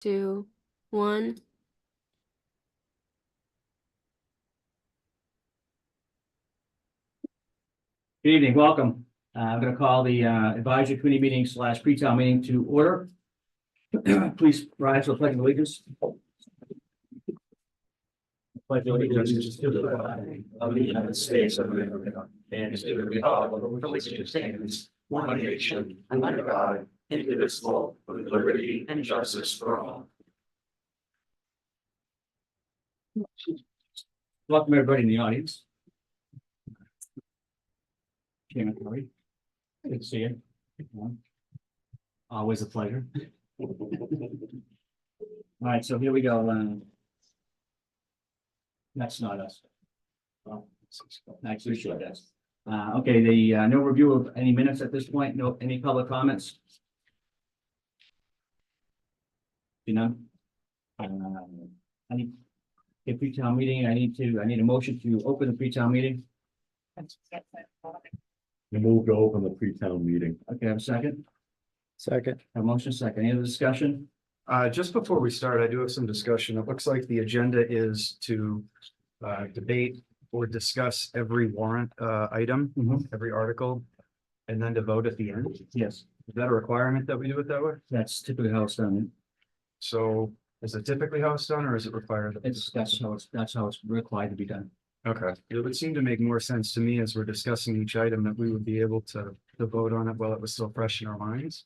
2, 1. Good evening, welcome. I'm going to call the advisory committee meeting / pre-town meeting to order. Please rise for the pledge of allegiance. Pledge of allegiance to the flag of the United States of America and to the republic for which it stands, one nation, under God, indivisible, with liberty and justice for all. Welcome everybody in the audience. Chairman Curry, good to see you. Always a pleasure. All right, so here we go. That's not us. Well, actually, sure that's. Okay, the no review of any minutes at this point. No, any public comments? You know, any pre-town meeting. I need a motion to open the pre-town meeting. You move to open the pre-town meeting. Okay, have a second. Second. Have a motion second. Any other discussion? Just before we start, I do have some discussion. It looks like the agenda is to debate or discuss every warrant item, every article, and then to vote at the end. Yes, Is that a requirement that we do it that way? that's typically how it's done. So is it typically how it's done, or is it required? that we discuss it? That's how it's required to be done. Okay, it would seem to make more sense to me as we're discussing each item that we would be able to vote on it while it was still fresh in our minds.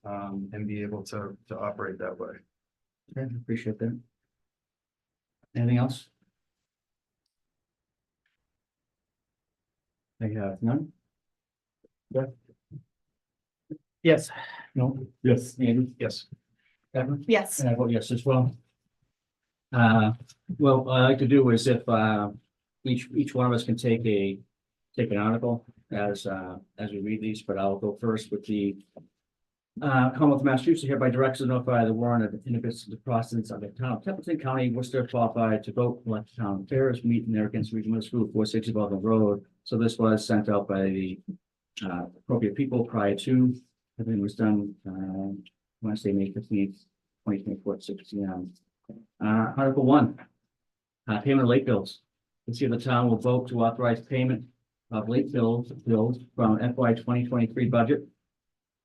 And be able to operate that way. Okay, appreciate that. Anything else? I have none. Yes. No. Yes. Andy? Yes. Evan? Yes. And I vote yes as well. Well, what I'd like to do is if each one of us can take an article as we read these, but I'll go first with the Commonwealth of Massachusetts hereby directs to notify the warrant of the process of the town of Templeton County, Worcester qualified to vote elect town affairs, meet in Narragansett Regional School, 460 Baldwinville Road. So this was sent out by the appropriate people prior to, everything was done Wednesday, May 15th, 2024 at 6 p.m. Article 1, payment of late bills. Let's see if the town will vote to authorize payment of late bills from FY 2023 budget.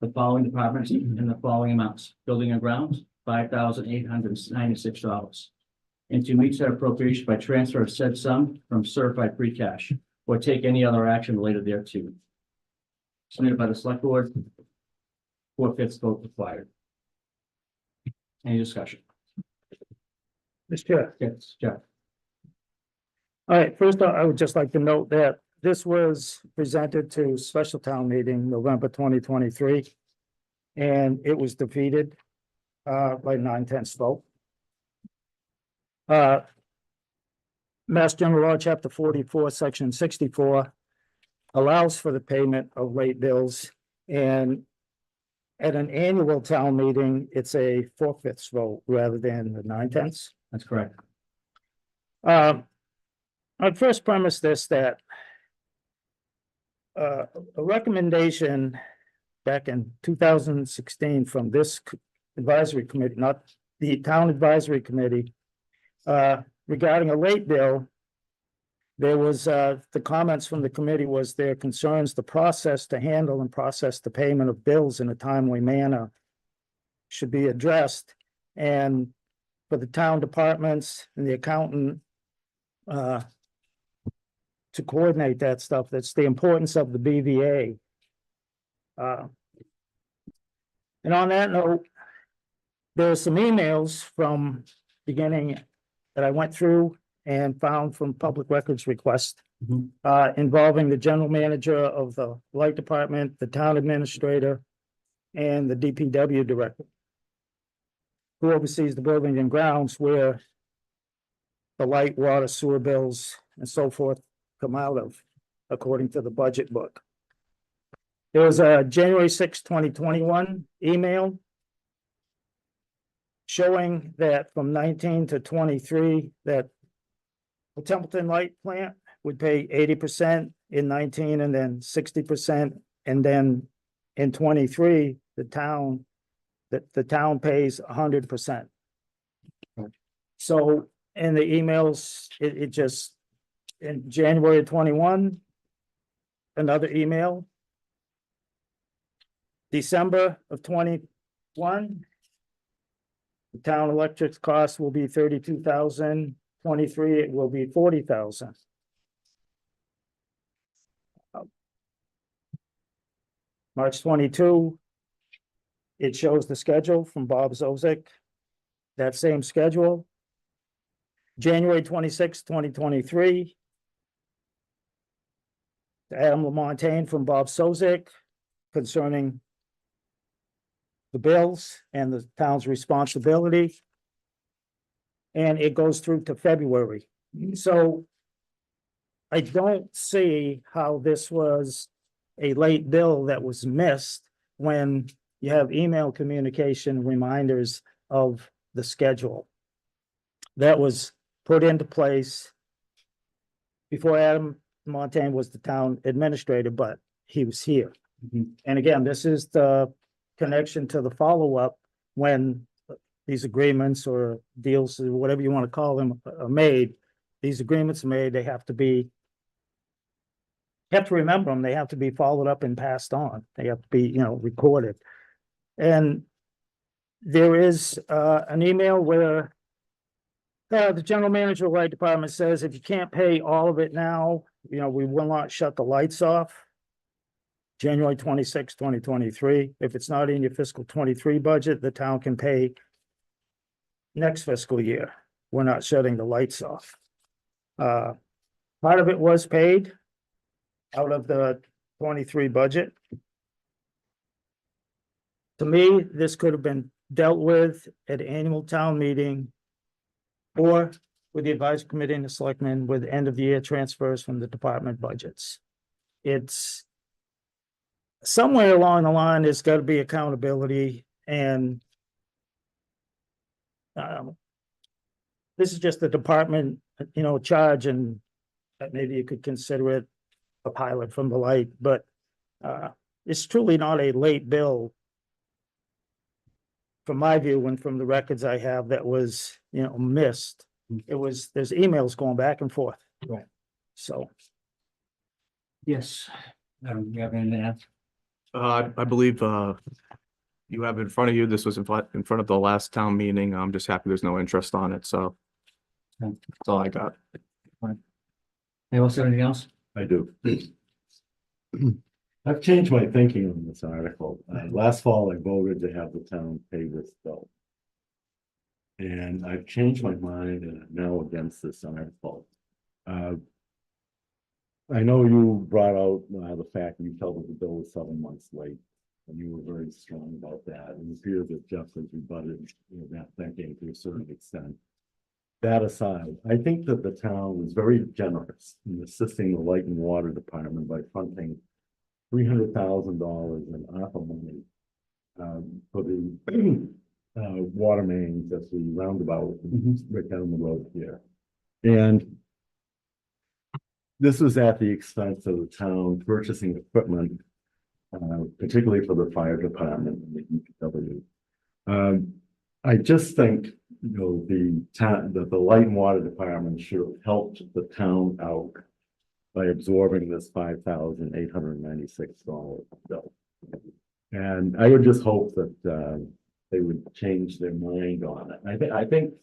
The following departments in the following amounts: building and grounds, $5,896. And to meet said appropriation by transfer of said sum from certified free cash, or take any other action related thereto. Submitted by the select board. 4/5 vote required. Any discussion? Mr. Chair. Yes, Jeff. All right, first, I would just like to note that this was presented to special town meeting November 2023. And it was defeated by 9/10 vote. Mass General Law, Chapter 44, Section 64 allows for the payment of late bills, and at an annual town meeting, it's a 4/5 vote rather than the 9/10. That's correct. I'd first premise this, that a recommendation back in 2016 from this advisory committee, not the town advisory committee, regarding a late bill. There was, the comments from the committee was their concerns, the process to handle and process the payment of bills in a timely manner should be addressed. And for the town departments and the accountant, to coordinate that stuff, that's the importance of the BVA. And on that note, there are some emails from beginning that I went through and found from public records request involving the general manager of the light department, the town administrator, and the DPW director, who oversees the building and grounds where the light, water, sewer bills, and so forth come out of, according to the budget book. There was a January 6, 2021 email showing that from 19 to 23, that the Templeton light plant would pay 80% in 19 and then 60%. And then in 23, the town pays 100%. So in the emails, it just, in January of 21, another email. December of 21. The town electric's cost will be 32,000. 23, it will be 40,000. March 22. It shows the schedule from Bob Zozick. That same schedule. January 26, 2023. Adam Lamontagne from Bob Sozik concerning the bills and the town's responsibility. And it goes through to February. So I don't see how this was a late bill that was missed when you have email communication reminders of the schedule. That was put into place before Adam Montaigne was the town administrator, but he was here. And again, this is the connection to the follow-up when these agreements or deals, or whatever you want to call them, are made. These agreements are made, they have to be, you have to remember them, they have to be followed up and passed on. They have to be, recorded. And there is an email where the general manager of the light department says, if you can't pay all of it now, we will not shut the lights off. January 26, 2023. If it's not in your fiscal 23 budget, the town can pay next fiscal year. We're not shutting the lights off. Part of it was paid out of the 23 budget. To me, this could have been dealt with at annual town meeting or with the advisory committee and the selectmen with end of the year transfers from the department budgets. It's somewhere along the line, there's got to be accountability, and this is just the department, charge, and maybe you could consider it a pilot from the light, but it's truly not a late bill from my view and from the records I have that was, missed. It was, there's emails going back and forth. Right. So. Yes. You have anything to add? I believe you have in front of you, this was in front of the last town meeting. I'm just happy there's no interest on it, so Okay. that's all I got. Anyone else have anything else? I do. I've changed my thinking on this article. Last fall, I voted to have the town pay this bill. And I've changed my mind and I'm now against this article. I know you brought out the fact that you felt that the bill was 7 months late. And you were very strong about that. And it appears that Jeff has rebutted that thinking to a certain extent. That aside, I think that the town was very generous in assisting the light and water department by funding $300,000 in ARPA money for the water mains at the roundabout right down the road here. And this was at the expense of the town purchasing equipment, particularly for the fire department and the DPW. I just think, that the light and water department should have helped the town out by absorbing this $5,896 bill. And I would just hope that they would change their mind on it. I think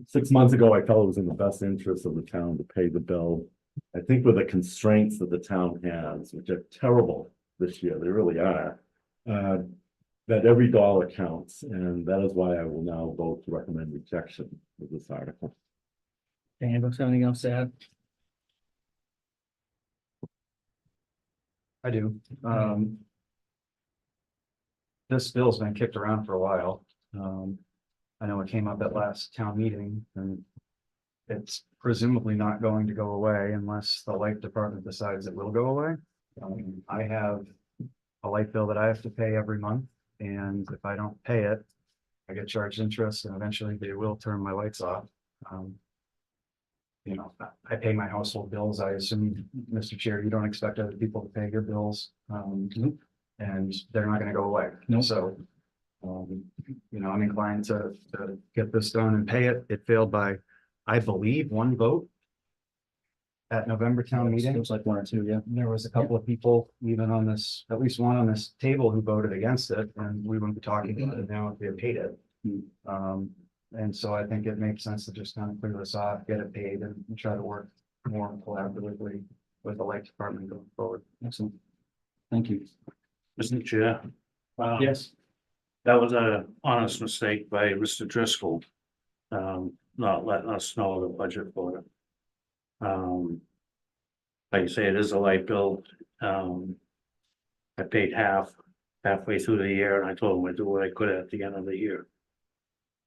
6 months ago, I felt it was in the best interest of the town to pay the bill. I think with the constraints that the town has, which are terrible this year, they really are, that every dollar counts, and that is why I will now vote to recommend rejection of this article. Anyone else have anything else to add? I do. This bill's been kicked around for a while. I know it came up at last town meeting, and it's presumably not going to go away unless the light department decides it will go away. I have a light bill that I have to pay every month, and if I don't pay it, I get charged interest, and eventually they will turn my lights off. I pay my household bills. I assume, Mr. Chair, you don't expect other people to pay your bills. And they're not going to go away. No. So You know, I'm inclined to get this done and pay it. It failed by, I believe, one vote at November town meeting. Looks like one or two, yeah. There was a couple of people even on this, at least one on this table who voted against it, and we wouldn't be talking about it now if they had paid it. And so I think it makes sense to just kind of clear this off, get it paid, and try to work more collaboratively with the light department going forward. Excellent. Thank you. Mr. Chair. Yes. That was a honest mistake by Mr. Driscoll. Not letting us know the budget for it. Like you say, it is a light bill. I paid halfway through the year, and I told him I'd do what I could at the end of the year.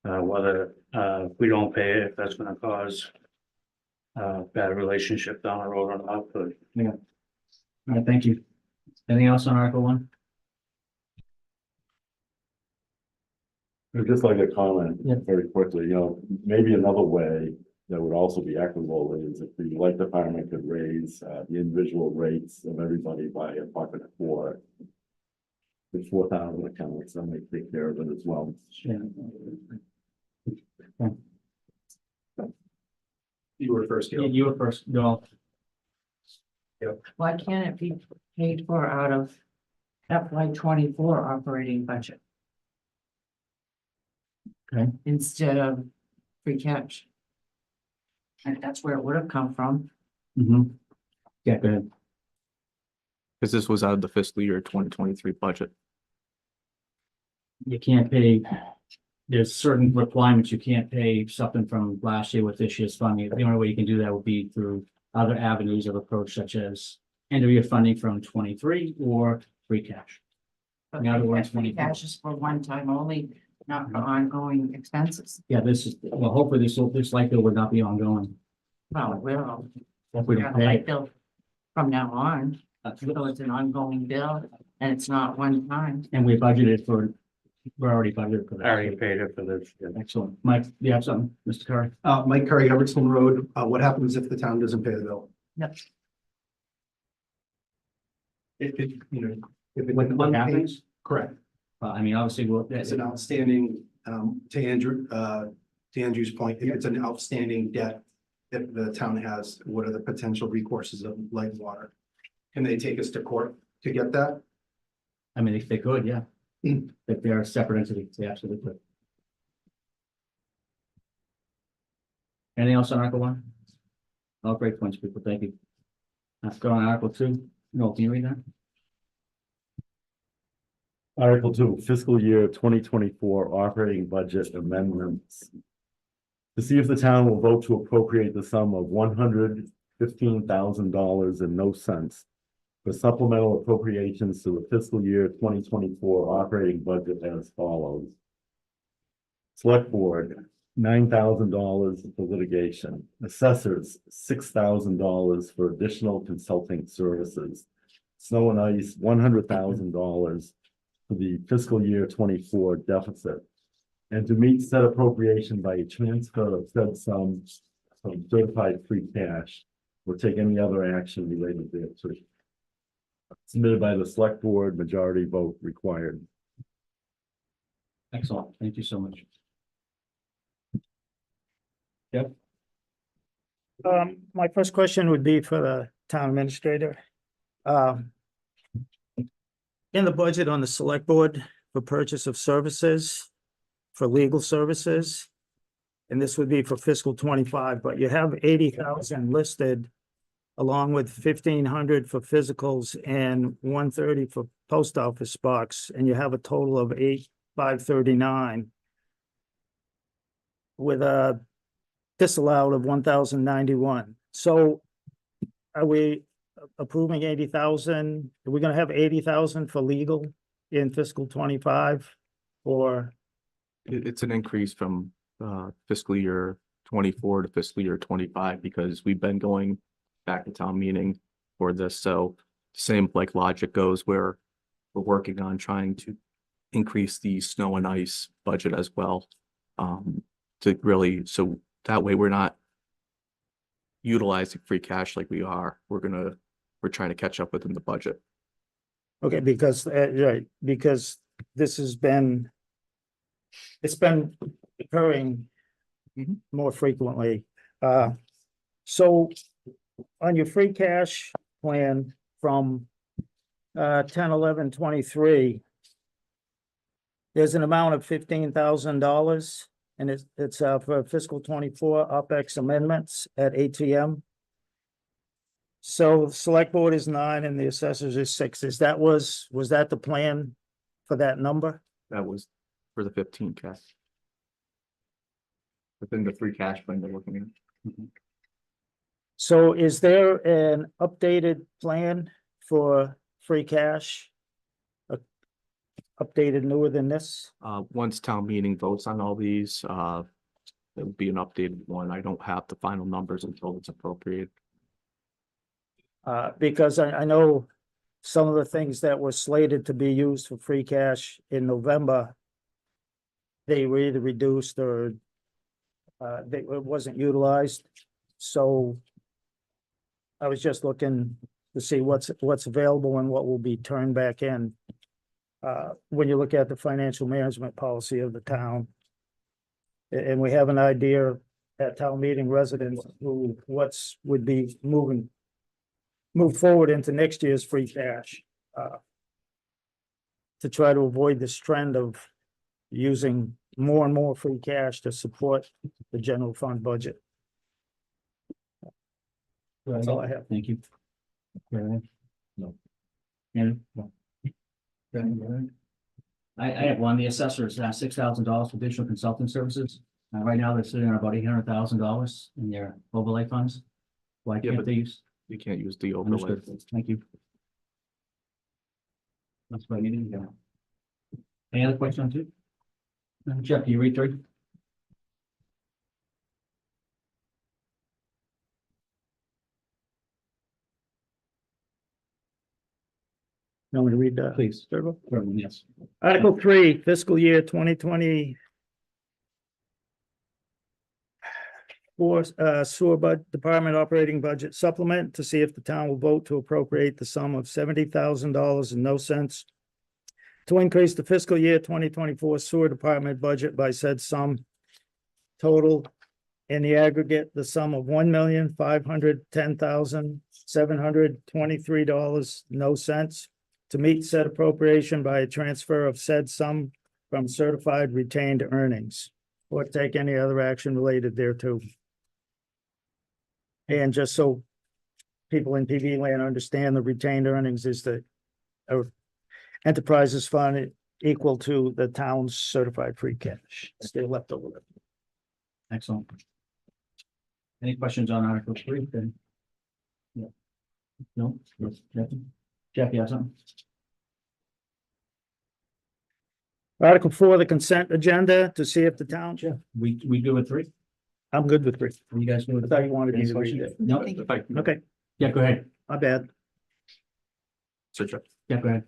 Whether if we don't pay it, if that's gonna cause bad relationship down the road or not, but All right, thank you. Anything else on Article 1? I'd just like to comment Yeah. very quickly, maybe another way that would also be equitable is if the light department could raise the individual rates of everybody by a buck and a quarter. The 4,000 accounts, that might take care of it as well. Yeah. You were first, Gil. You were first, Joel. Why can't it be paid for out of FY 24 operating budget? Okay. Instead of free cash. And that's where it would have come from. Yeah, go ahead. Because this was out of the fiscal year 2023 budget. You can't pay, there's certain requirements, you can't pay something from last year with this year's funding. The only way you can do that would be through other avenues of approach such as end of year funding from 23 or free cash. But In other words, free cash is for one time only, not for ongoing expenses. Yeah, this is, well, hopefully this light bill would not be ongoing. Well, it will. If we We don't have a pay light it. bill from now on, That's- so it's an ongoing bill and it's not one time. And we budgeted for, we're already budgeted for I already that. paid it for this. Yeah. Excellent. Mike, do you have something, Mr. Curry? Mike Curry, Hubbardston Road. What happens if the town doesn't pay the bill? Yep. If it, if it's What unpaid, happens? correct. I mean, obviously, well, It's an outstanding, to Andrew's point, if it's an outstanding debt that the town has, what are the potential recourses of light and water? Can they take us to court to get that? I mean, if they could, yeah. Hmm. If they're a separate entity, they absolutely could. Anything else on Article 1? All great points, people. Thank you. Let's go on Article 2. No, can you read that? Article 2, fiscal year 2024 operating budget amendments. To see if the town will vote to appropriate the sum of $115,000 and no cents for supplemental appropriations to the fiscal year 2024 operating budget as follows. Select Board, $9,000 for litigation. Assessors, $6,000 for additional consulting services. Snow and Ice, $100,000 for the fiscal year 24 deficit. And to meet said appropriation by a transfer of said sums from certified free cash or take any other action related thereto. Submitted by the Select Board, majority vote required. Excellent. Thank you so much. Yep. My first question would be for the town administrator. In the budget on the select board for purchase of services, for legal services, and this would be for fiscal 25, but you have 80,000 listed along with 1,500 for physicals and 130 for post office box, and you have a total of 8,539 with a disallowed of 1,091. So are we approving 80,000? Are we gonna have 80,000 for legal in fiscal 25? Or, It's an increase from fiscal year 24 to fiscal year 25 because we've been going back to town meeting for this. So same like logic goes where we're working on trying to increase the snow and ice budget as well. To really, so that way we're not utilizing free cash like we are. We're trying to catch up within the budget. okay, because, right, because this has been it's been occurring Mhm. more frequently. So on your free cash plan from 10/11/23, there's an amount of $15,000 and it's for fiscal 24 OpEx amendments at ATM. So the select board is 9 and the assessors is 6. Was that the plan for that number? That was for the 15 cash. Within the free cash plan they're looking at. So is there an updated plan for free cash? Updated newer than this? Once town meeting votes on all these, it will be an updated one. I don't have the final numbers until it's appropriate. Because I know some of the things that were slated to be used for free cash in November, they were either reduced or it wasn't utilized. So I was just looking to see what's available and what will be turned back in. When you look at the financial management policy of the town. And we have an idea at town meeting residents who would be move forward into next year's free cash. To try to avoid this trend of using more and more free cash to support the general fund budget. That's all I have. Thank you. No. And? No. I have one, the assessors, $6,000 for additional consulting services. Right now, they're sitting on about $800,000 in their overlay funds. Why Yeah, can't but they use? You can't use the overlay. Understood. Thank you. That's what I needed to know. Any other questions on two? Jeff, can you read three? You want me to read that? Please. Yes. Article 3, fiscal year 2020. For sewer department operating budget supplement to see if the town will vote to appropriate the sum of $70,000 and no cents to increase the fiscal year 2024 sewer department budget by said sum total in the aggregate, the sum of $1,510,723, no cents to meet said appropriation by a transfer of said sum from certified retained earnings or take any other action related thereto. And just so people in PV land understand, the retained earnings is the enterprises fund equal to the town's certified free cash. Still left over. Excellent. Any questions on Article 3? Then? Yeah. No? Yes. Jeff, you have something? Article 4, the consent agenda to see if the town, Jeff, We do with 3? I'm good with 3. You guys do I with thought you wanted me Any to read questions? it. No? If I can- Okay, Yeah, go ahead. my bad. So, Jeff. Yeah, go ahead.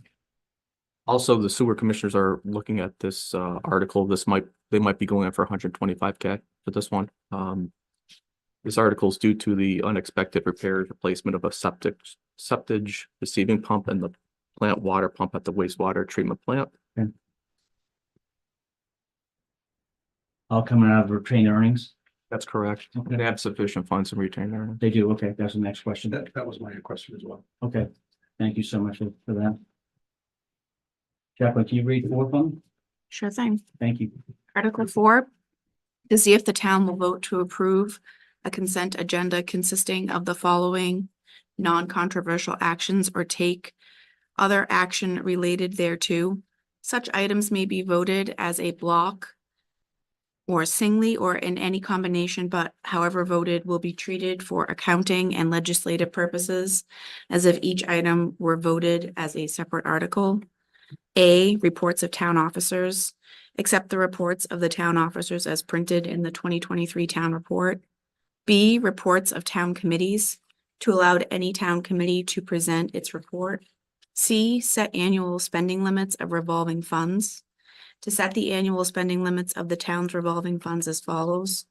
Also, the sewer commissioners are looking at this article. They might be going in for 125K for this one. This article is due to the unexpected repair and replacement of a septage receiving pump and the plant water pump at the wastewater treatment plant. All coming out of retained earnings? That's correct. Okay. They have sufficient funds in retained earnings. They do, okay, that's the next question. That was my question as well. Okay, thank you so much for that. Jacqueline, can you read 4 from? them? Sure thing. Thank you. Article 4, to see if the town will vote to approve a consent agenda consisting of the following non-controversial actions or take other action related thereto. Such items may be voted as a block or singly or in any combination, but however voted will be treated for accounting and legislative purposes as if each item were voted as a separate article. A, reports of town officers. Accept the reports of the town officers as printed in the 2023 town report. B, reports of town committees, to allow any town committee to present its report. C, set annual spending limits of revolving funds. To set the annual spending limits of the town's revolving funds as follows.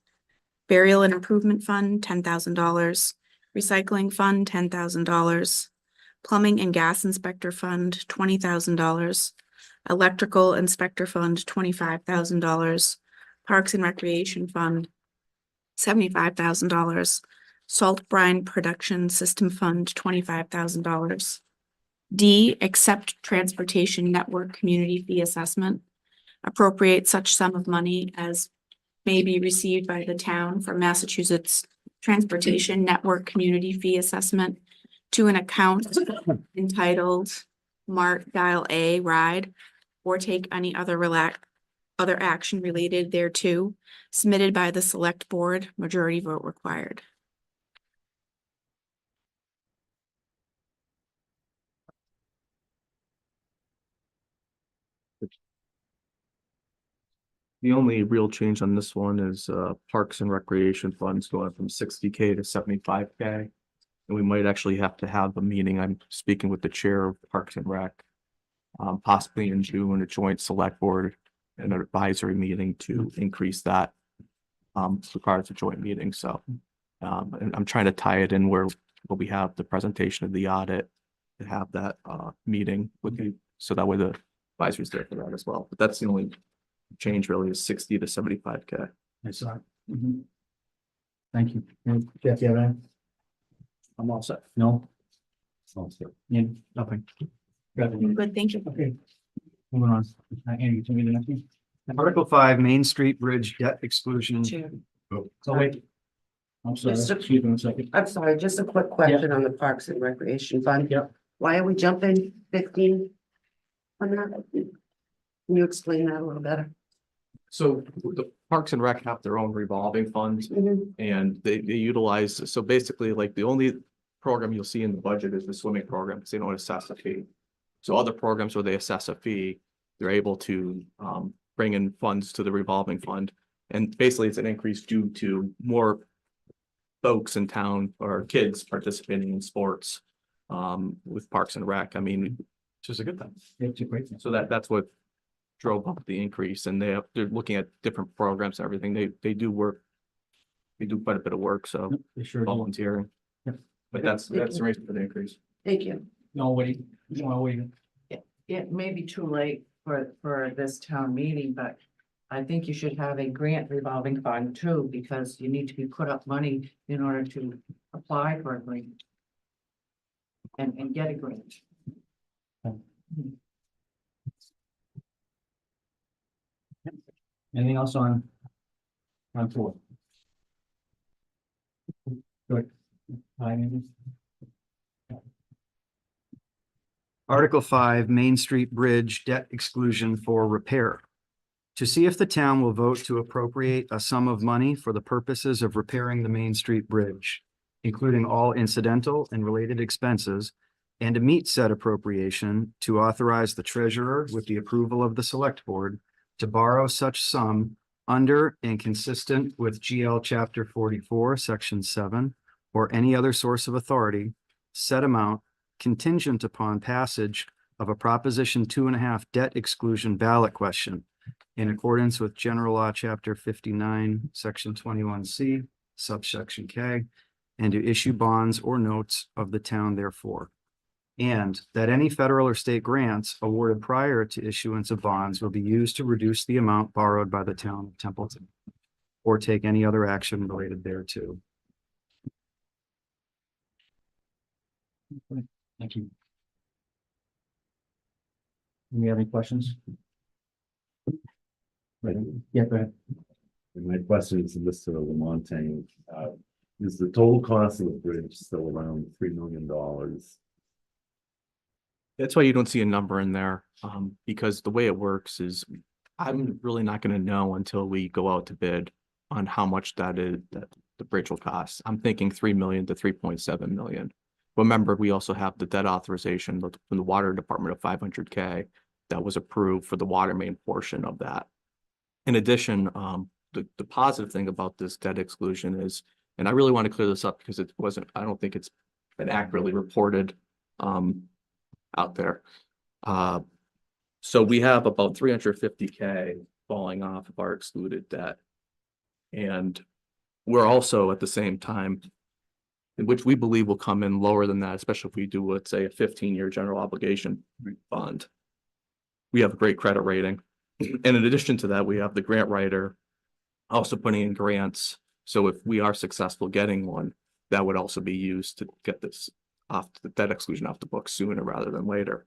Burial and Improvement Fund, $10,000. Recycling Fund, $10,000. Plumbing and Gas Inspector Fund, $20,000. Electrical Inspector Fund, $25,000. Parks and Recreation Fund, $75,000. Salt Brine Production System Fund, $25,000. D, accept transportation network community fee assessment. Appropriate such sum of money as may be received by the town from Massachusetts Transportation Network Community Fee Assessment to an account entitled Mart Dial A Ride, or take any other other action related thereto, submitted by the select board, majority vote required. The only real change on this one is Parks and Recreation funds going from 60K to 75K. And we might actually have to have a meeting. I'm speaking with the chair of Parks and Rec. Possibly in June, a joint select board and an advisory meeting to increase that. Requires a joint meeting, so. And I'm trying to tie it in where we have the presentation of the audit. To have that meeting with you, so that way the advisory's there for that as well. But that's the only change really, is 60 to 75K. I saw it. Thank you. Jeff, you have any? I'm all set. No? Yeah, nothing. Good, thank you. Okay. Moving on. Andy, tell me the next one. Article 5, Main Street Bridge Debt Exclusion. Chair. So wait. I'm sorry, Just a- excuse me a second. I'm sorry, just a quick question on the Parks and Recreation Fund. Yep. Why are we jumping 15? On that? Can you explain that a little better? So the Parks and Rec have their own revolving funds. And they utilize, so basically like the only program you'll see in the budget is the swimming program, because they don't assess a fee. So other programs where they assess a fee, they're able to bring in funds to the revolving fund. And basically it's an increase due to more folks in town or kids participating in sports with Parks and Rec. I mean, which is a good thing. It's a great thing. So that's what drove up the increase, and they're looking at different programs and everything. They do work. They do quite a bit of work, so They sure do. volunteering. Yep. But that's the reason for the increase. Thank you. No, wait, no, wait. It may be too late for this town meeting, but I think you should have a grant revolving fund too, because you need to be put up money in order to apply for a grant. And get a grant. Anything else on? On 4? Good. Andy? Article 5, Main Street Bridge Debt Exclusion for Repair. To see if the town will vote to appropriate a sum of money for the purposes of repairing the Main Street Bridge, including all incidental and related expenses, and to meet said appropriation, to authorize the treasurer with the approval of the select board to borrow such sum under and consistent with GL Chapter 44, Section 7, or any other source of authority, said amount contingent upon passage of a Proposition 2.5 debt exclusion ballot question in accordance with General Law, Chapter 59, Section 21C, subsection K, and to issue bonds or notes of the town therefore. And that any federal or state grants awarded prior to issuance of bonds will be used to reduce the amount borrowed by the town of Templeton, or take any other action related thereto. Thank you. Do you have any questions? Yeah, go ahead. And my question is listed over Montaigne. Is the total cost of the bridge still around $3 million? That's why you don't see a number in there, because the way it works is I'm really not going to know until we go out to bid on how much that is, that the bridge will cost. I'm thinking 3 million to 3.7 million. Remember, we also have the debt authorization from the water department of 500K that was approved for the water main portion of that. In addition, the positive thing about this debt exclusion is, and I really want to clear this up because it wasn't, I don't think it's been accurately reported out there. So we have about 350K falling off of our excluded debt. And we're also at the same time, which we believe will come in lower than that, especially if we do, let's say, a 15-year general obligation bond. we have a great credit rating. And in addition to that, we have the grant writer also putting in grants. So if we are successful getting one, that would also be used to get this off the debt exclusion off the books sooner rather than later.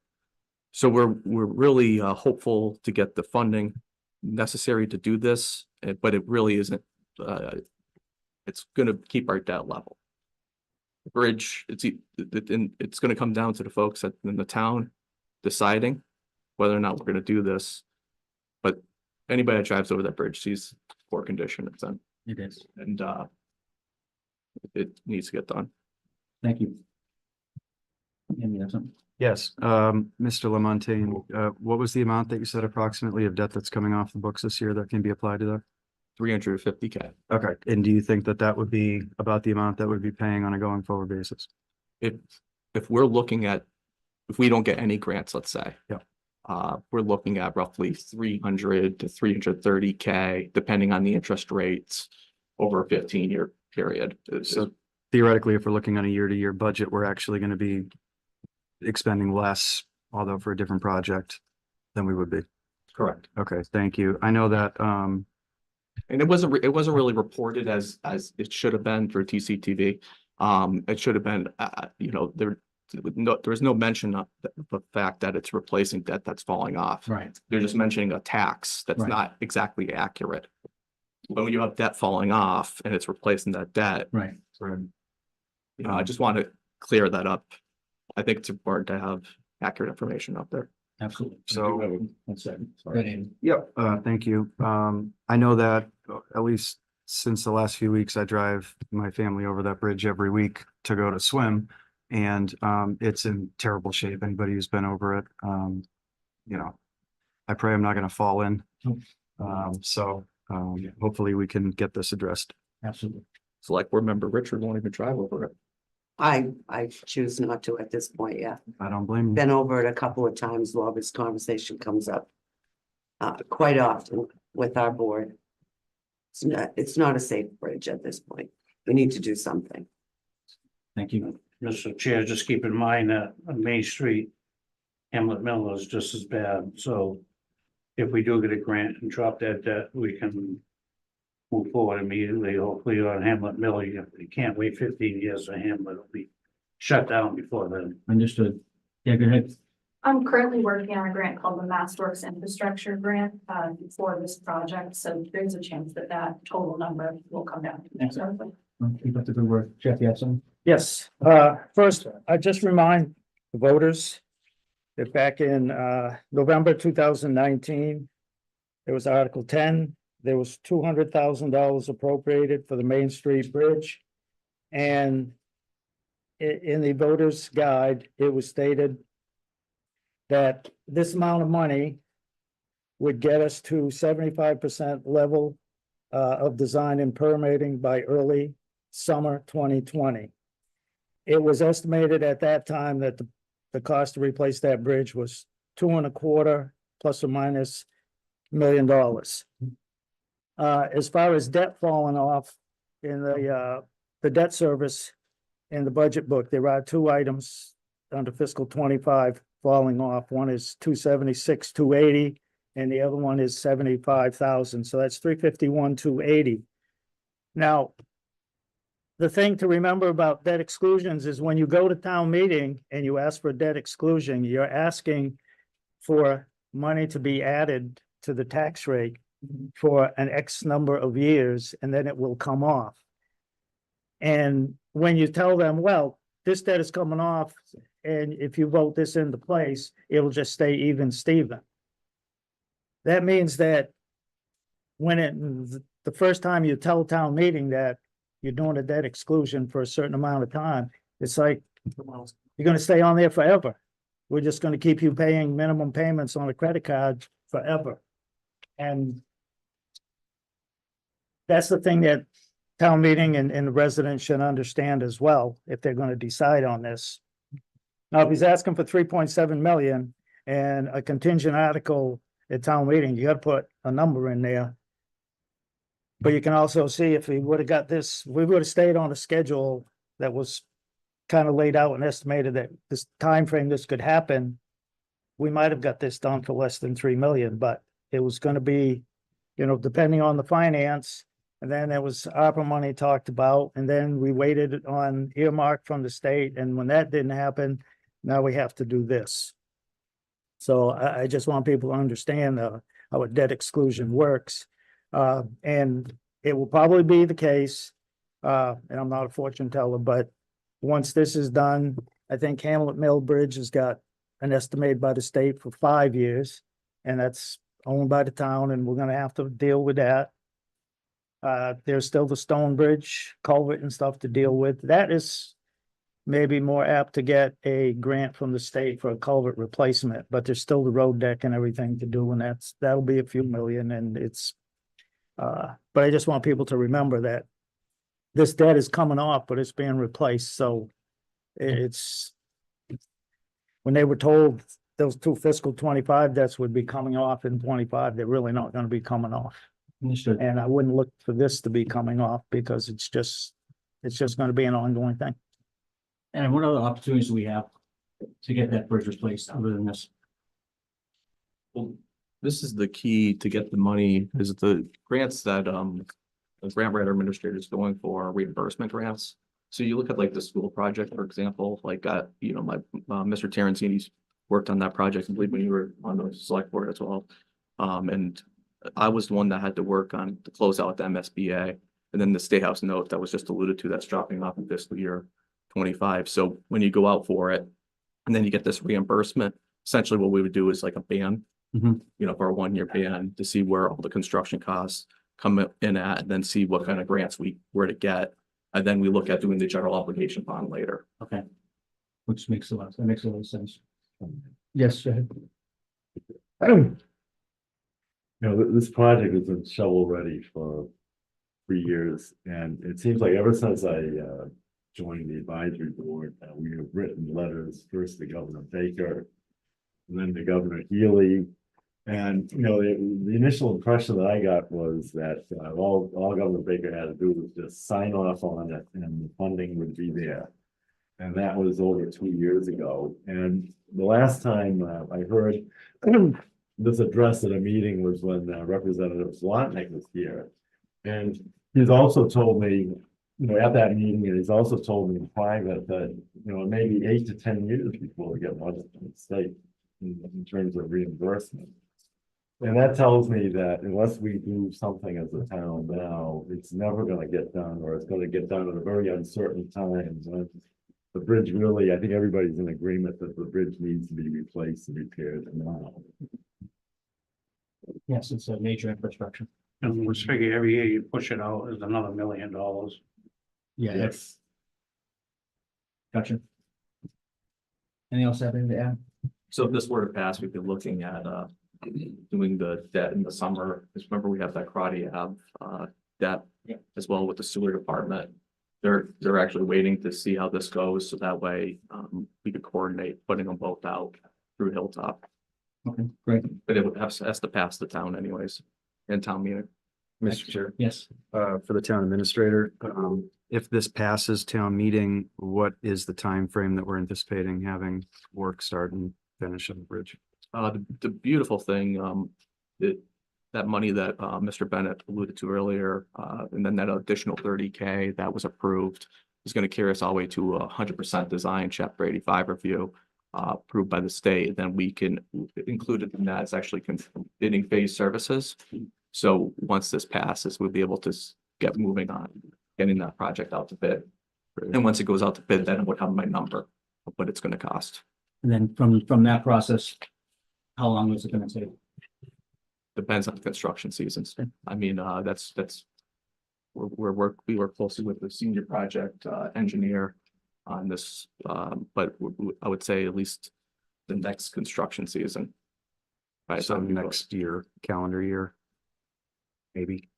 So we're really hopeful to get the funding necessary to do this, but it really isn't. It's going to keep our debt level. The bridge, it's going to come down to the folks in the town deciding whether or not we're going to do this. But anybody that drives over that bridge sees poor condition it's in, It is. and it needs to get done. Thank you. And you have something? Yes, Mr. Lamontagne, what was the amount that you said approximately of debt that's coming off the books this year that can be applied to that? 350K. Okay, and do you think that that would be about the amount that would be paying on a going forward basis? If we're looking at, if we don't get any grants, let's say. Yeah. We're looking at roughly 300 to 330K, depending on the interest rates over a 15-year period. So theoretically, if we're looking on a year-to-year budget, we're actually going to be expending less, although for a different project than we would be. Correct. Okay, thank you. I know that, And it wasn't really reported as it should have been through TCTV. It should have been, there was no mention of the fact that it's replacing debt that's falling off. Right. They're just mentioning a tax that's Right. not exactly accurate. But when you have debt falling off and it's replacing that debt, Right. I just want to clear that up. I think it's important to have accurate information out there. Absolutely. So- One second. Sorry. yep, thank you. I know that at least since the last few weeks, I drive my family over that bridge every week to go to swim. And it's in terrible shape. Anybody who's been over it, I pray I'm not going to fall in. Hopefully we can get this addressed. Absolutely. Select board member Richard won't even drive over it. I choose not to at this point, yeah. I don't blame you. Been over it a couple of times while this conversation comes up. Quite often with our board. It's not a safe bridge at this point. We need to do something. Thank you. Mr. Chair, just keep in mind that on Main Street, Hamlet Mill is just as bad, so if we do get a grant and drop that debt, we can move forward immediately, hopefully on Hamlet Mill. You can't wait 15 years for Hamlet, it'll be shut down before then. Understood. Yeah, go ahead. I'm currently working on a grant called the MassWorks Infrastructure Grant for this project, so there's a chance that that total number will come down. Excellent. Keep up the good work. Jeff, you have something? Yes, first, I just remind the voters that back in November 2019, there was Article 10, there was $200,000 appropriated for the Main Street Bridge. And in the voters' guide, it was stated that this amount of money would get us to 75% level of design and permitting by early summer 2020. It was estimated at that time that the cost to replace that bridge was $2.25 plus or minus $1 million. As far as debt falling off in the debt service in the budget book, there are two items under fiscal 25 falling off. One is 276, 280, and the other one is 75,000. So that's 351, 280. Now, the thing to remember about debt exclusions is when you go to town meeting and you ask for debt exclusion, you're asking for money to be added to the tax rate for an X number of years, and then it will come off. And when you tell them, well, this debt is coming off, and if you vote this into place, it'll just stay even Steven. That means that when the first time you tell town meeting that you're doing a debt exclusion for a certain amount of time, it's like, you're gonna stay on there forever. We're just gonna keep you paying minimum payments on a credit card forever. And that's the thing that town meeting and the residents should understand as well, if they're gonna decide on this. Now, if he's asking for 3.7 million and a contingent article at town meeting, you gotta put a number in there. But you can also see if we would have got this, we would have stayed on a schedule that was kind of laid out and estimated that this time frame this could happen. we might have got this done for less than 3 million, but it was gonna be, you know, depending on the finance. And then there was ARPA money talked about, and then we waited on earmark from the state, and when that didn't happen, now we have to do this. So I just want people to understand, how a debt exclusion works. And it will probably be the case, and I'm not a fortune teller, but once this is done, I think Hamlet Mill Bridge has got an estimate by the state for 5 years, and that's owned by the town, and we're gonna have to deal with that. There's still the Stone Bridge culvert and stuff to deal with. That is maybe more apt to get a grant from the state for a culvert replacement, but there's still the road deck and everything to do, and that'll be a few million, and it's but I just want people to remember that this debt is coming off, but it's being replaced, so it's when they were told those two fiscal 25 debts would be coming off in 25, they're really not gonna be coming off. Understood. And I wouldn't look for this to be coming off because it's just gonna be an ongoing thing. And what other opportunities do we have to get that bridge replaced other than this? Well, this is the key to get the money, is the grants that, the grant writer administrator is going for are reimbursement grants. So you look at like the school project, for example, like, you know, my, Mr. Terenzini's worked on that project, I believe when you were on the select board as well. And I was the one that had to work on to close out the MSBA, and then the State House note that was just alluded to, that's dropping off in fiscal year 25. So when you go out for it, and then you get this reimbursement, essentially what we would do is like a ban, Mhm. you know, for a 1-year ban to see where all the construction costs come in at, and then see what kind of grants we were to get. And then we look at doing the general obligation bond later. Okay. Which makes a lot, that makes a lot of sense. Yes, go ahead. You know, this project has been shovel ready for 3 years, and it seems like ever since I joined the advisory board, we have written letters first to Governor Baker, and then to Governor Healy. And, you know, the initial impression that I got was that all Governor Baker had to do was just sign off on it and the funding would be there. And that was over 2 years ago. And the last time I heard this address at a meeting was when Representative Zlotnick was here. And he's also told me, you know, at that meeting, and he's also told me in private that, you know, maybe 8 to 10 years before we get money from the state in terms of reimbursement. And that tells me that unless we do something as a town now, it's never gonna get done, or it's gonna get done at a very uncertain time. And the bridge really, I think everybody's in agreement that the bridge needs to be replaced and repaired now. Yes, it's a major infrastructure. And we figure every year you push it out is another $1 million. Yeah, that's. Gotcha. Anything else happening to add? So if this were to pass, we'd be looking at doing the debt in the summer. Because remember, we have that karate debt Yeah. as well with the sewer department. They're actually waiting to see how this goes, so that way we could coordinate putting them both out through Hilltop. Okay, great. But it would has to pass the town anyways, in town meeting. Mr. Chair, Yes, for the town administrator, if this passes town meeting, what is the time frame that we're anticipating having work start and finish on the bridge? The beautiful thing, that money that Mr. Bennett alluded to earlier, and then that additional 30K that was approved is going to carry us all the way to 100% design chapter 85 review, approved by the state. Then we can include it in that as actually bidding phase services. So once this passes, we'll be able to get moving on getting that project out to bid. And once it goes out to bid, then it would have my number of what it's going to cost. and then from that process, how long is it gonna take? Depends on the construction seasons. I mean, we work closely with the senior project engineer on this, but I would say at least the next construction season. By the So time we go- next year, calendar year? Maybe.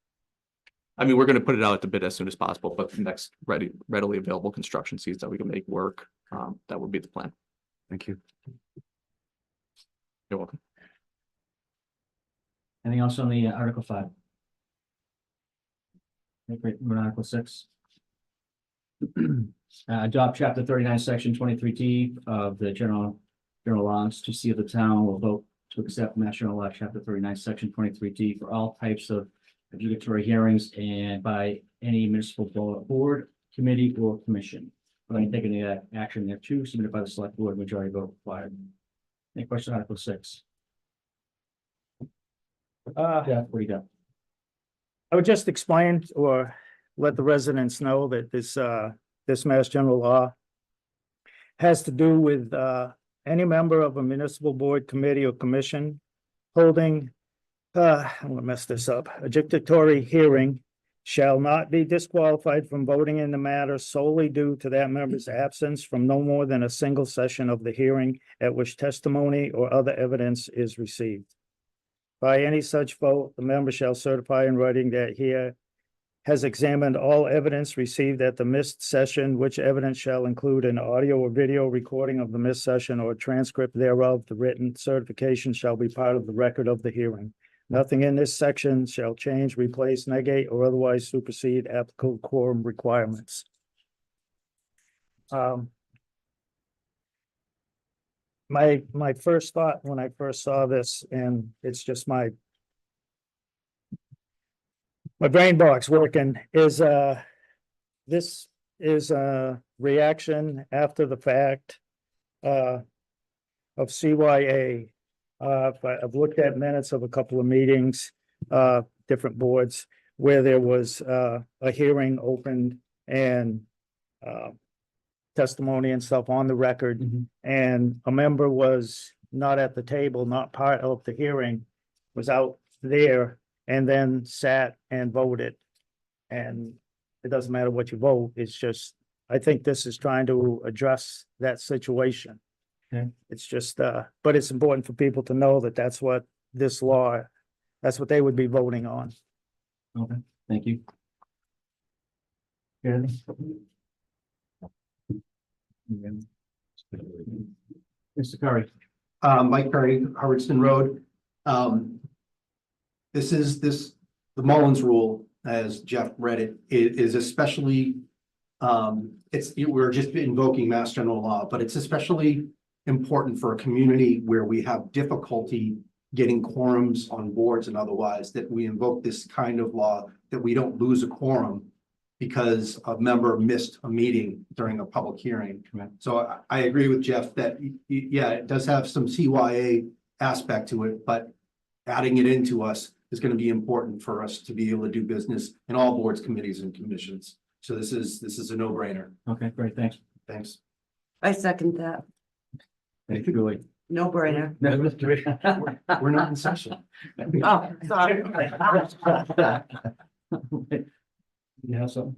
I mean, we're gonna put it out to bid as soon as possible, but the next readily available construction season that we can make work, that would be the plan. Thank you. You're welcome. Anything else on the Article 5? Okay, great, we're on Article 6. Adopt Chapter 39, Section 23T of the General general laws to see if the town will vote to accept Mass General Law, Chapter 39, Section 23D for all types of adjudicatory hearings and by any municipal board, committee, or commission. But I take any action there too, submitted by the select board, majority vote required. Any question on Article 6? Yeah, what do you got? I would just explain or let the residents know that this Mass General Law has to do with, any member of a municipal board, committee, or commission holding, I'm gonna mess this up, adjudicatory hearing shall not be disqualified from voting in the matter solely due to that member's absence from no more than a single session of the hearing at which testimony or other evidence is received. By any such vote, the member shall certify in writing that he has examined all evidence received at the missed session, which evidence shall include an audio or video recording of the missed session or a transcript thereof. The written certification shall be part of the record of the hearing. Nothing in this section shall change, replace, negate, or otherwise supersede applicable quorum requirements. My first thought when I first saw this, and it's just my brain box working, is this is a reaction after the fact of CYA. I've looked at minutes of a couple of meetings, different boards, where there was a hearing opened and testimony and stuff on the record, and a member was not at the table, not part of the hearing, was out there and then sat and voted. And it doesn't matter what you vote, it's just, I think this is trying to address that situation. Okay. It's just, but it's important for people to know that that's what this law, that's what they would be voting on. Okay, thank you. Good. Mr. Curry. Mike Perry, Hubbardston Road. The Mullins rule, as Jeff read it, is especially, we're just invoking Mass General Law, but it's especially important for a community where we have difficulty getting quorums on boards and otherwise, that we invoke this kind of law, that we don't lose a quorum because a member missed a meeting during a public hearing. Right. So I agree with Jeff that, yeah, it does have some CYA aspect to it, but adding it into us is going to be important for us to be able to do business in all boards, committees, and commissions. So this is a no-brainer. Okay, great, thanks. Thanks. I second that. Thank you, Julie. No brainer. We're not in session. Oh, sorry. You have something?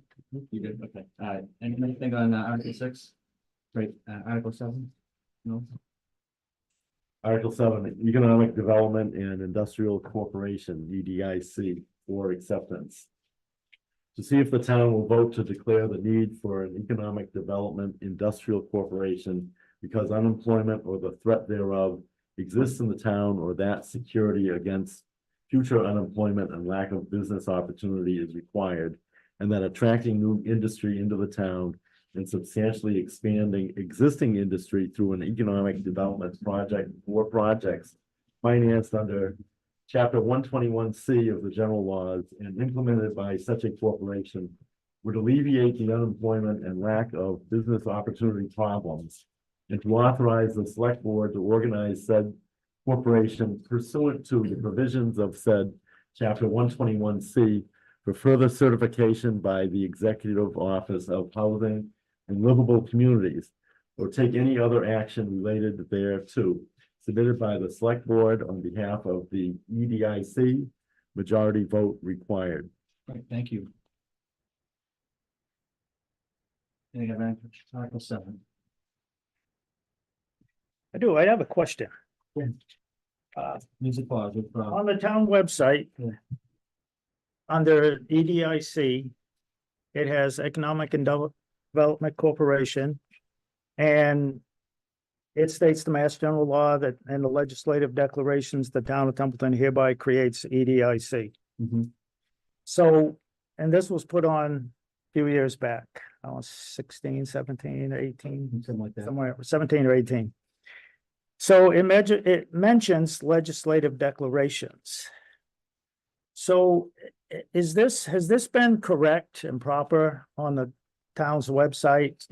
You did, okay. Anything on Article 6? Great, Article 7? No? Article 7, Economic Development and Industrial Corporation, EDIC, for acceptance. To see if the town will vote to declare the need for an economic development industrial corporation because unemployment or the threat thereof exists in the town, or that security against future unemployment and lack of business opportunity is required, and that attracting new industry into the town and substantially expanding existing industry through an economic development project or projects financed under Chapter 121C of the general laws and implemented by such a corporation would alleviate the unemployment and lack of business opportunity problems, and to authorize the select board to organize said corporation pursuant to the provisions of said Chapter 121C for further certification by the Executive Office of Housing and Livable Communities, or take any other action related thereto, submitted by the select board on behalf of the EDIC, majority vote required. Right, thank you. Any other Article 7? I have a question. Music pause. On the town website, Yeah. under EDIC, it has Economic and Development Corporation. And it states the Mass General Law that and the legislative declarations, the town of Templeton hereby creates EDIC. So, and this was put on a few years back, 16, 17, 18, Something like that. somewhere 17 or 18. So it mentions legislative declarations. So has this been correct and proper on the town's website?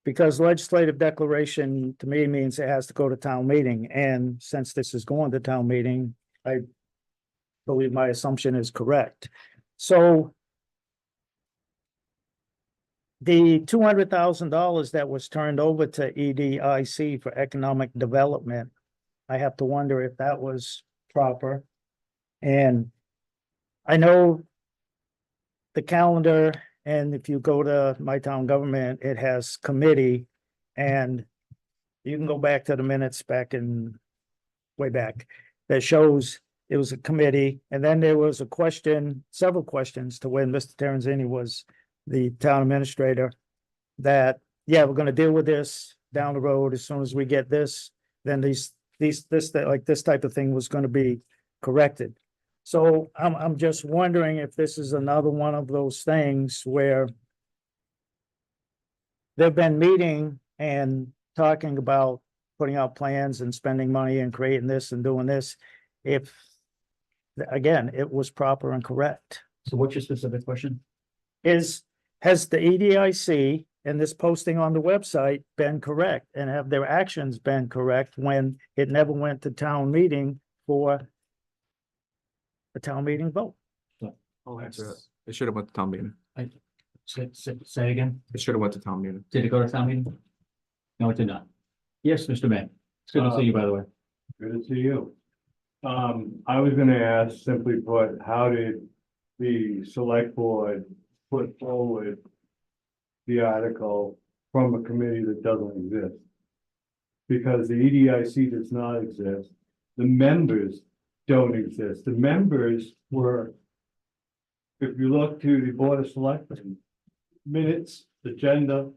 Because legislative declaration to me means it has to go to town meeting, and since this is going to town meeting, I believe my assumption is correct. So the $200,000 that was turned over to EDIC for economic development, I have to wonder if that was proper. And I know the calendar, and if you go to my town government, it has committee, and you can go back to the minutes way back, that shows it was a committee, and then there was a question, several questions to when Mr. Terenzini was the town administrator, that, yeah, we're gonna deal with this down the road as soon as we get this, then this type of thing was gonna be corrected. So I'm just wondering if this is another one of those things where they've been meeting and talking about putting out plans and spending money and creating this and doing this. If, again, it was proper and correct. So what's your specific question? Has the EDIC and this posting on the website been correct, and have their actions been correct when it never went to town meeting for a town meeting vote? I'll answer it. It should have went to town meeting. Say again, It should have went to town meeting. did it go to town meeting? No, it did not. Yes, Mr. May, it's good to see you, by the way. Good to see you. I was gonna ask, simply put, how did the select board put forward the article from a committee that doesn't exist? Because the EDIC does not exist. The members don't exist. The members were, if you look to the Board of Selectmen minutes, agenda,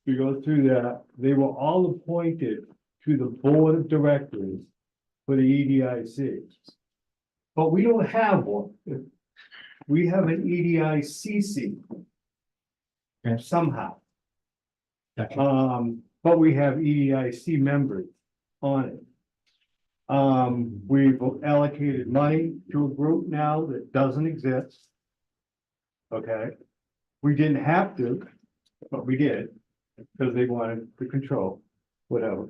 you go through that, they were all appointed to the Board of Directors for the EDIC. But we don't have one. We have an EDICC. Okay. Somehow. Gotcha. But we have EDIC members on it. We've allocated money to a group now that doesn't exist. Okay, we didn't have to, but we did, because they wanted the control, whatever.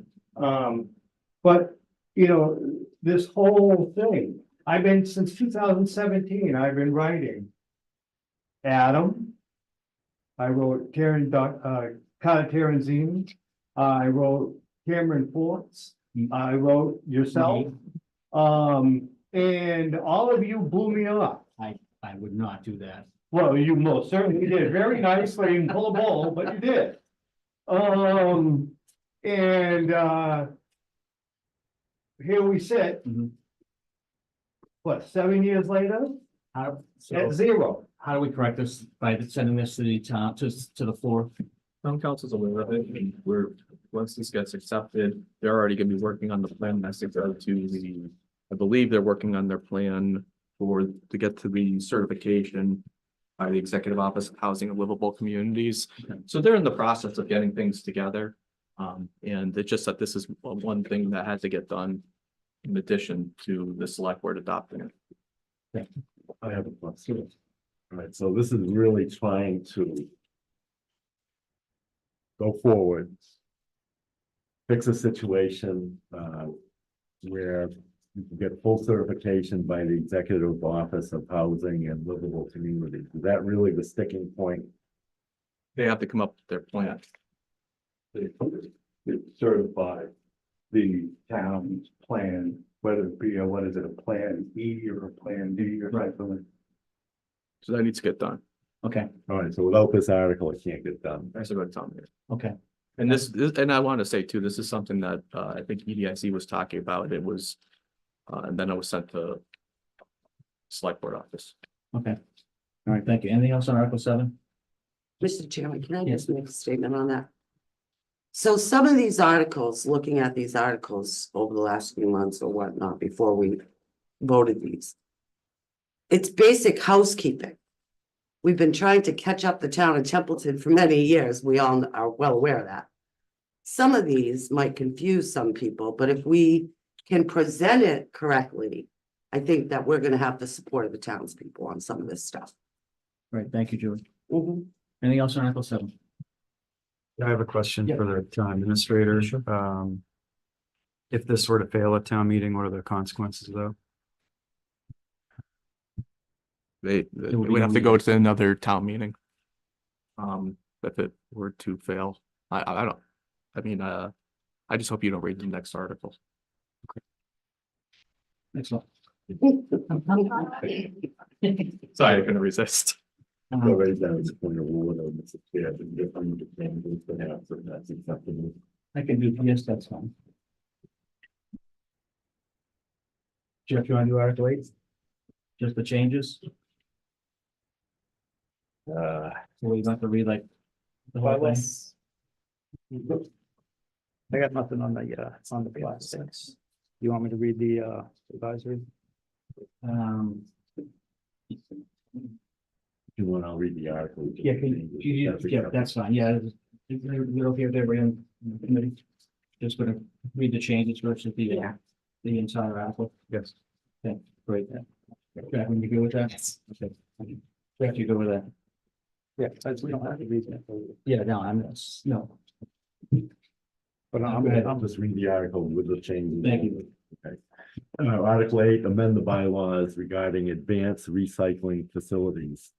But, you know, this whole thing, I've been, since 2017, I've been writing. Adam. I wrote Carter Terenzini. I wrote Cameron Forts. I wrote yourself. And all of you blew me off. I would not do that. Well, you most certainly did, very nicely and pull a bull, but you did. Here we sit. Mhm. What, 7 years later, How, at so zero? how do we correct this by sending this to the town, to the floor? Town council's aware of it, and once this gets accepted, they're already gonna be working on the plan necessary to I believe they're working on their plan to get to the certification by the Executive Office of Housing and Livable Communities. Okay. So they're in the process of getting things together. And it's just that this is one thing that had to get done in addition to the select board adopting it. I have a question. All right, so this is really trying to go forward, fix a situation, where you can get full certification by the Executive Office of Housing and Livable Communities. Is that really the sticking point? They have to come up with their plan. They certify the town's plan, whether it be what is it, a Plan E or a Plan D or something? So that needs to get done. Okay, All right, so without this article, it can't get done. That's what it's on here. okay. And and I want to say too, this is something that I think EDIC was talking about. It was, and then it was sent to select board office. Okay. All right, thank you. Anything else on Article 7? Mr. Chairman, can I Yes. just make a statement on that? So some of these articles, looking at these articles over the last few months or whatnot, before we voted these. It's basic housekeeping. We've been trying to catch up the town of Templeton for many years. We all are well aware of that. some of these might confuse some people, but if we can present it correctly, I think that we're gonna have the support of the townspeople on some of this stuff. Right, thank you, Julie. Mhm. Anything else on Article 7? I have a question Yeah. for the town administrator. Sure. If this were to fail at town meeting, what are the consequences though? They would be would no have to go reason. to another town meeting. If it were to fail, I don't, I mean, I just hope you don't read the next article. Excellent. Sorry, I couldn't resist. So right now, it's a point of order, Mr. Chair, the different changes perhaps, if that's acceptable. I can do, yes, that's fine. Jeff, you want to do Article 8? Just the changes? So we have to read like the whole thing? I got nothing on the plastics. You want me to read the advisory? Um, If you want, I'll read the article. yeah, that's fine, yeah. We're okay with everybody on the committee. Just gonna read the changes versus the entire article. Yes. Okay, great. Jack, when you go with that? Yes. Okay. Jack, you go with that? Yeah, we don't have to read that. Yeah, no, no. But Go ahead. I'll just read the article with the changes. Thank you. Article 8, amend the bylaws regarding advanced recycling facilities.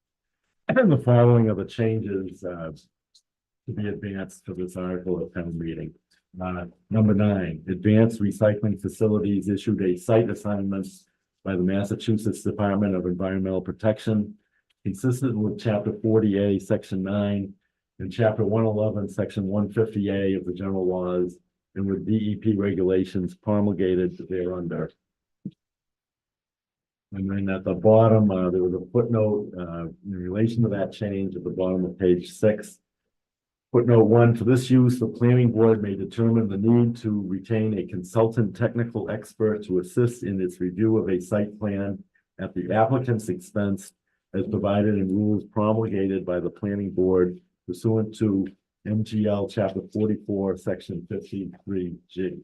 And the following are the changes to be advanced to this article at town meeting. Number 9, advanced recycling facilities issued a site assignment by the Massachusetts Department of Environmental Protection, consistent with Chapter 40A, Section 9, and Chapter 111, Section 150A of the general laws, and with DEP regulations promulgated thereunder. And then at the bottom, there was a footnote in relation to that change at the bottom of page 6. Footnote 1, for this use, the planning board may determine the need to retain a consultant technical expert to assist in its review of a site plan at the applicant's expense as provided in rules promulgated by the planning board pursuant to MGL Chapter 44, Section 53G.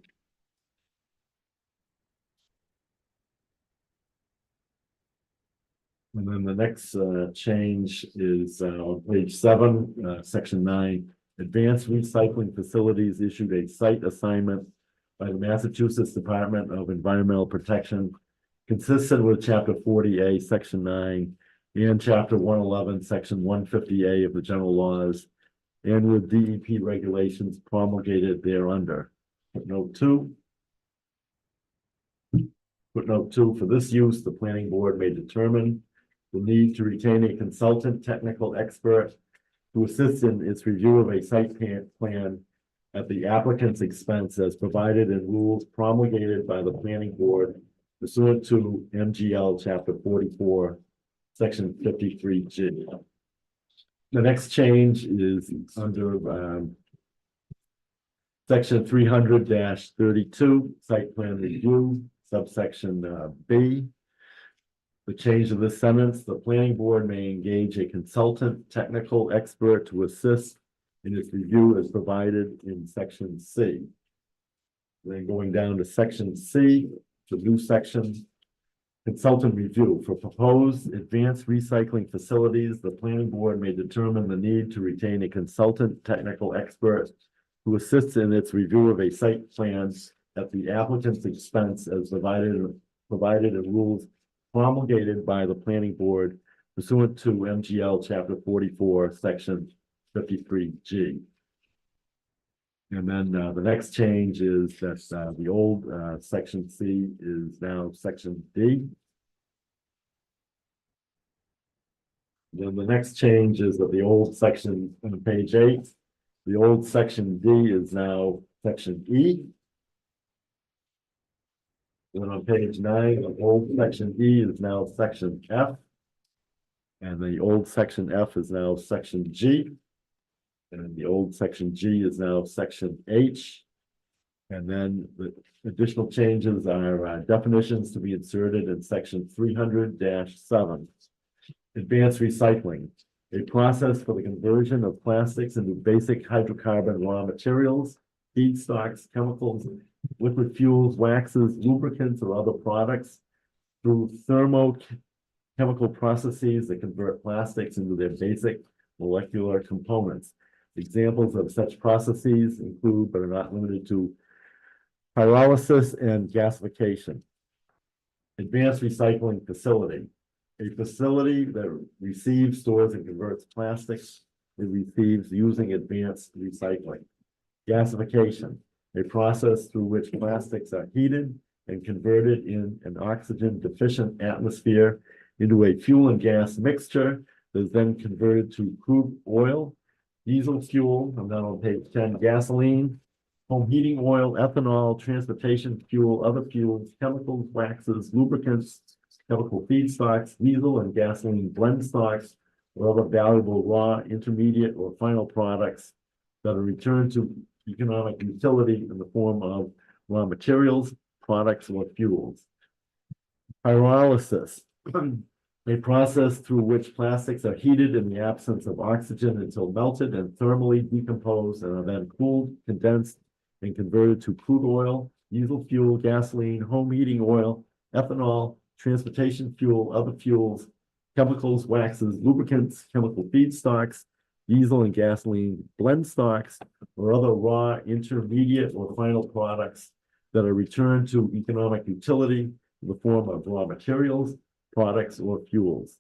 And then the next change is on page 7, Section 9. Advanced recycling facilities issued a site assignment by the Massachusetts Department of Environmental Protection, consistent with Chapter 40A, Section 9, and Chapter 111, Section 150A of the general laws, and with DEP regulations promulgated thereunder. Footnote 2. Footnote 2, for this use, the planning board may determine the need to retain a consultant technical expert to assist in its review of a site plan at the applicant's expense as provided in rules promulgated by the planning board pursuant to MGL Chapter 44, Section 53G. The next change is under Section 300-32, Site Plan Review, subsection B. The change of this sentence, the planning board may engage a consultant technical expert to assist in its review as provided in Section C. Then going down to Section C, the new section, consultant review. For proposed advanced recycling facilities, the planning board may determine the need to retain a consultant technical expert who assists in its review of a site plan at the applicant's expense as provided in rules promulgated by the planning board pursuant to MGL Chapter 44, Section 53G. And then the next change is that the old Section C is now Section D. Then the next change is that the old section on page 8, the old Section D is now Section E. Then on page 9, the old Section E is now Section F. And the old Section F is now Section G. And the old Section G is now Section H. And then the additional changes are definitions to be inserted in Section 300-7. Advanced recycling, a process for the conversion of plastics into basic hydrocarbon raw materials feedstocks, chemicals, liquid fuels, waxes, lubricants, or other products through thermochemical processes that convert plastics into their basic molecular components. Examples of such processes include, but are not limited to, pyrolysis and gasification. Advanced recycling facility. A facility that receives, stores, and converts plastics it receives using advanced recycling. Gasification, a process through which plastics are heated and converted in an oxygen deficient atmosphere into a fuel and gas mixture that is then converted to crude oil, diesel fuel, I'm now on page 10, gasoline, home heating oil, ethanol, transportation fuel, other fuels, chemicals, waxes, lubricants, chemical feedstocks, diesel and gasoline blend stocks, or other valuable raw, intermediate, or final products that are returned to economic utility in the form of raw materials, products, or fuels. Pyrolysis, a process through which plastics are heated in the absence of oxygen until melted and thermally decomposed and are then cooled, condensed, and converted to crude oil, diesel fuel, gasoline, home heating oil, ethanol, transportation fuel, other fuels, chemicals, waxes, lubricants, chemical feedstocks, diesel and gasoline blend stocks, or other raw, intermediate, or final products that are returned to economic utility in the form of raw materials, products, or fuels.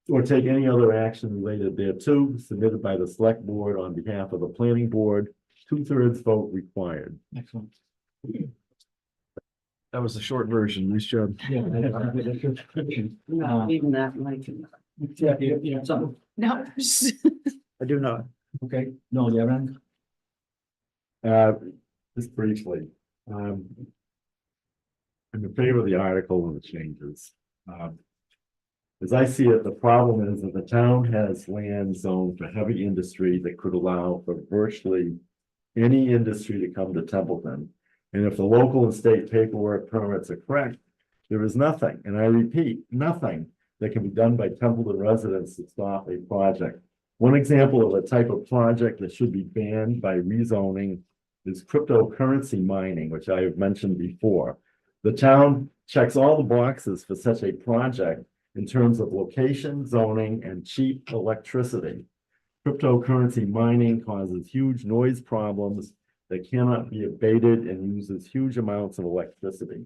Or take any other action related thereto, submitted by the select board on behalf of the planning board, 2/3 vote required. Excellent. That was the short version. Nice job. Yeah. Even that, like. Yeah, yeah, something, No. I do not. okay, no, you have any? Just briefly, I'm in favor of the article and the changes. As I see it, the problem is that the town has land zoned for heavy industry that could allow for virtually any industry to come to Templeton. And if the local and state paperwork permits are correct, there is nothing, and I repeat, nothing that can be done by Templeton residents to stop a project. One example of a type of project that should be banned by rezoning is cryptocurrency mining, which I have mentioned before. The town checks all the boxes for such a project in terms of location, zoning, and cheap electricity. Cryptocurrency mining causes huge noise problems that cannot be abated and uses huge amounts of electricity.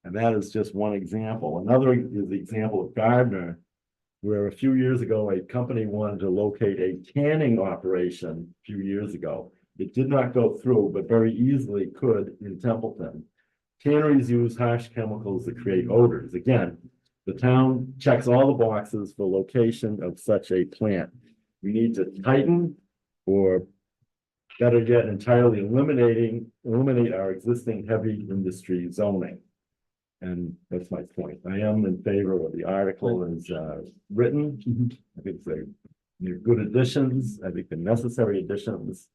And that is just one example. Another is the example of Gardner, where a few years ago, a company wanted to locate a canning operation a few years ago. It did not go through, but very easily could in Templeton. Canneries use harsh chemicals that create odors. Again, the town checks all the boxes for location of such a plant. We need to tighten, or better yet, entirely eliminate our existing heavy industry zoning. And that's my point. I am in favor of the article as written. I think they're good additions. I think they're necessary additions.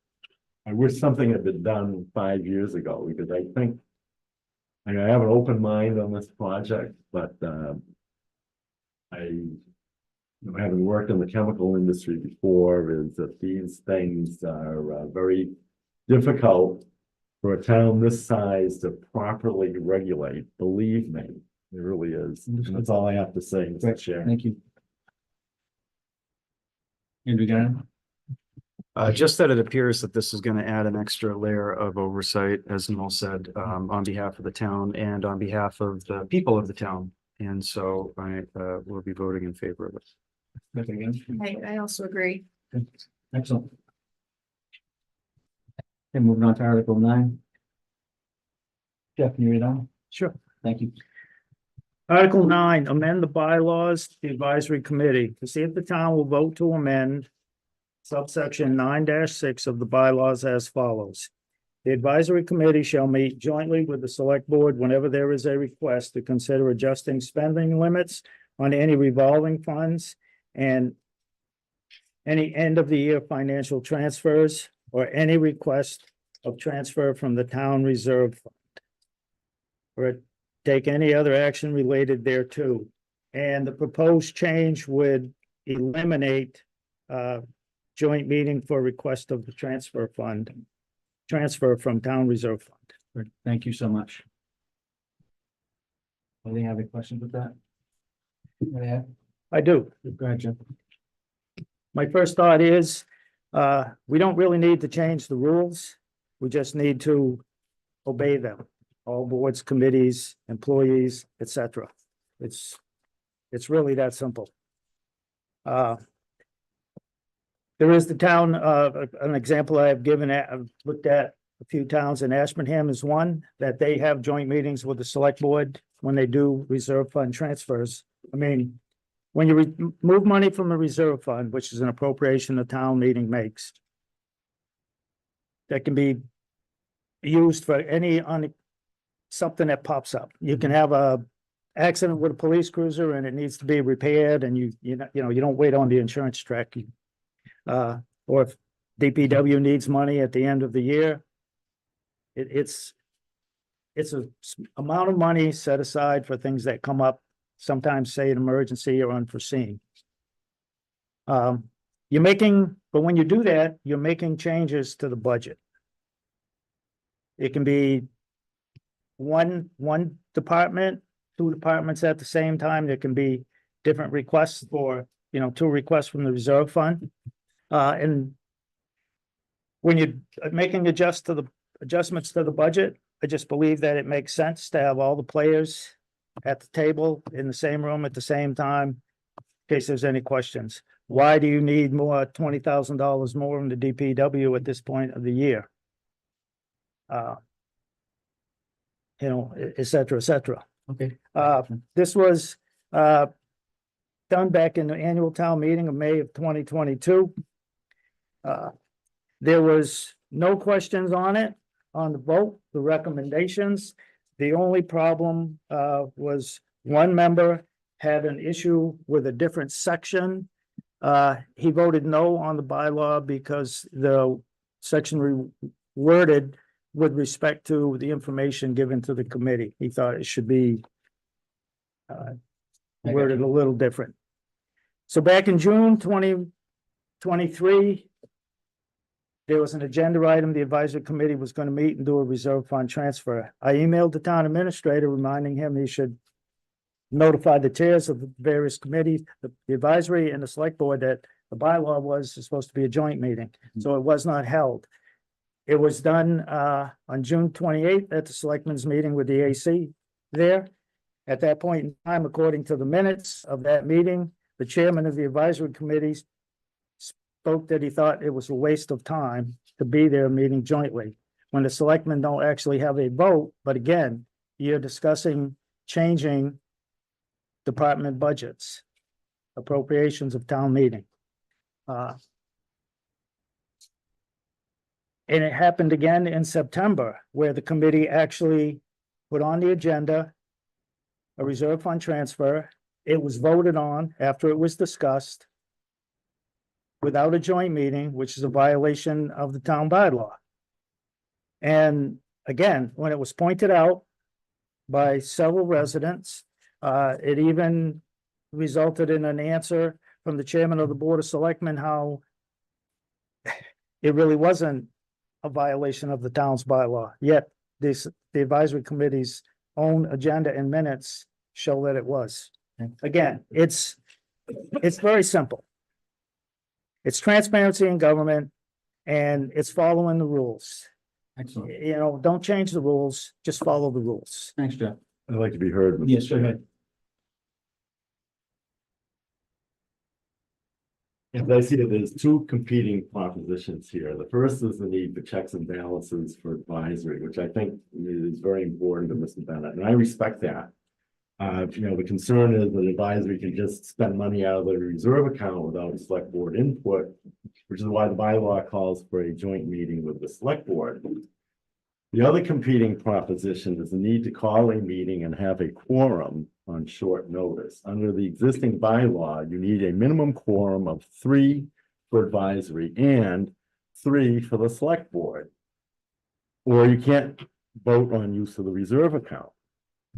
I wish something had been done 5 years ago, because I think I have an open mind on this project, but having worked in the chemical industry before, is that these things are very difficult for a town this size to properly regulate. Believe me, it really is. And that's all I have to say, Mr. Great. Chair. Thank you. Andrew, got it? Just that it appears that this is going to add an extra layer of oversight, as Noel said, on behalf of the town and on behalf of the people of the town. And so I will be voting in favor of it. Nothing again? I also agree. Excellent. Okay, moving on to Article 9. Jeff, can you read on? Sure. Thank you. Article 9, amend the bylaws, the advisory committee, to see if the town will vote to amend subsection 9-6 of the bylaws as follows. The advisory committee shall meet jointly with the select board whenever there is a request to consider adjusting spending limits on any revolving funds and any end of the year financial transfers or any request of transfer from the town reserve fund, or take any other action related thereto. And the proposed change would eliminate joint meeting for request of the transfer fund. transfer from town reserve fund. Good. Thank you so much. Anything have any questions with that? Yeah, I do. go ahead, Jim. My first thought is, we don't really need to change the rules. We just need to obey them. All boards, committees, employees, etc. It's really that simple. There is the town, an example I have given, I've looked at a few towns, and Ashburnham is one, that they have joint meetings with the select board when they do reserve fund transfers. I mean, when you move money from a reserve fund, which is an appropriation the town meeting makes, that can be used for something that pops up. You can have a accident with a police cruiser and it needs to be repaired, and you don't wait on the insurance track. Or if DPW needs money at the end of the year, it's a amount of money set aside for things that come up, sometimes say an emergency or unforeseen. But when you do that, you're making changes to the budget. It can be one department, two departments at the same time. There can be different requests for, two requests from the reserve fund. And when you're making adjustments to the budget, I just believe that it makes sense to have all the players at the table in the same room at the same time, in case there's any questions. Why do you need $20,000 more in the DPW at this point of the year? Et cetera, et cetera. Okay. This was done back in the annual town meeting of May of 2022. There was no questions on it, on the vote, the recommendations. The only problem was one member had an issue with a different section. He voted no on the bylaw because the section worded with respect to the information given to the committee. He thought it should be worded a little different. So back in June 2023, there was an agenda item. The advisory committee was going to meet and do a reserve fund transfer. I emailed the town administrator reminding him he should notify the chairs of the various committees, the advisory and the select board, that the bylaw was supposed to be a joint meeting. So it was not held. It was done on June 28th at the selectmen's meeting with the AC there. At that point in time, according to the minutes of that meeting, the chairman of the advisory committee spoke that he thought it was a waste of time to be there meeting jointly when the selectmen don't actually have a vote. But again, you're discussing changing department budgets, appropriations of town meeting. And it happened again in September, where the committee actually put on the agenda a reserve fund transfer. It was voted on after it was discussed without a joint meeting, which is a violation of the town bylaw. And again, when it was pointed out by several residents, it even resulted in an answer from the chairman of the Board of Selectmen, how it really wasn't a violation of the town's bylaw, yet the advisory committee's own agenda and minutes show that it was. Again, it's very simple. It's transparency in government, and it's following the rules. Excellent. Don't change the rules, just follow the rules. Thanks, Jeff. I'd like to be heard. Mr. Yes, go Chair. ahead. As I see it, there's two competing propositions here. The first is the need for checks and balances for advisory, which I think is very important to Mr. Bennett, and I respect that. The concern is that advisory can just spend money out of the reserve account without select board input, which is why the bylaw calls for a joint meeting with the select board. The other competing proposition is the need to call a meeting and have a quorum on short notice. Under the existing bylaw, you need a minimum quorum of 3 for advisory and 3 for the select board. Or you can't vote on use of the reserve account.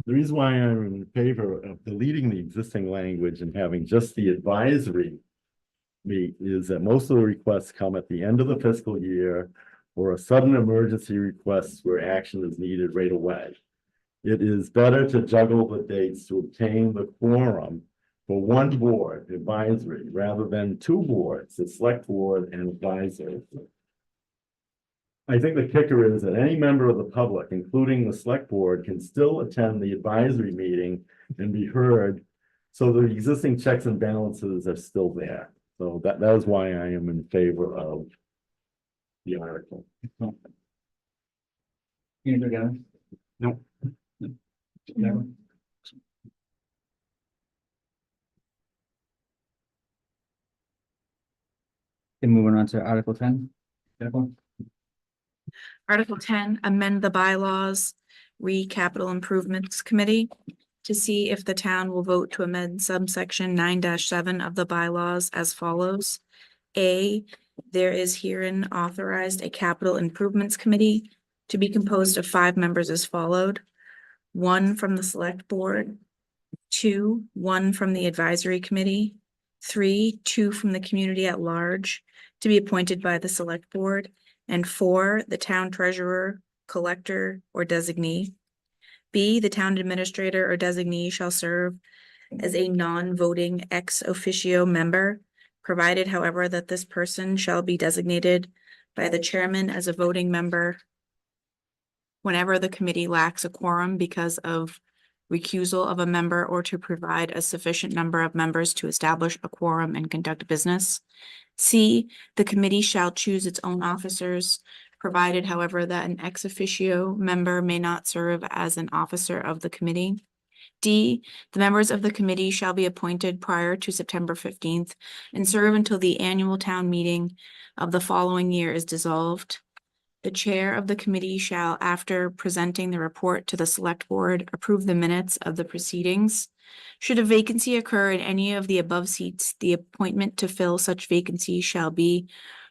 The reason why I'm in favor of deleting the existing language and having just the advisory meet is that most of the requests come at the end of the fiscal year or a sudden emergency request where action is needed right away. It is better to juggle the dates to obtain the quorum for one board advisory rather than two boards, the select board and advisory. I think the kicker is that any member of the public, including the select board, can still attend the advisory meeting and be heard. So the existing checks and balances are still there. So that is why I am in favor of the article. You do again? Nope. Never? Okay, moving on to Article 10. Jennifer? Article 10, amend the bylaws, Capital Improvements Committee to see if the town will vote to amend subsection 9-7 of the bylaws as follows. A, there is herein authorized a capital improvements committee to be composed of 5 members as followed. 1 from the select board, 2, 1 from the advisory committee, 3, 2 from the community at large to be appointed by the select board, and 4, the town treasurer, collector, or designee. B, the town administrator or designee shall serve as a non-voting ex officio member, provided however that this person shall be designated by the chairman as a voting member whenever the committee lacks a quorum because of recusal of a member or to provide a sufficient number of members to establish a quorum and conduct business. C, the committee shall choose its own officers, provided however that an ex officio member may not serve as an officer of the committee. D, the members of the committee shall be appointed prior to September 15th and serve until the annual town meeting of the following year is dissolved. The chair of the committee shall, after presenting the report to the select board, approve the minutes of the proceedings. Should a vacancy occur in any of the above seats, the appointment to fill such vacancy shall be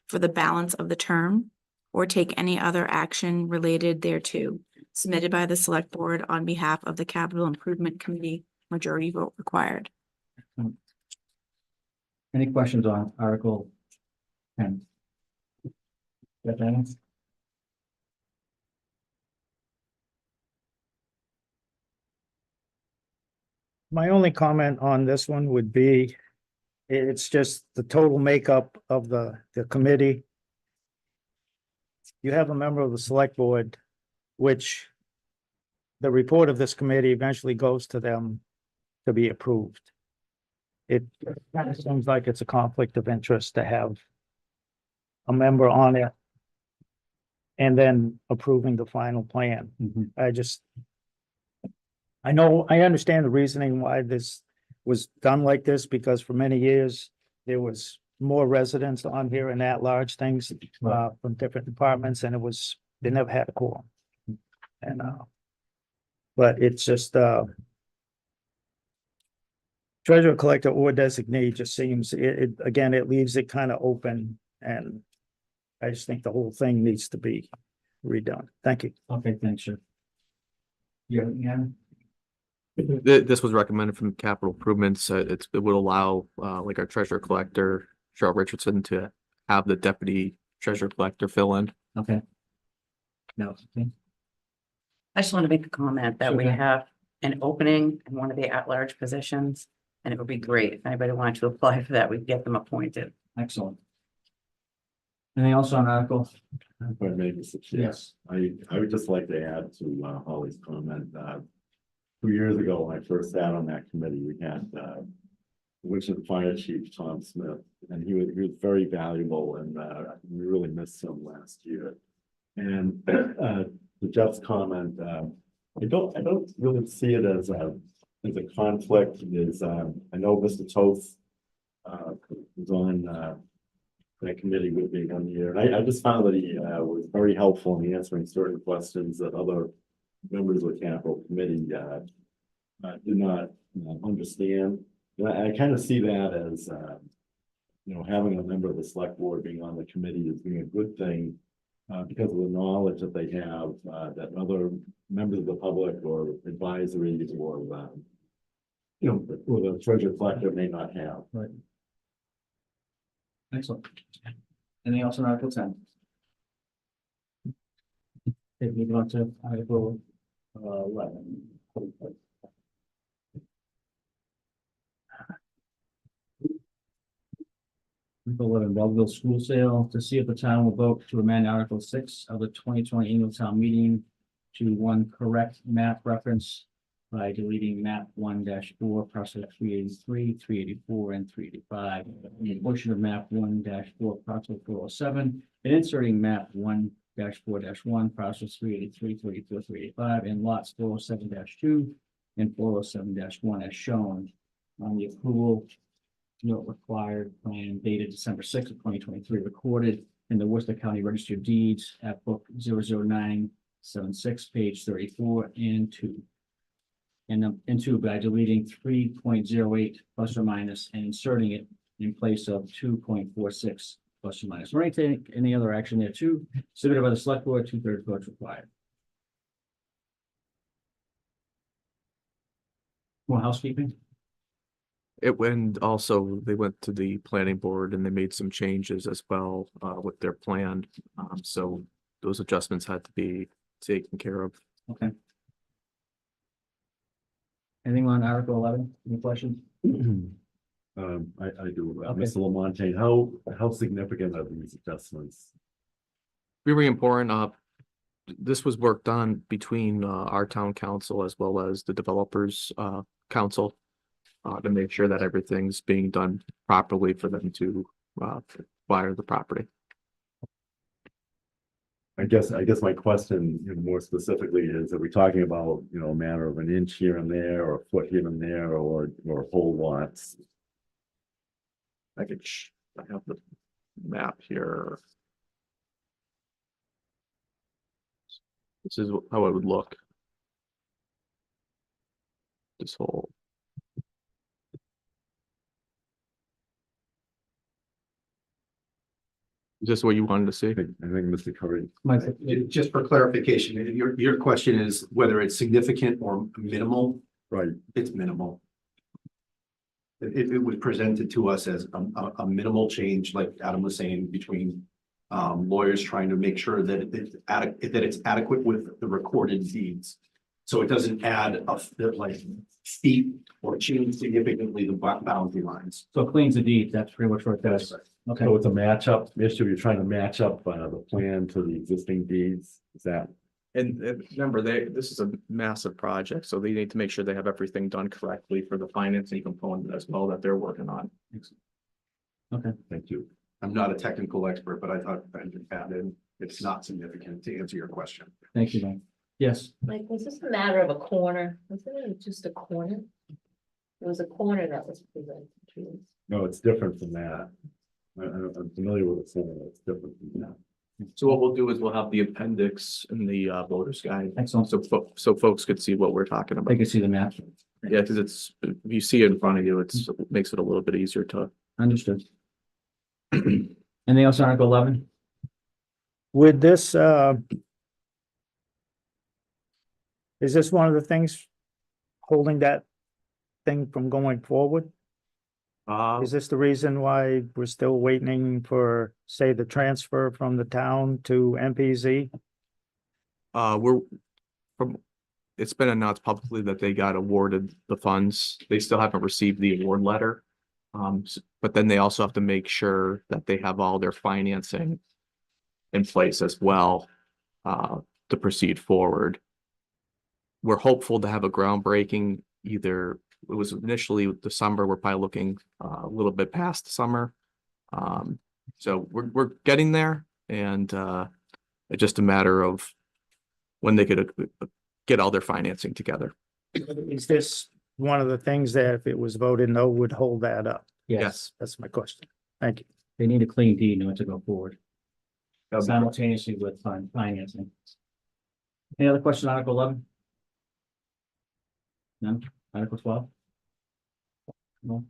for the balance of the term or take any other action related thereto, submitted by the select board on behalf of the Capital Improvement Committee, majority vote required. Any questions on Article 10? Got that? My only comment on this one would be, it's just the total makeup of the committee. You have a member of the select board, which the report of this committee eventually goes to them to be approved. It kind of seems like it's a conflict of interest to have a member on it and then approving the final plan. I know, I understand the reasoning why this was done like this, because for many years, there was more residents on here and at-large things from different departments, and they never had a quorum. And but it's just treasurer collector or designee just seems, again, it leaves it kind of open, and I just think the whole thing needs to be redone. Thank you. Okay, thanks, sir. Yeah. This was recommended from capital improvements. It would allow, like our treasurer collector, Cheryl Richardson, to have the deputy treasurer collector fill in. Okay. No, okay. I just want to make a comment that we Sure. have an opening in one of the at-large positions, and it would be great if anybody wanted to apply for that, we could get them appointed. Excellent. Anything else on Article? If I may, Mr. Chair. Yes. I would just like to add to Holly's comment. 2 years ago, when I first sat on that committee, we had Winchton Fire Chief Tom Smith, and he was very valuable, and we really missed him last year. And to Jeff's comment, I don't really see it as a conflict. I know Mr. Toth was on that committee with me 1 year, and I just found that he was very helpful in answering certain questions that other members of the capital committee did not understand. And I kind of see that as having a member of the select board being on the committee as being a good thing because of the knowledge that they have that other members of the public or advisories or or the treasurer collector may not have. Right. Excellent. Anything else on Article 10? Okay, moving on to Article 11. Article 11, Baldwinville school sale, to see if the town will vote to amend Article 6 of the 2020 annual town meeting to one correct map reference by deleting map 1-4, parcel 383, 384, and 385, and a portion of map 1-4, parcel 407, and inserting map 1-4-1, parcels 383, 384, 385, and lots 407-2 and 407-1 as shown on the approval note required plan dated December 6th of 2023, recorded in the Worcester County Register of Deeds at book 00976, page 34 and 2. And 2 by deleting 3.08 plus or minus and inserting it in place of 2.46 plus or minus. Or anything, any other action there too, submitted by the select board, 2/3 votes required. More housekeeping? It went also, they went to the planning board and they made some changes as well with their plan. So those adjustments had to be taken care of. Okay. Anything on Article 11? Any questions? I do. Okay. Mr. Lamontagne, how significant are these adjustments? Very important. This was worked on between our town council as well as the developers council to make sure that everything's being done properly for them to acquire the property. I guess my question, more specifically is, are we talking about, a matter of an inch here and there, or a foot here and there, or whole lots? I have the map here. This is how it would look. This whole. Is this what you wanted to see? I think Mr. Curry. Just for clarification, your question is whether it's significant or minimal. Right. It's minimal. It was presented to us as a minimal change, like Adam was saying, between lawyers trying to make sure that it's adequate with the recorded deeds. So it doesn't add feet or change significantly the boundary lines. So it cleans the deed, that's pretty much what it does. Okay, So it's a matchup issue. You're trying to match up the plan to the existing deeds. Is that? And remember, this is a massive project, so they need to make sure they have everything done correctly for the financing component as well that they're working on. Thank you. I'm not a technical expert, but I thought I just added, it's not significant to answer your question. thank you, Mike. Yes, Like, was this a matter of a corner? Wasn't it just a corner? It was a corner that was presented to us. No, it's different from that. I'm familiar with the form. It's different from that. So what we'll do is we'll have the appendix in the voters guide. excellent. So folks could see what we're talking They about. can see the map. Yeah, because if you see it in front of you, it makes it a little bit easier to. Understood. Anything else on Article 11? With this, is this one of the things holding that thing from going forward? Is this the reason why we're still waiting for, say, the transfer from the town to MPZ? It's been announced publicly that they got awarded the funds. They still haven't received the award letter. But then they also have to make sure that they have all their financing in place as well, to proceed forward. We're hopeful to have a groundbreaking either, it was initially December, we're probably looking a little bit past summer. So we're getting there, and it's just a matter of when they could get all their financing together. Is this one of the things that if it was voted no would hold that up? Yes, That's my question. Thank you. they need a clean deed in order to go forward That'd be simultaneously with financing. Any other question on Article 11? None? Article 12? No?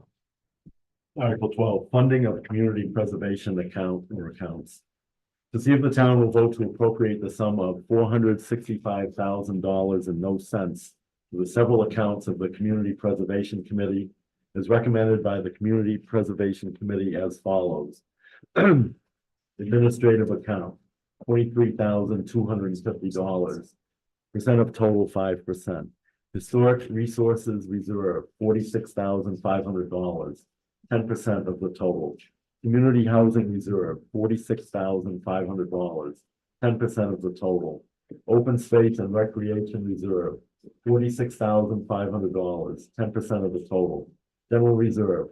Article 12, funding of community preservation account or accounts. To see if the town will vote to appropriate the sum of $465,000 and no cents to the several accounts of the Community Preservation Committee as recommended by the Community Preservation Committee as follows. Administrative account, $23,250. Percent of total 5%. Historic Resources Reserve, $46,500, 10% of the total. Community Housing Reserve, $46,500, 10% of the total. Open Space and Recreation Reserve, $46,500, 10% of the total. General Reserve,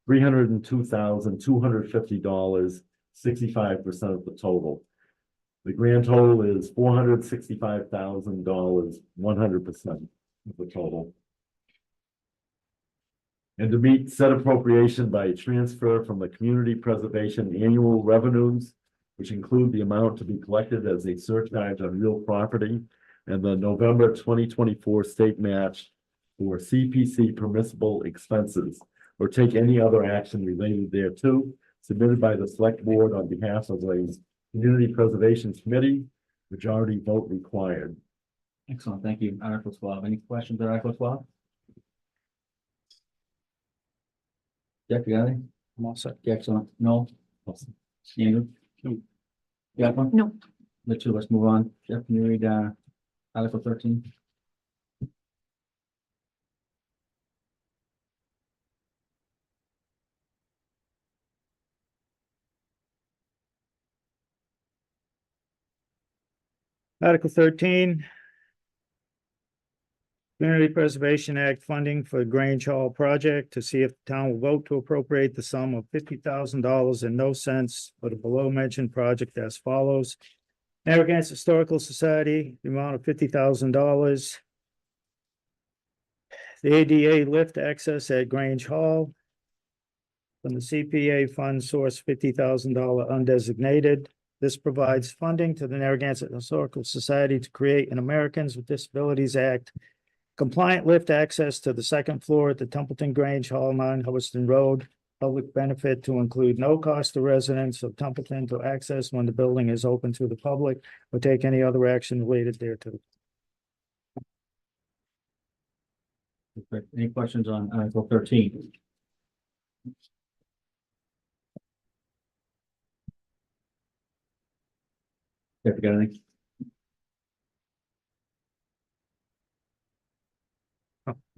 $302,250, 65% of the total. The grand total is $465,000, 100% of the total. And to meet said appropriation by transfer from the community preservation annual revenues, which include the amount to be collected as a surcharge on real property, and the November 2024 state match for CPC permissible expenses, or take any other action related thereto, submitted by the select board on behalf of the Community Preservation Committee, majority vote required. Excellent, thank you. Article 12, any questions on Article 12? Jeff, you got any? I'm all set. Excellent, no? Andrew? You got one? No. The two, let's move on. Jeff, can you read, Article 13? Article 13. Community Preservation Act funding for Grange Hall project to see if the town will vote to appropriate the sum of $50,000 and no cents for the below mentioned project as follows. Narragansett Historical Society, the amount of $50,000. The ADA lift access at Grange Hall. From the CPA fund source, $50,000 undesignated. This provides funding to the Narragansett Historical Society to create an Americans with Disabilities Act compliant lift access to the second floor at the Templeton Grange Hall, 9 Hubbardston Road. Public benefit to include no cost to residents of Templeton to access when the building is open to the public or take any other action related thereto. Any questions on Article 13? Jeff, you got anything?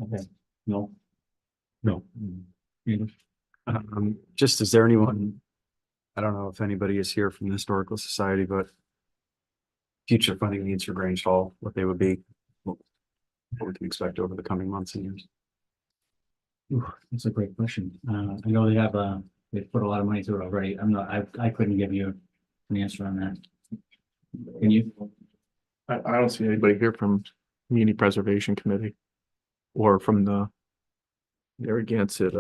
Okay, no. No. Andrew? Just, is there anyone, I don't know if anybody is here from the Historical Society, but future funding needs for Grange Hall, what they would be, what we can expect over the coming months and years. Ooh, that's a great question. I know they have, they've put a lot of money through it already. I couldn't give you an answer on that. Can you? I don't see anybody here from Community Preservation Committee or from the Narragansett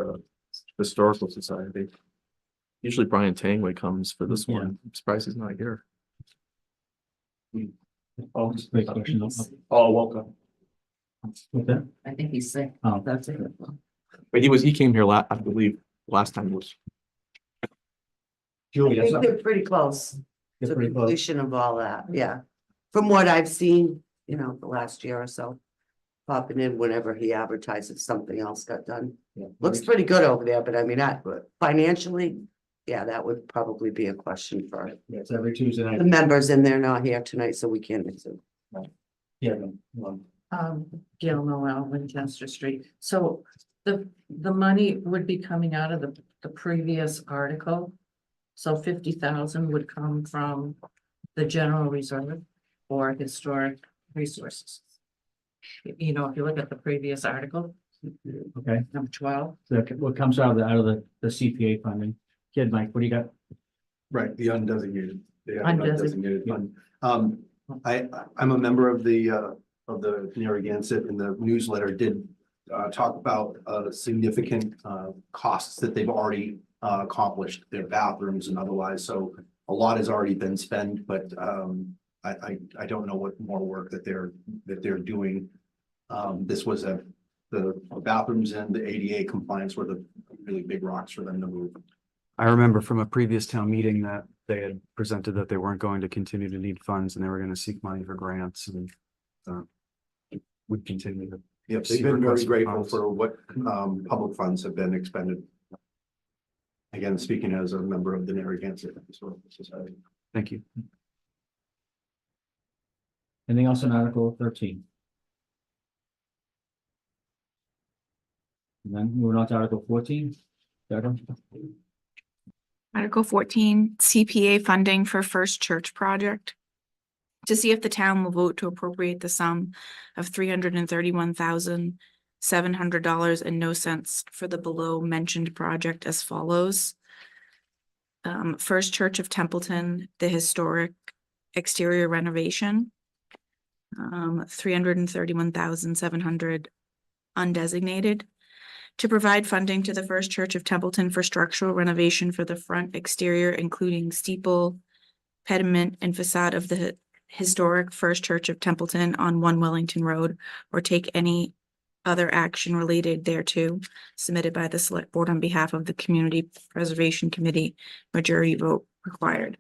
Historical Society. Usually Brian Tangley comes for this one. I'm surprised he's not here. Oh, great question. Oh, welcome. What's that? I think he's sick. Oh, That's it. But he came here I believe last time was. I Julie, think they're pretty close They're to pretty close. completion of all that, yeah. From what I've seen, the last year or so, popping in whenever he advertises something else got done. Yeah. Looks pretty good over there, but I mean, financially, yeah, that would probably be a question for Yeah, it's every Tuesday the night. members, and they're not here tonight, so we can't answer. Yeah. No. Gail Noel, Winchester Street. So the money would be coming out of the previous article. So 50,000 would come from the general reserve or historic resources. If you look at the previous article, Okay, number 12. so what comes out of the CPA funding? Kid Mike, what do you got? Right, the undesignated. They have an Undesignated. undesignated fund. I'm a member of the Narragansett, and the newsletter did talk about significant costs that they've already accomplished, their bathrooms and otherwise. So a lot has already been spent, but I don't know what more work that they're doing. This was the bathrooms and the ADA compliance were the really big rocks for them to move. I remember from a previous town meeting that they had presented that they weren't going to continue to need funds and they were going to seek money for grants and would continue to. Yep, they've been very grateful for what public funds have been expended. Again, speaking as a member of the Narragansett Historical Society. Thank you. Anything else on Article 13? And then moving on to Article 14. Deborah? Article 14, CPA funding for First Church Project. To see if the town will vote to appropriate the sum of $331,700 and no cents for the below mentioned project as follows. First Church of Templeton, the historic exterior renovation. 331,700 undesignated. To provide funding to the First Church of Templeton for structural renovation for the front exterior, including steeple, pediment, and facade of the historic First Church of Templeton on 1 Wellington Road, or take any other action related thereto, submitted by the Select Board on behalf of the Community Preservation Committee. Majority vote required.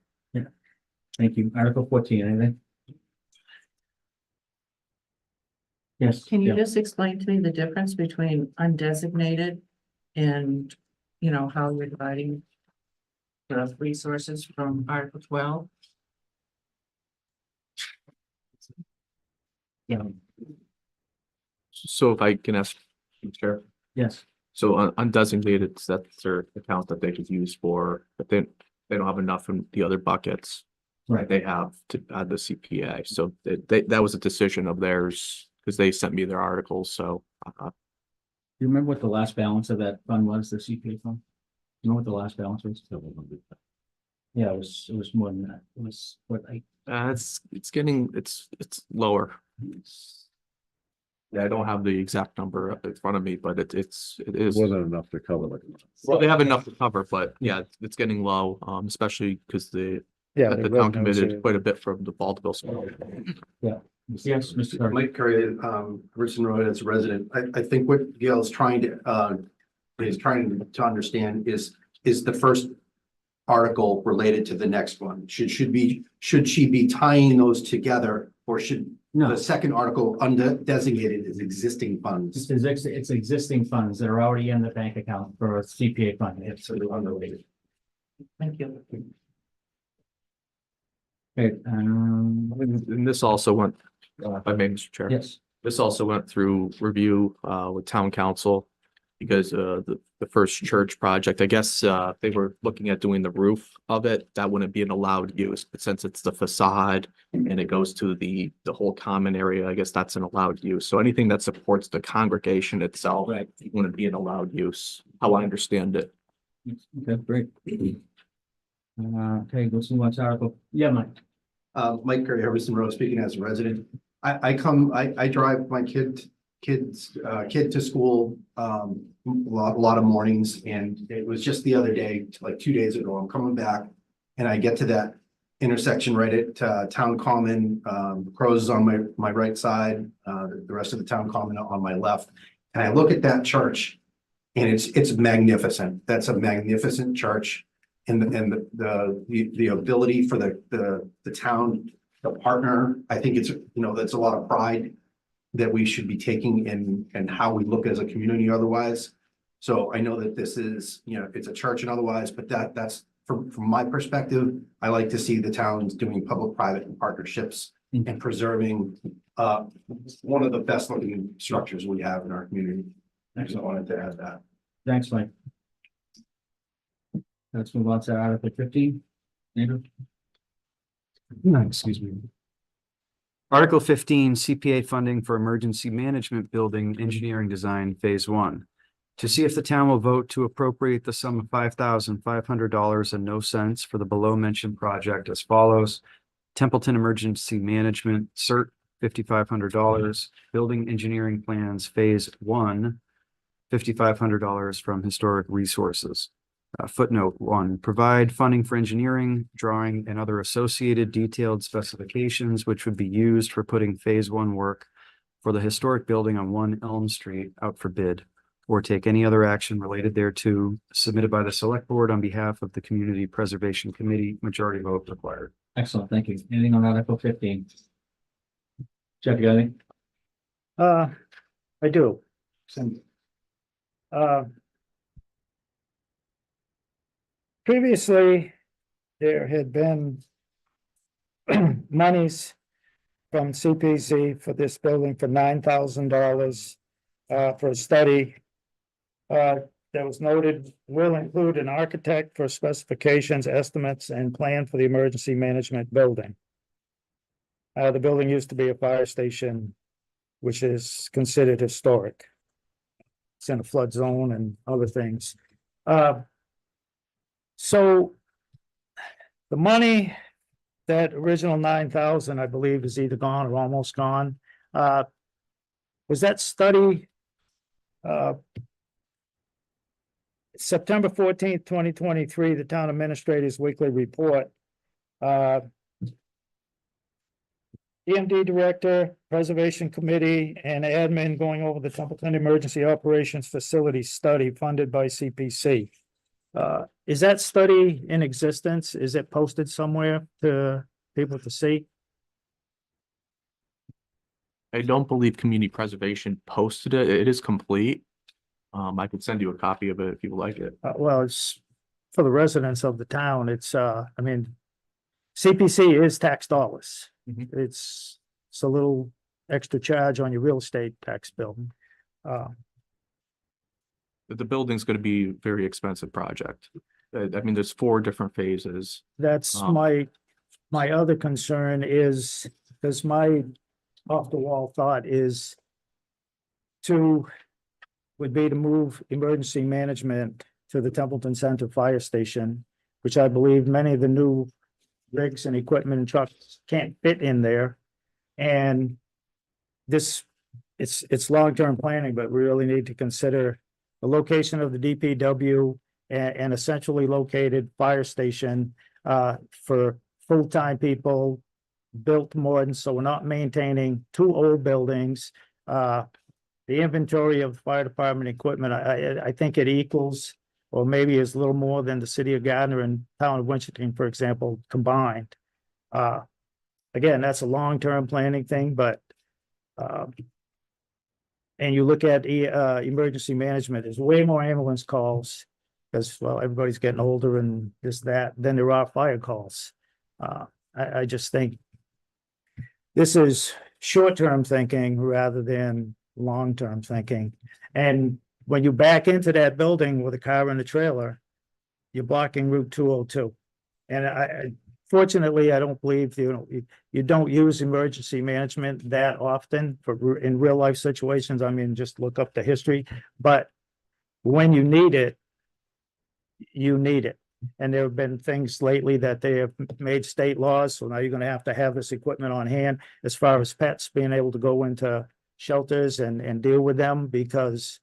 Thank you. Article 14, anything? Yes. Can you yeah. just explain to me the difference between undesignated and, you know, how we're dividing the resources from Article 12? Yeah. So if I can ask, Chair, Yes. so undesignated, that's their account that they could use for, but then they don't have enough in the other buckets Right. they have to add the CPA. So that was a decision of theirs because they sent me their articles. So Do you remember what the last balance of that fund was, the CPA fund? You know what the last balance was? Yeah, it was more than that. It was what it's lower. Yeah, I don't have the exact number up in front of me, but it is. Wasn't enough to cover like. Well, they have enough to cover, but yeah, it's getting low, especially because the town committed quite a bit from the Baldwinville. Yes, Mr. Curry. Mike Curry, Richardson Road as a resident. I think what Gail's trying to understand is the first article related to the next one? Should she be tying those together, or should No, the second article undesignated as existing funds? it's existing funds that are already in the bank account for a CPA fund. It's sort of unrelated. Thank you. Okay, And this also went, if I may, Mr. Chair. yes, This also went through review with town council because the first church project, I guess they were looking at doing the roof of it. That wouldn't be an allowed use, but since it's the facade and it goes to the whole common area, I guess that's an allowed use. So anything that supports the congregation itself right. wouldn't be an allowed use, how I understand it. Okay, great. Okay, let's move on to Article. Yeah, Mike. Mike Curry, Harrison Road, speaking as a resident. I drive my kid to school a lot of mornings, and it was just the other day, like 2 days ago, I'm coming back and I get to that intersection right at Town Common. Crows is on my right side, the rest of the Town Common on my left. And I look at that church and it's magnificent. That's a magnificent church. And the ability for the town to partner, I think it's, that's a lot of pride that we should be taking in how we look as a community otherwise. So I know that this is, it's a church and otherwise, but that's from my perspective, I like to see the towns doing public-private partnerships and preserving one of the best looking structures we have in our community. I just wanted to add that. Thanks, Mike. Let's move on to Article 15. Andrew? Excuse me. Article 15, CPA funding for emergency management building engineering design phase 1. To see if the town will vote to appropriate the sum of $5,500 and no cents for the below mentioned project as follows. Templeton Emergency Management CERT $5,500, building engineering plans phase 1, $5,500 from historic resources. Footnote 1, provide funding for engineering, drawing, and other associated detailed specifications which would be used for putting phase 1 work for the historic building on 1 Elm Street out for bid, or take any other action related thereto, submitted by the Select Board on behalf of the Community Preservation Committee. Majority vote required. Excellent, thank you. Anything on Article 15? Jeff, you got anything? I do. Previously, there had been monies from CPC for this building for $9,000 for a study. That was noted will include an architect for specifications, estimates, and plan for the emergency management building. The building used to be a fire station, which is considered historic. It's in a flood zone and other things. So the money, that original 9,000, I believe, is either gone or almost gone. Was that study September 14th, 2023, the town administrator's weekly report. EMD director, preservation committee, and admin going over the Templeton Emergency Operations Facility study funded by CPC. Is that study in existence? Is it posted somewhere to people to see? I don't believe community preservation posted it. It is complete. I could send you a copy of it if you would like it. Well, it's for the residents of the town. It's, I mean, CPC is tax dollars. Mhm. It's a little extra charge on your real estate tax bill. The building's gonna be a very expensive project. I mean, there's 4 different phases. That's Oh. my other concern is, because my off the wall thought is would be to move emergency management to the Templeton Center Fire Station, which I believe many of the new rigs and equipment and trucks can't fit in there. And it's long-term planning, but we really need to consider the location of the DPW and a centrally located fire station for full-time people, built modern, so we're not maintaining 2 old buildings. The inventory of fire department equipment, I think it equals, or maybe is a little more than the city of Gardner and town of Winchendon, for example, combined. Again, that's a long-term planning thing, but and you look at emergency management, there's way more ambulance calls because, well, everybody's getting older and this, that, than there are fire calls. I just think this is short-term thinking rather than long-term thinking. And when you back into that building with a car and a trailer, you're blocking Route 202. And fortunately, I don't believe, you don't use emergency management that often in real life situations. I mean, just look up the history, but when you need it, you need it. And there have been things lately that they have made state laws. So now you're going to have this equipment on hand as far as pets being able to go into shelters and deal with them, because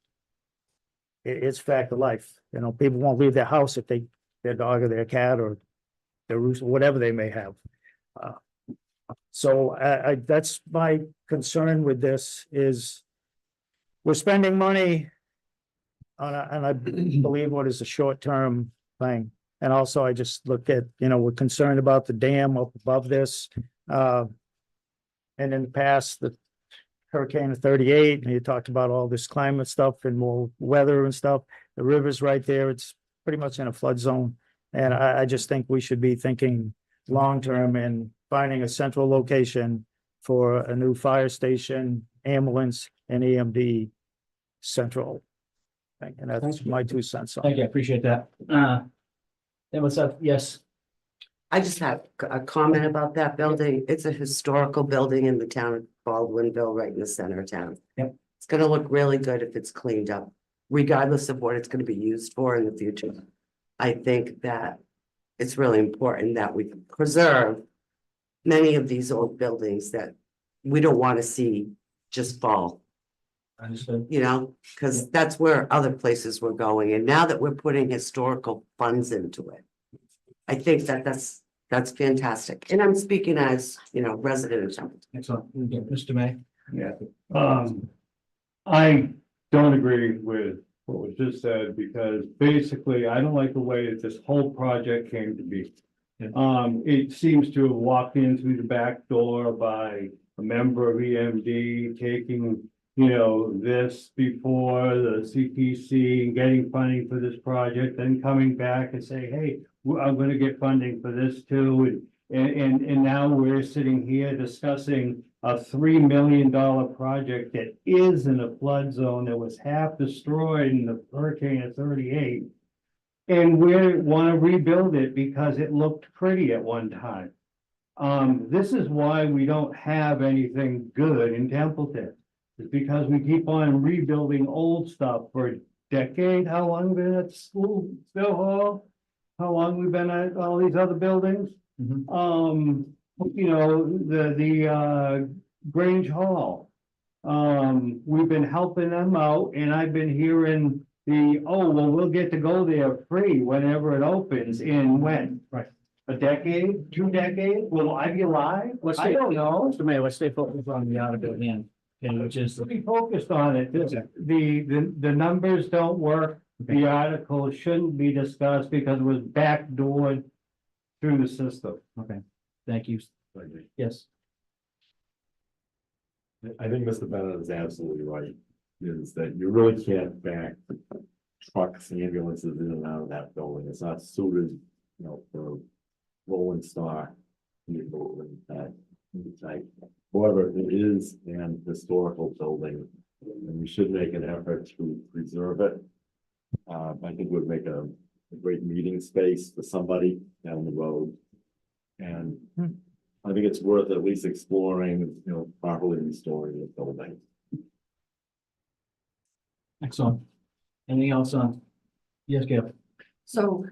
it's fact of life. People won't leave their house if their dog or their cat or their rooster, whatever they may have. So that's my concern with this is we're spending money and I believe what is a short-term thing. And also I just look at, we're concerned about the dam up above this. And in the past, the Hurricane of 38, and you talked about all this climate stuff and more weather and stuff. The river's right there. It's pretty much in a flood zone. And I just think we should be thinking long-term and finding a central location for a new fire station, ambulance, and EMD central. And that's my 2 cents on Thank it. you, I appreciate that. Then what's up? Yes. I just have a comment about that building. It's a historical building in the town of Baldwinville, right in the center of town. Yep. It's gonna look really good if it's cleaned up, regardless of what it's gonna be used for in the future. I think that it's really important that we preserve many of these old buildings that we don't want to see just fall, Understood. because that's where other places were going. And now that we're putting historical funds into it, I think that that's fantastic. And I'm speaking as, resident of Templeton. Excellent. Mr. May. Yeah. I don't agree with what was just said, because basically I don't like the way that this whole project came to be. It seems to have walked in through the back door by a member of EMD taking, this before the CPC and getting funding for this project, then coming back and say, hey, I'm gonna get funding for this too. And now we're sitting here discussing a $3 million project that is in a flood zone that was half destroyed in the hurricane of 38. And we want to rebuild it because it looked pretty at one time. This is why we don't have anything good in Templeton. It's because we keep on rebuilding old stuff for a decade. How long we been at school, Still Hall? How long we've been at all these other buildings? Mhm. You know, the Grange Hall. We've been helping them out and I've been hearing oh, well, we'll get to go there free whenever it opens in when? Right. A decade, 2 decades? Will I be alive? Let's I stay- don't know. Mr. Mayor, let's stay focused on the article at hand, okay, which is, Be focused on it. The numbers don't work. The article shouldn't be discussed because it was backdoored through the system. okay, thank you. Yes, I think Mr. Bennett is absolutely right, is that you really can't back trucks, ambulances in and out of that building. It's not suited, for rolling stock. People and that type. However, it is an historical building, and we should make an effort to preserve it. I think would make a great meeting space for somebody down the road. And I think it's worth at least exploring, properly restoring the building. excellent. Anything else on? Yes, Gail. So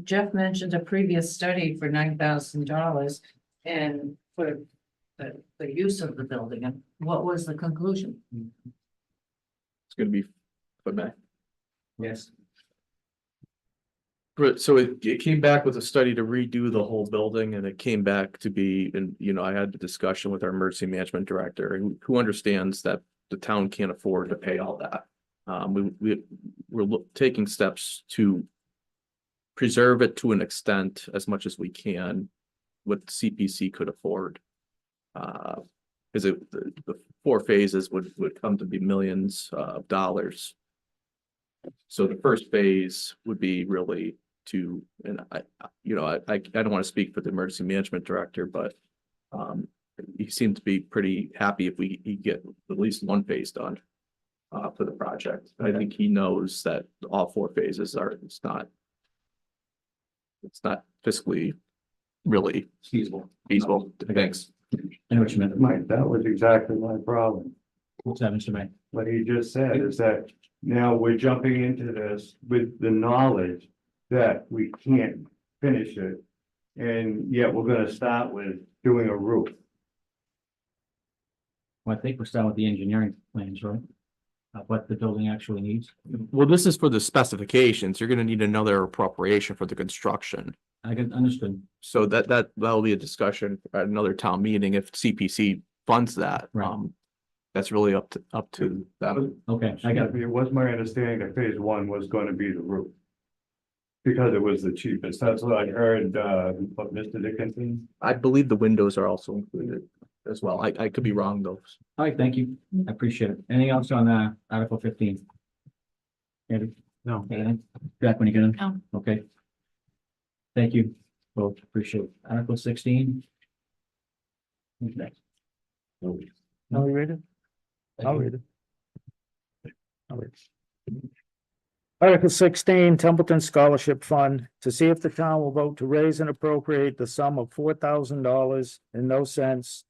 Jeff mentioned a previous study for $9,000 and for the use of the building. And what was the conclusion? It's gonna be, but Matt. Yes. So it came back with a study to redo the whole building and it came back to be, and I had the discussion with our emergency management director who understands that the town can't afford to pay all that. We're taking steps to preserve it to an extent as much as we can, what CPC could afford. Because the 4 phases would come to be millions of dollars. So the first phase would be really to, and I don't want to speak for the emergency management director, but he seemed to be pretty happy if he get at least 1 phase done for the project. I think he knows that all 4 phases it's not fiscally really feasible. Thanks. I know what you meant. Mike, that was exactly my problem. What's that, Mr. May? What he just said is that now we're jumping into this with the knowledge that we can't finish it. And yet we're gonna start with doing a roof. Well, I think we're starting with the engineering plans, right? Of what the building actually needs. Well, this is for the specifications. You're gonna need another appropriation for the construction. I can understand. So that'll be a discussion at another town meeting if CPC funds that. Right. That's really up to them. Okay, I got it. It was my understanding that phase 1 was gonna be the roof. Because it was the cheapest. That's what I heard, what Mr. Dickinson. I believe the windows are also included as well. I could be wrong though. All right, thank you. I appreciate it. Anything else on Article 15? Andy? No. Anything? Jack, when you get in? No. Okay. Thank you. Both appreciate it. Article 16. Who's next? No. Are we ready? I'll read it. Article 16, Templeton Scholarship Fund, to see if the town will vote to raise and appropriate the sum of $4,000 and no cents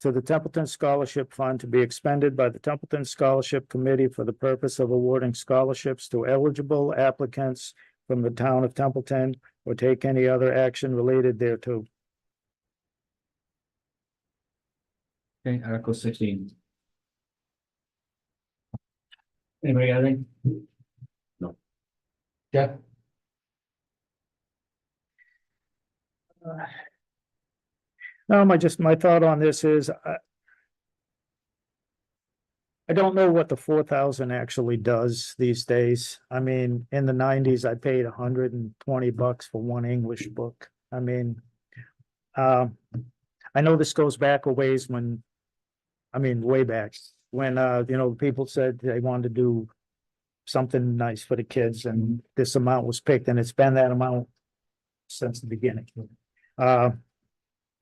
to the Templeton Scholarship Fund to be expended by the Templeton Scholarship Committee for the purpose of awarding scholarships to eligible applicants from the town of Templeton or take any other action related thereto. Okay, Article 16. Anybody got anything? No. Jeff? No, my thought on this is, I don't know what the 4,000 actually does these days. I mean, in the 90s, I paid $120 for 1 English book. I mean, I know this goes back a ways way back, when, people said they wanted to do something nice for the kids and this amount was picked and it's been that amount since the beginning.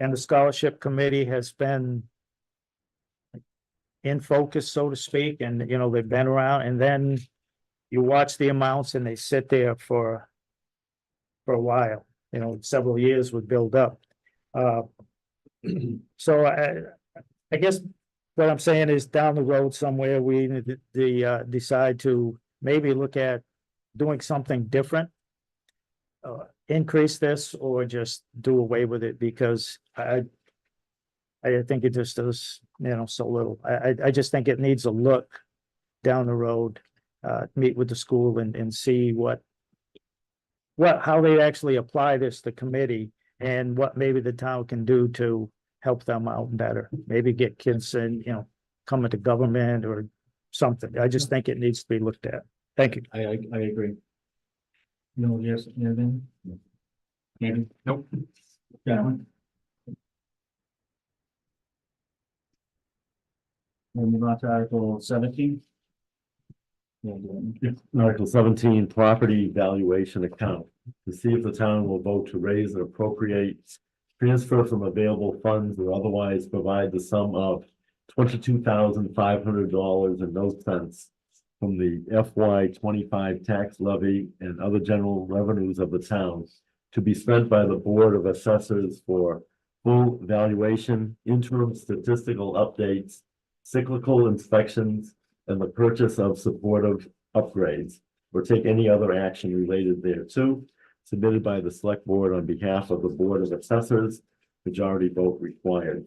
and the scholarship committee has been in focus, so to speak, and, you know, they've been around, and then you watch the amounts and they sit there for a while, you know, several years would build up. So I guess what I'm saying is down the road somewhere, we need to decide to maybe look at doing something different. Increase this or just do away with it, because I think it just does, you know, so little. I just think it needs a look down the road. Meet with the school and see how they actually apply this to committee, and what maybe the town can do to help them out better. Maybe get kids in, you know, coming to government or something. I just think it needs to be looked at. Thank you. I agree. No, yes, anything? Maybe? Nope. Gentlemen? We'll move on to Article 17. Yeah, Article 17, property valuation account, to see if the town will vote to raise and appropriate, transfer from available funds or otherwise provide the sum of $22,500 and no cents from the FY 25 tax levy and other general revenues of the town to be spent by the Board of Assessors for full valuation, interim statistical updates, cyclical inspections, and the purchase of supportive upgrades, or take any other action related thereto, submitted by the Select Board on behalf of the Board of Assessors, majority vote required.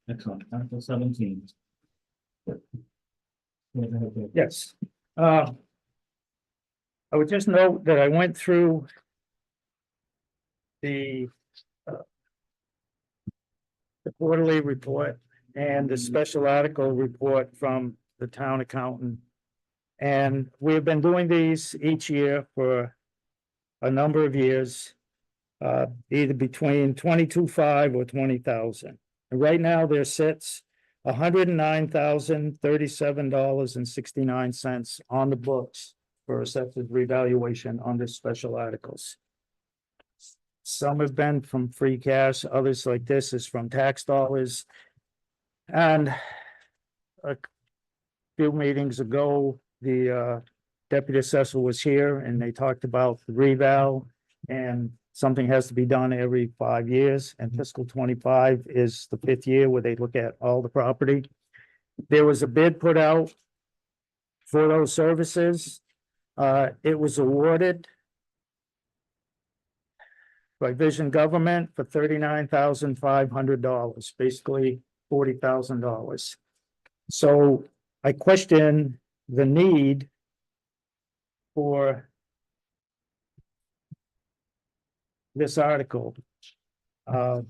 Excellent. Article 17. Yes. I would just note that I went through the quarterly report and the special article report from the town accountant. And we have been doing these each year for a number of years, either between 22,500 or 20,000. And right now there sits $109,037.69 on the books for assessed revaluation under special articles. Some have been from free cash, others like this is from tax dollars. And a few meetings ago, the deputy assessor was here and they talked about the reval, and something has to be done every 5 years, and fiscal 25 is the 5th year where they look at all the property. There was a bid put out for those services. It was awarded by Vision Government for $39,500, basically $40,000. So I question the need for this article. You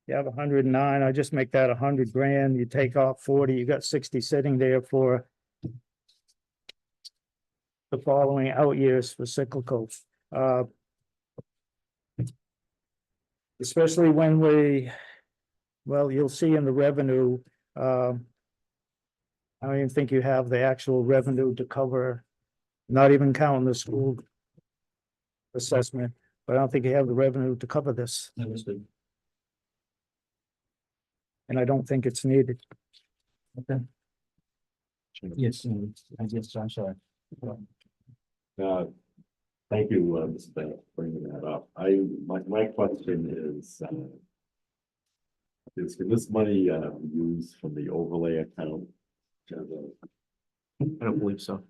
have 109, I just make that 100 grand, you take off 40, you got 60 sitting there for the following out years for cyclical. Especially when well, you'll see in the revenue, I don't even think you have the actual revenue to cover, not even counting the school assessment, but I don't think you have the revenue to cover this, Understood. and I don't think it's needed. Okay. Yes, I guess, I'm sorry. Thank you, Mr. Bennett, for bringing that up. My question is can this money be used from the overlay account? I don't believe so.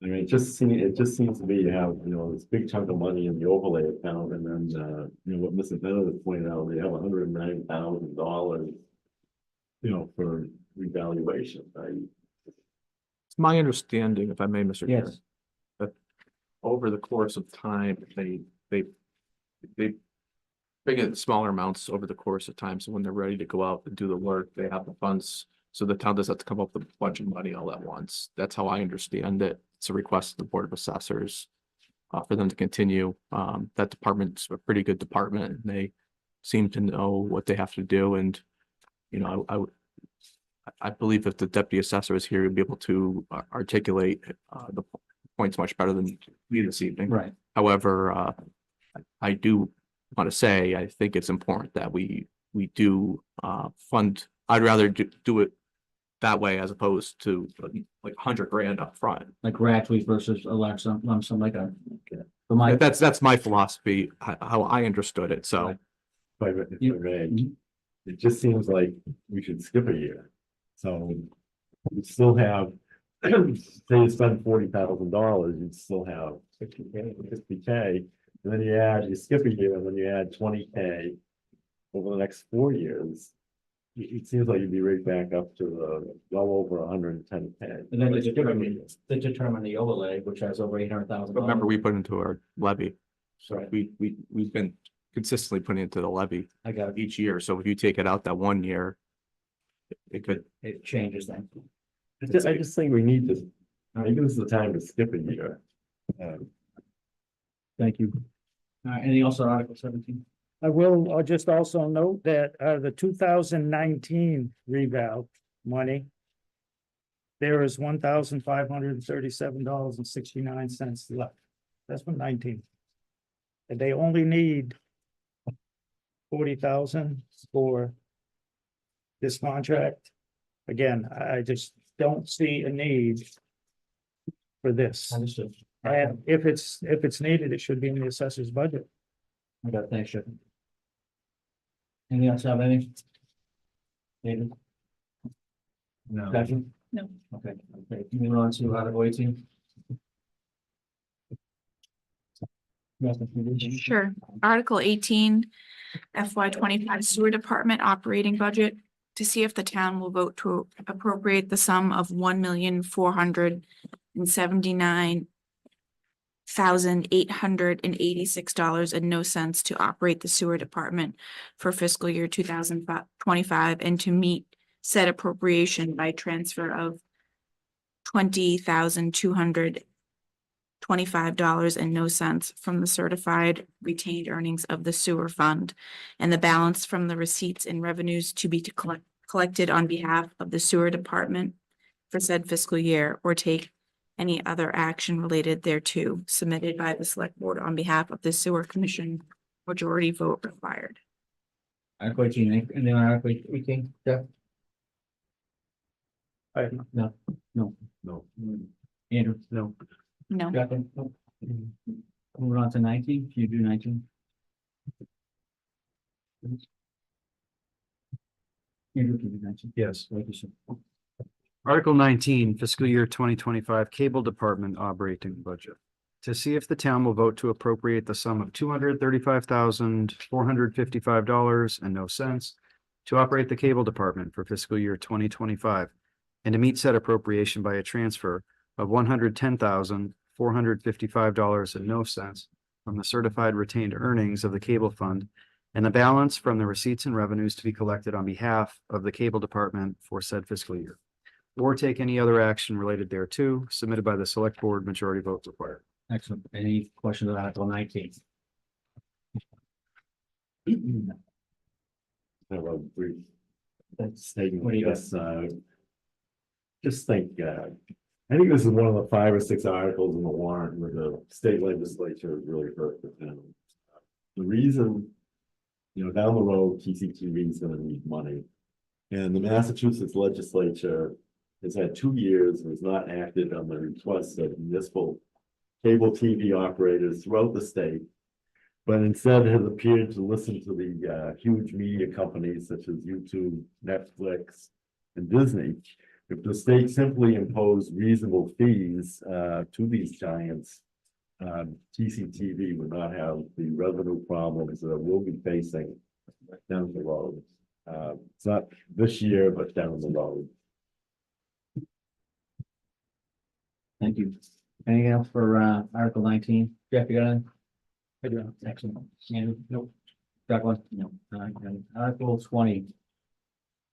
I mean, it just seems to me to have, you know, this big chunk of money in the overlay account, and then, you know, what Mr. Bennett has pointed out, they have $109,000, you know, for revaluation, right? It's my understanding, if I may, Mr. Chair, Yes. that over the course of time, they bring in smaller amounts over the course of time. So when they're ready to go out and do the work, they have the funds. So the town doesn't have to come up with a bunch of money all at once. That's how I understand it. It's a request of the Board of Assessors for them to continue. That department's a pretty good department, and they seem to know what they have to do. And, you know, I believe if the deputy assessor is here, he'll be able to articulate the points much better than me this evening. Right. However, I do want to say, I think it's important that we do fund, I'd rather do it that way as opposed to like 100 grand up front. Like gratuity versus a lump sum like a. For my, That's my philosophy, how I understood it, so. If I You- may, it just seems like we should skip a year. So we still have, say you spend $40,000, you'd still have 50K. And then you skip a year and then you add 20K over the next 4 years. It seems like you'd be right back up to well over 110K. and then they determine the overlay, which has over $800,000. But remember, we put into our levy, so Right. we've been consistently putting into the levy I got it. each year, so if you take it out that 1 year, it could, It changes then. I just think we need to, maybe this is the time to skip a year. Thank you. Anything else on Article 17? I'll just also note that the 2019 reval money, there is $1,537.69 left. That's from 19. And they only need 40,000 for this contract. Again, I just don't see a need for this. Understood. And if it's needed, it should be in the assessor's budget. I got it. Thanks, Jeff. Anything else, have anything? David? No. Patrick? No. Okay, moving on to Article 18. Sure. Article 18, FY 25 Sewer Department Operating Budget, to see if the town will vote to appropriate the sum of $1,479,886 to operate the sewer department for fiscal year 2025, and to meet said appropriation by transfer of $20,225.00 from the certified retained earnings of the sewer fund, and the balance from the receipts and revenues to be collected on behalf of the sewer department for said fiscal year, or take any other action related thereto, submitted by the select board on behalf of the sewer commission, majority vote required. Article 18, anything on Article 18, Jeff? No. No. Andrew? No. No. Jacqueline? No. Moving on to 19, can you do 19? Andrew, can you do 19? Yes. Thank you, sir. Article 19, fiscal year 2025 cable department operating budget. To see if the town will vote to appropriate the sum of $235,455.00 to operate the cable department for fiscal year 2025, and to meet said appropriation by a transfer of $110,455.00 from the certified retained earnings of the cable fund, and the balance from the receipts and revenues to be collected on behalf of the cable department for said fiscal year, or take any other action related thereto, submitted by the select board, majority vote required. Excellent. Any questions on Article 19? Have a brief statement, What do you I got? guess, just think, I think this is one of the 5 or 6 articles in the warrant where the state legislature really hurt the town. The reason, down the road, TCTV is gonna need money. And the Massachusetts legislature has had 2 years and has not acted on the requests of municipal cable TV operators throughout the state, but instead has appeared to listen to the huge media companies such as YouTube, Netflix, and Disney. If the state simply imposed reasonable fees to these giants, TCTV would not have the revenue problems that we'll be facing down the road. It's not this year, but down the road. Thank you. Anything else for Article 19? Jeff, you got anything? I do. Excellent. Andrew? Nope. Jacqueline? No. Article 20.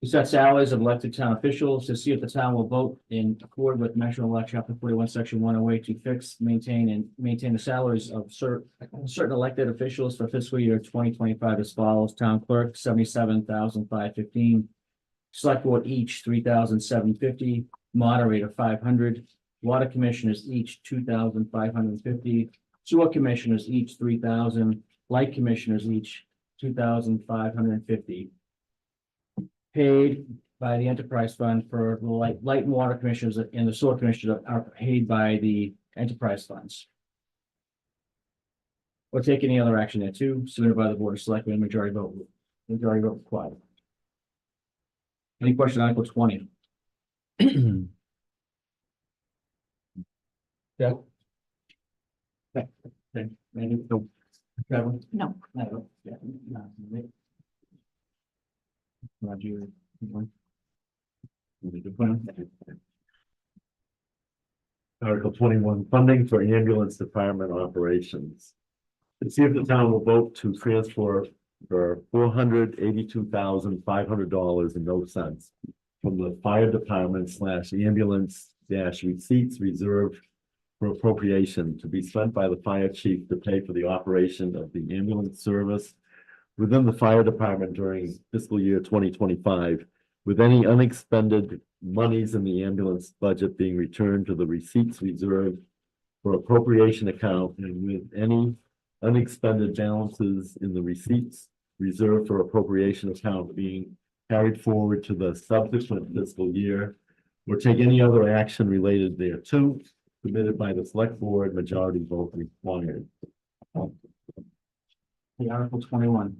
To set salaries of elected town officials, to see if the town will vote in accord with National Law, Chapter 41, Section 108, to fix, maintain the salaries of certain elected officials for fiscal year 2025 as follows: town clerk, $77,515. Select board each, $3,750. Moderator, $500. Water commissioners each, $2,550. sewer commissioners each 3,000, light commissioners each 2,550. Paid by the enterprise fund for the light and water commissioners and the sewer commissioners are paid by the enterprise funds. Or take any other action there too, submitted by the board of selectmen, majority vote required. Any question on Article 20? Yeah. Okay, maybe. Nope. Trevor? No. No. Yeah. No. Roger. Article 21, funding for ambulance department operations. To see if the town will vote to transfer for $482,500.00 from the fire department / ambulance receipts reserved for appropriation to be spent by the fire chief to pay for the operation of the ambulance service within the fire department during fiscal year 2025, with any unexpended monies in the ambulance budget being returned to the receipts reserved for appropriation account, and with any unexpended balances in the receipts reserved for appropriation account being carried forward to the subsequent fiscal year, or take any other action related thereto, submitted by the select board, majority vote required. The Article 21.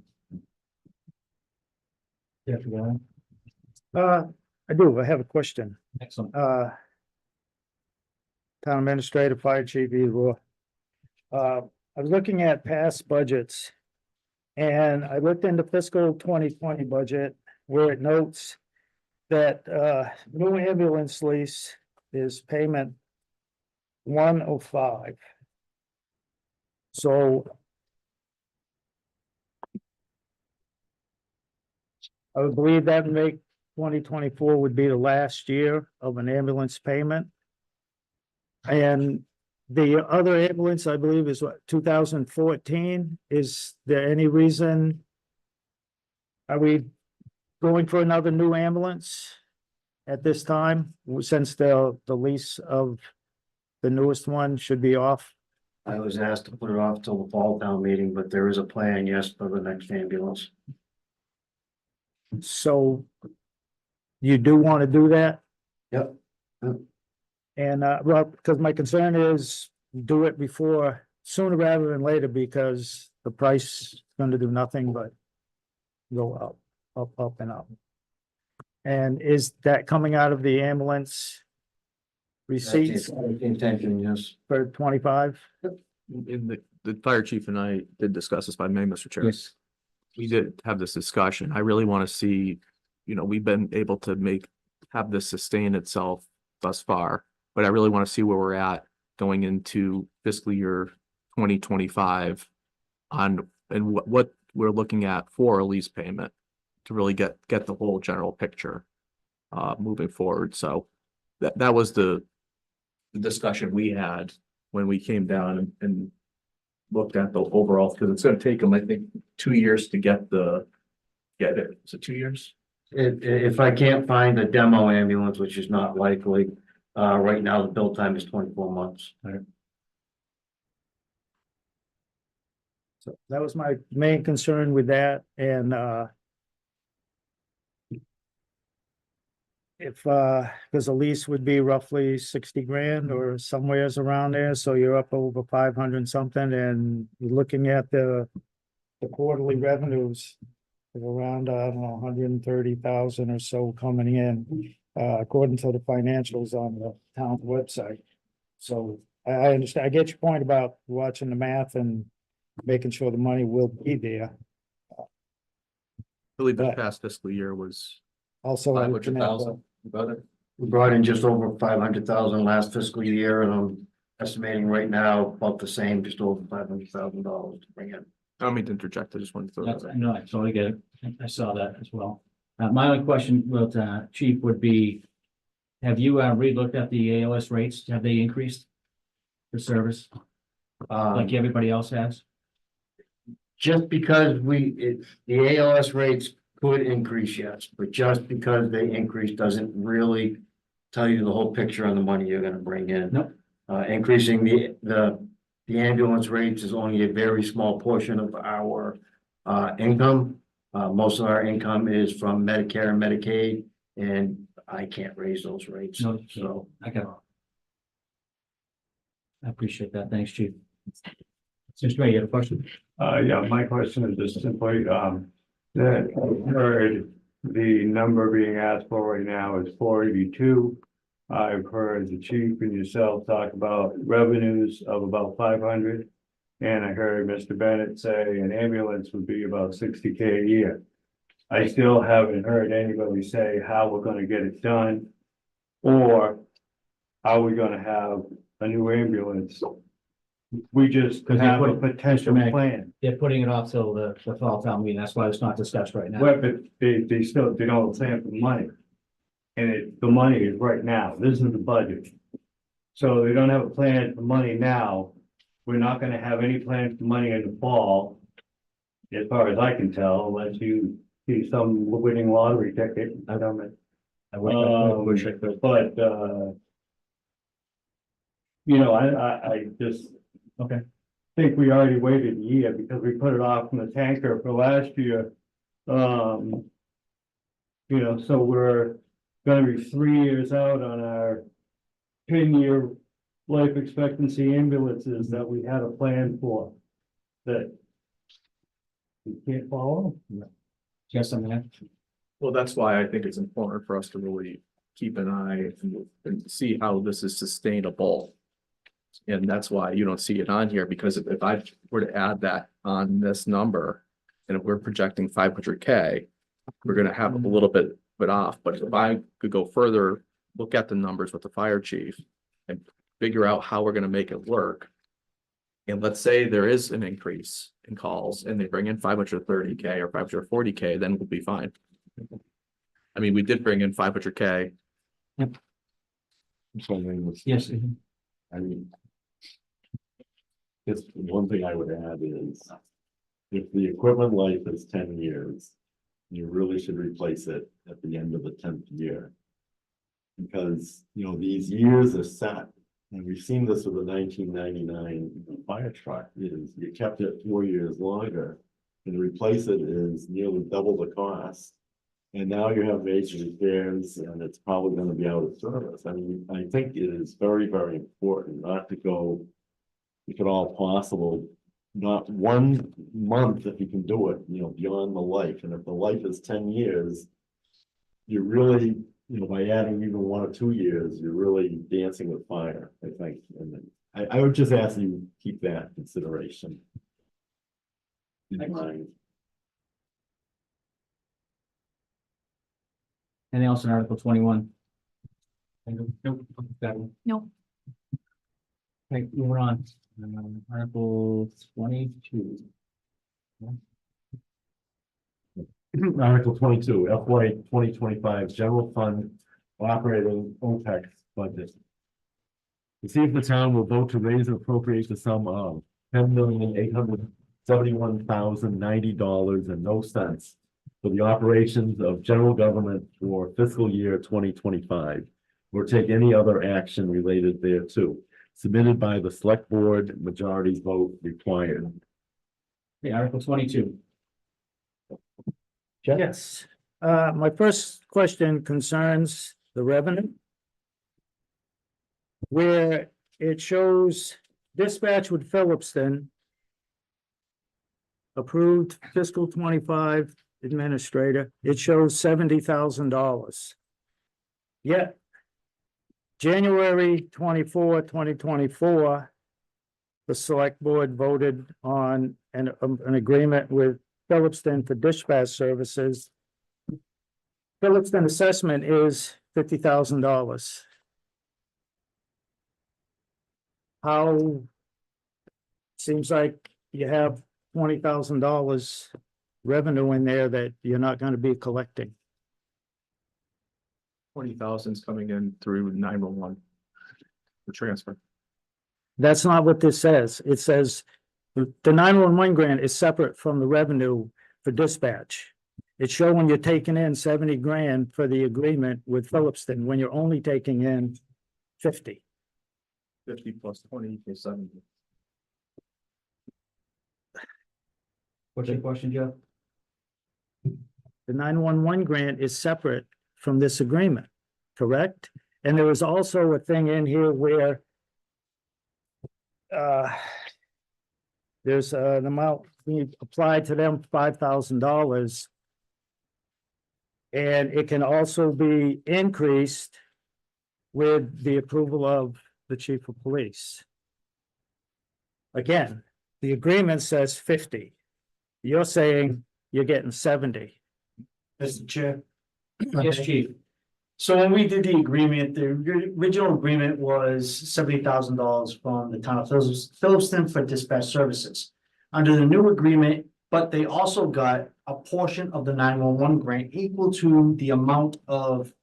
Yeah, I do, I have a question. excellent. Town administrator, fire chief, either or. I was looking at past budgets. And I looked into fiscal 2020 budget where it notes that new ambulance lease is payment 105. So I would believe that would make 2024 would be the last year of an ambulance payment. And the other ambulance, I believe, is what, 2014? Is there any reason? Are we going for another new ambulance at this time, since the lease of the newest one should be off? I was asked to put it off till the fall town meeting, but there is a plan, yes, for the next ambulance. So you do want to do that? Yep. And, well, because my concern is do it before, sooner rather than later, because the price is going to do nothing but go up, up and up. And is that coming out of the ambulance receipts Intention, yes. for 25? In the fire chief and I did discuss this, by May, Mr. Chair. Yes. We did have this discussion. I really want to see, we've been able to have this sustain itself thus far, but I really want to see where we're at going into fiscal year 2025 and what we're looking at for a lease payment to really get the whole general picture moving forward. So that was the discussion we had when we came down and looked at the overall, because it's going to take them, I think, 2 years to get it. Is it 2 years? If I can't find a demo ambulance, which is not likely, right now the build time is 24 months. So that was my main concern with that, and if because a lease would be roughly 60 grand or somewheres around there, so you're up over 500 something, and you're looking at the quarterly revenues of around, I don't know, 130,000 or so coming in, according to the financials on the town website. So I understand, I get your point about watching the math and making sure the money will be there. I believe the But- past fiscal year was Also, I'm looking at the- 500,000. About it. We brought in just over 500,000 last fiscal year, and I'm estimating right now about the same, just over $500,000 to bring in. I don't mean to interject. I just wanted to throw that. No, I totally get it. I saw that as well. My only question, Chief, would be, have you relooked at the ALS rates? Have they increased for service like everybody else has? Just because the ALS rates could increase, yes, but just because they increase doesn't really tell you the whole picture on the money you're gonna bring in. Nope. Increasing the the ambulance rates is only a very small portion of our income. Most of our income is from Medicare and Medicaid, and I can't raise those rates, No, so. I got it. I appreciate that. Thanks, chief. Mr. May, you have a question? Yeah, my question is just simply, that I heard the number being asked for right now is 482. I've heard the chief and yourself talk about revenues of about 500. And I heard Mr. Bennett say an ambulance would be about 60K a year. I still haven't heard anybody say how we're gonna get it done. Or how we're gonna have a new ambulance. We just Because they have a put- potential Mr. May. plan. They're putting it off till the fall town meeting. That's why it's not discussed right now. Well, but they still, they don't plan for money. And the money is right now. This is the budget. So they don't have a plan for money now. We're not gonna have any plan for money in the fall. As far as I can tell, unless you see some winning lottery ticket. I don't know. I wish I could. But, I just. Okay. Think we already waited a year because we put it off from the tanker for last year. So we're gonna be 3 years out on our 10-year life expectancy ambulances that we had a plan for. That we can't follow. Yes, something else? Well, that's why I think it's important for us to really keep an eye and see how this is sustainable. And that's why you don't see it on here, because if I were to add that on this number, and if we're projecting 500K, we're gonna have a little bit off, but if I could go further, look at the numbers with the fire chief and figure out how we're gonna make it work. And let's say there is an increase in calls and they bring in 530K or 540K, then we'll be fine. I mean, we did bring in 500K. Yes. I mean. Just one thing I would add is. If the equipment life is 10 years. You really should replace it at the end of the 10th year. Because, these years are set. And we've seen this with the 1999 fire truck, is you kept it 4 years longer. And to replace it is nearly double the cost. And now you have major repairs and it's probably gonna be out of service. I mean, I think it is very, very important not to go. If at all possible, not 1 month if you can do it, beyond the life. And if the life is 10 years. You're really, by adding even 1 or 2 years, you're really dancing with fire, I think. And I would just ask you keep that consideration. In mind. Anything else in Article 21? Nope. Got it. Nope. Okay, moving on. Article 22. Article 22, FY 2025 General Fund Operating OPEX Budget. To see if the town will vote to raise and appropriate the sum of $10,871,090.90 for the operations of general government for fiscal year 2025, or take any other action related thereto, submitted by the select board, majority vote required. Okay, Article 22. Yes, my first question concerns the revenue. Where it shows dispatch with Phillipston. Approved fiscal 25 administrator, it shows $70,000. Yet. January 24, 2024. The select board voted on an agreement with Phillipston for dispatch services. Phillipston assessment is $50,000. How? Seems like you have $20,000 revenue in there that you're not gonna be collecting. 20,000 is coming in through 911. The transfer. That's not what this says. It says the 911 grant is separate from the revenue for dispatch. It's showing you're taking in 70 grand for the agreement with Phillipston when you're only taking in 50. 50 plus 20 is 70. What's your question, Jeff? The 911 grant is separate from this agreement, correct? And there was also a thing in here where there's an amount we applied to them, $5,000. And it can also be increased with the approval of the chief of police. Again, the agreement says 50. You're saying you're getting 70. Mr. Chair. Yes, chief. So when we did the agreement, the original agreement was $70,000 from the town of Phillipston for dispatch services. Under the new agreement, but they also got a portion of the 911 grant equal to the amount of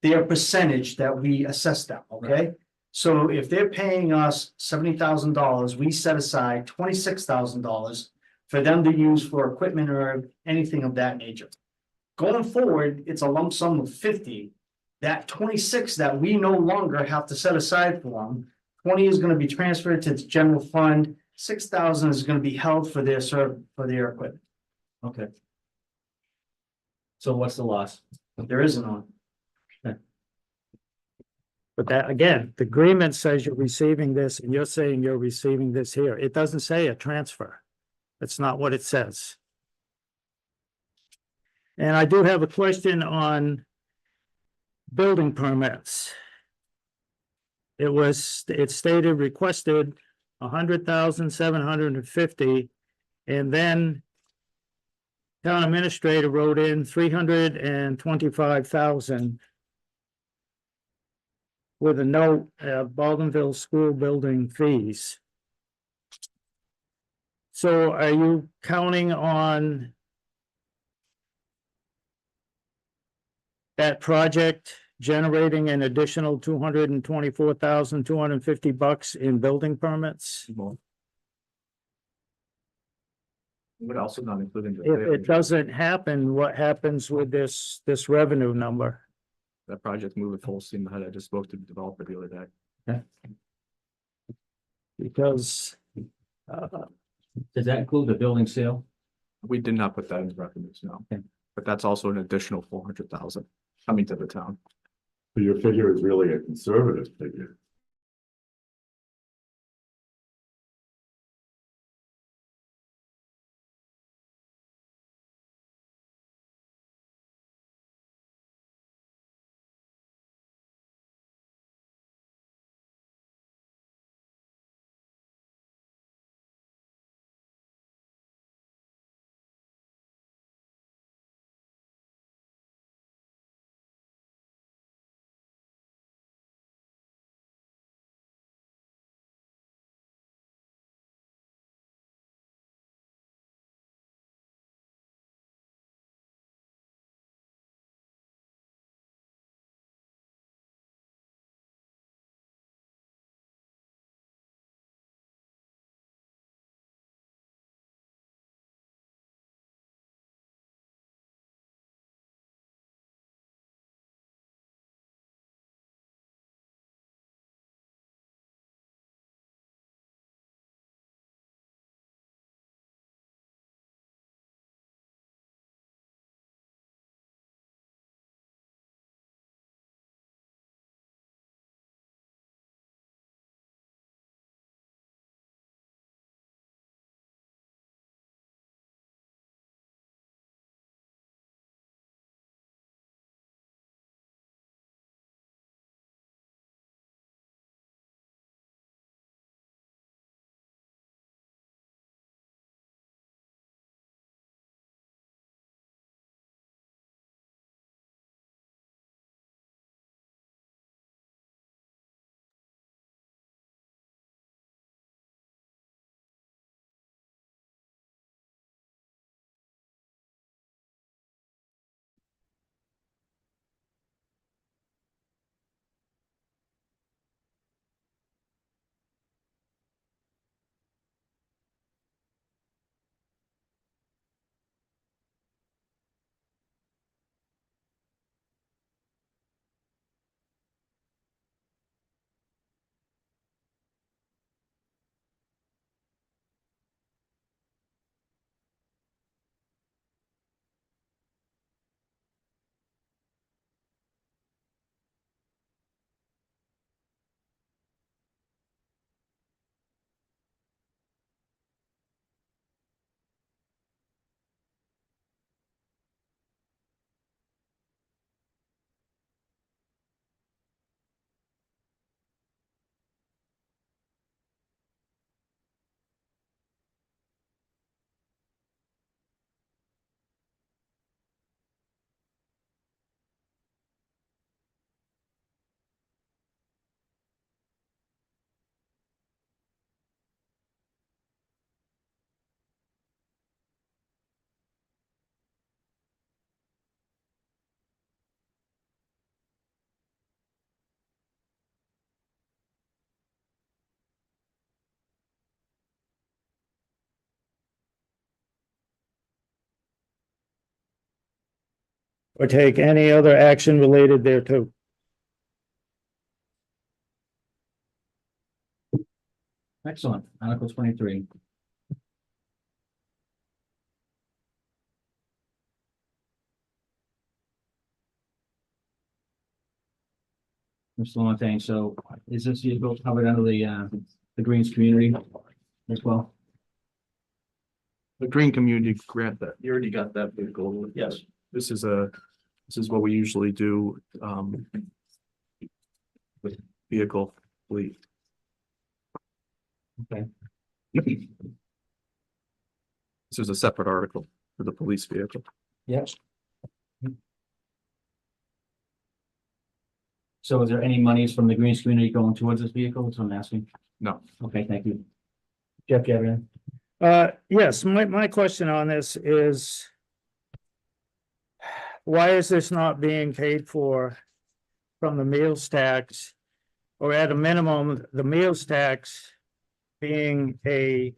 their percentage that we assessed them, okay? So if they're paying us $70,000, we set aside $26,000 for them to use for equipment or anything of that nature. Going forward, it's a lump sum of 50. That 26 that we no longer have to set aside for them, 20 is gonna be transferred to the general fund, 6,000 is gonna be held for their equipment. Okay. So what's the loss? There isn't one. But that, again, the agreement says you're receiving this and you're saying you're receiving this here. It doesn't say a transfer. That's not what it says. And I do have a question on building permits. It stated requested 100,750, and then town administrator wrote in 325,000 with a note, Baldwinville school building fees. So are you counting on that project generating an additional $224,250 in building permits? But also not including If it doesn't happen, what happens with this revenue number? that project moving full steam ahead. I just spoke to the developer the other day. Because Does that include the building sale? We did not put that in the revenues, no. Okay. But that's also an additional 400,000 coming to the town. So your figure is really a conservative figure. or take any other action related thereto. Excellent. Article 23. Mr. Fontaine, so is this vehicle covered under the Greens community as well? The green community grant that, you already got that vehicle. Yes. This is what we usually do, with vehicle fleet. Okay. This is a separate article for the police vehicle. Yes. So is there any monies from the Greens community going towards this vehicle? That's what I'm asking. No. Okay, thank you. Jeff, you have anything? Yes, my question on this is why is this not being paid for from the meals tax? Or at a minimum, the meals tax being a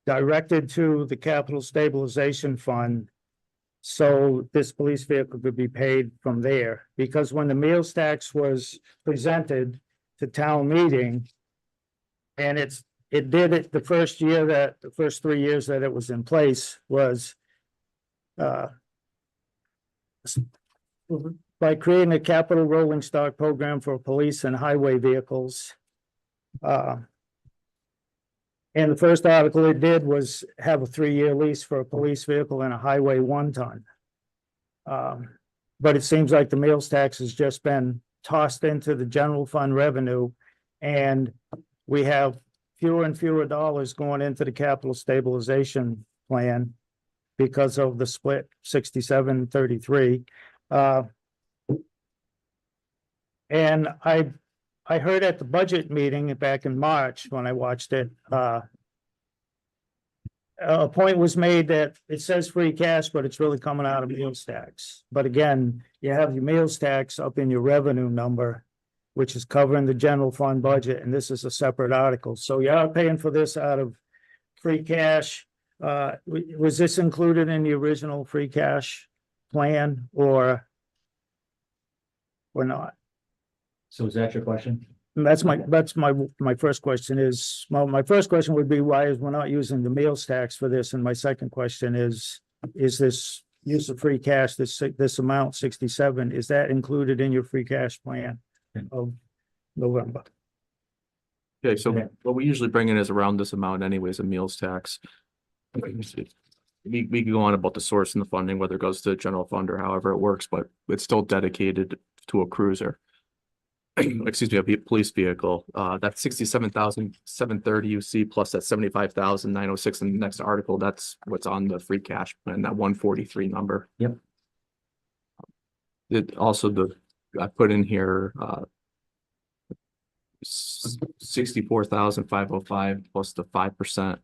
directed to the capital stabilization fund. So this police vehicle could be paid from there, because when the meals tax was presented to town meeting. And it did it the first 3 years that it was in place was. By creating a capital rolling stock program for police and highway vehicles. And the first article it did was have a 3-year lease for a police vehicle and a highway 1-ton. But it seems like the meals tax has just been tossed into the general fund revenue. And we have fewer and fewer dollars going into the capital stabilization plan because of the split 67-33. And I heard at the budget meeting back in March when I watched it, a point was made that it says free cash, but it's really coming out of meals tax. But again, you have your meals tax up in your revenue number, which is covering the general fund budget, and this is a separate article. So you are paying for this out of free cash. Was this included in the original free cash plan or not? So is that your question? And that's my first question is, well, my first question would be, why is we're not using the meals tax for this? And my second question is this use of free cash, this amount 67, is that included in your free cash plan of November? Okay, so Okay. what we usually bring in is around this amount anyways, a meals tax. We could go on about the source and the funding, whether it goes to the general fund or however it works, but it's still dedicated to a cruiser. Excuse me, a police vehicle, that's 67,730 you see, plus that 75,906 in the next article, that's what's on the free cash plan, that 143 number. Yep. It also I put in here, 64,505 plus the 5%.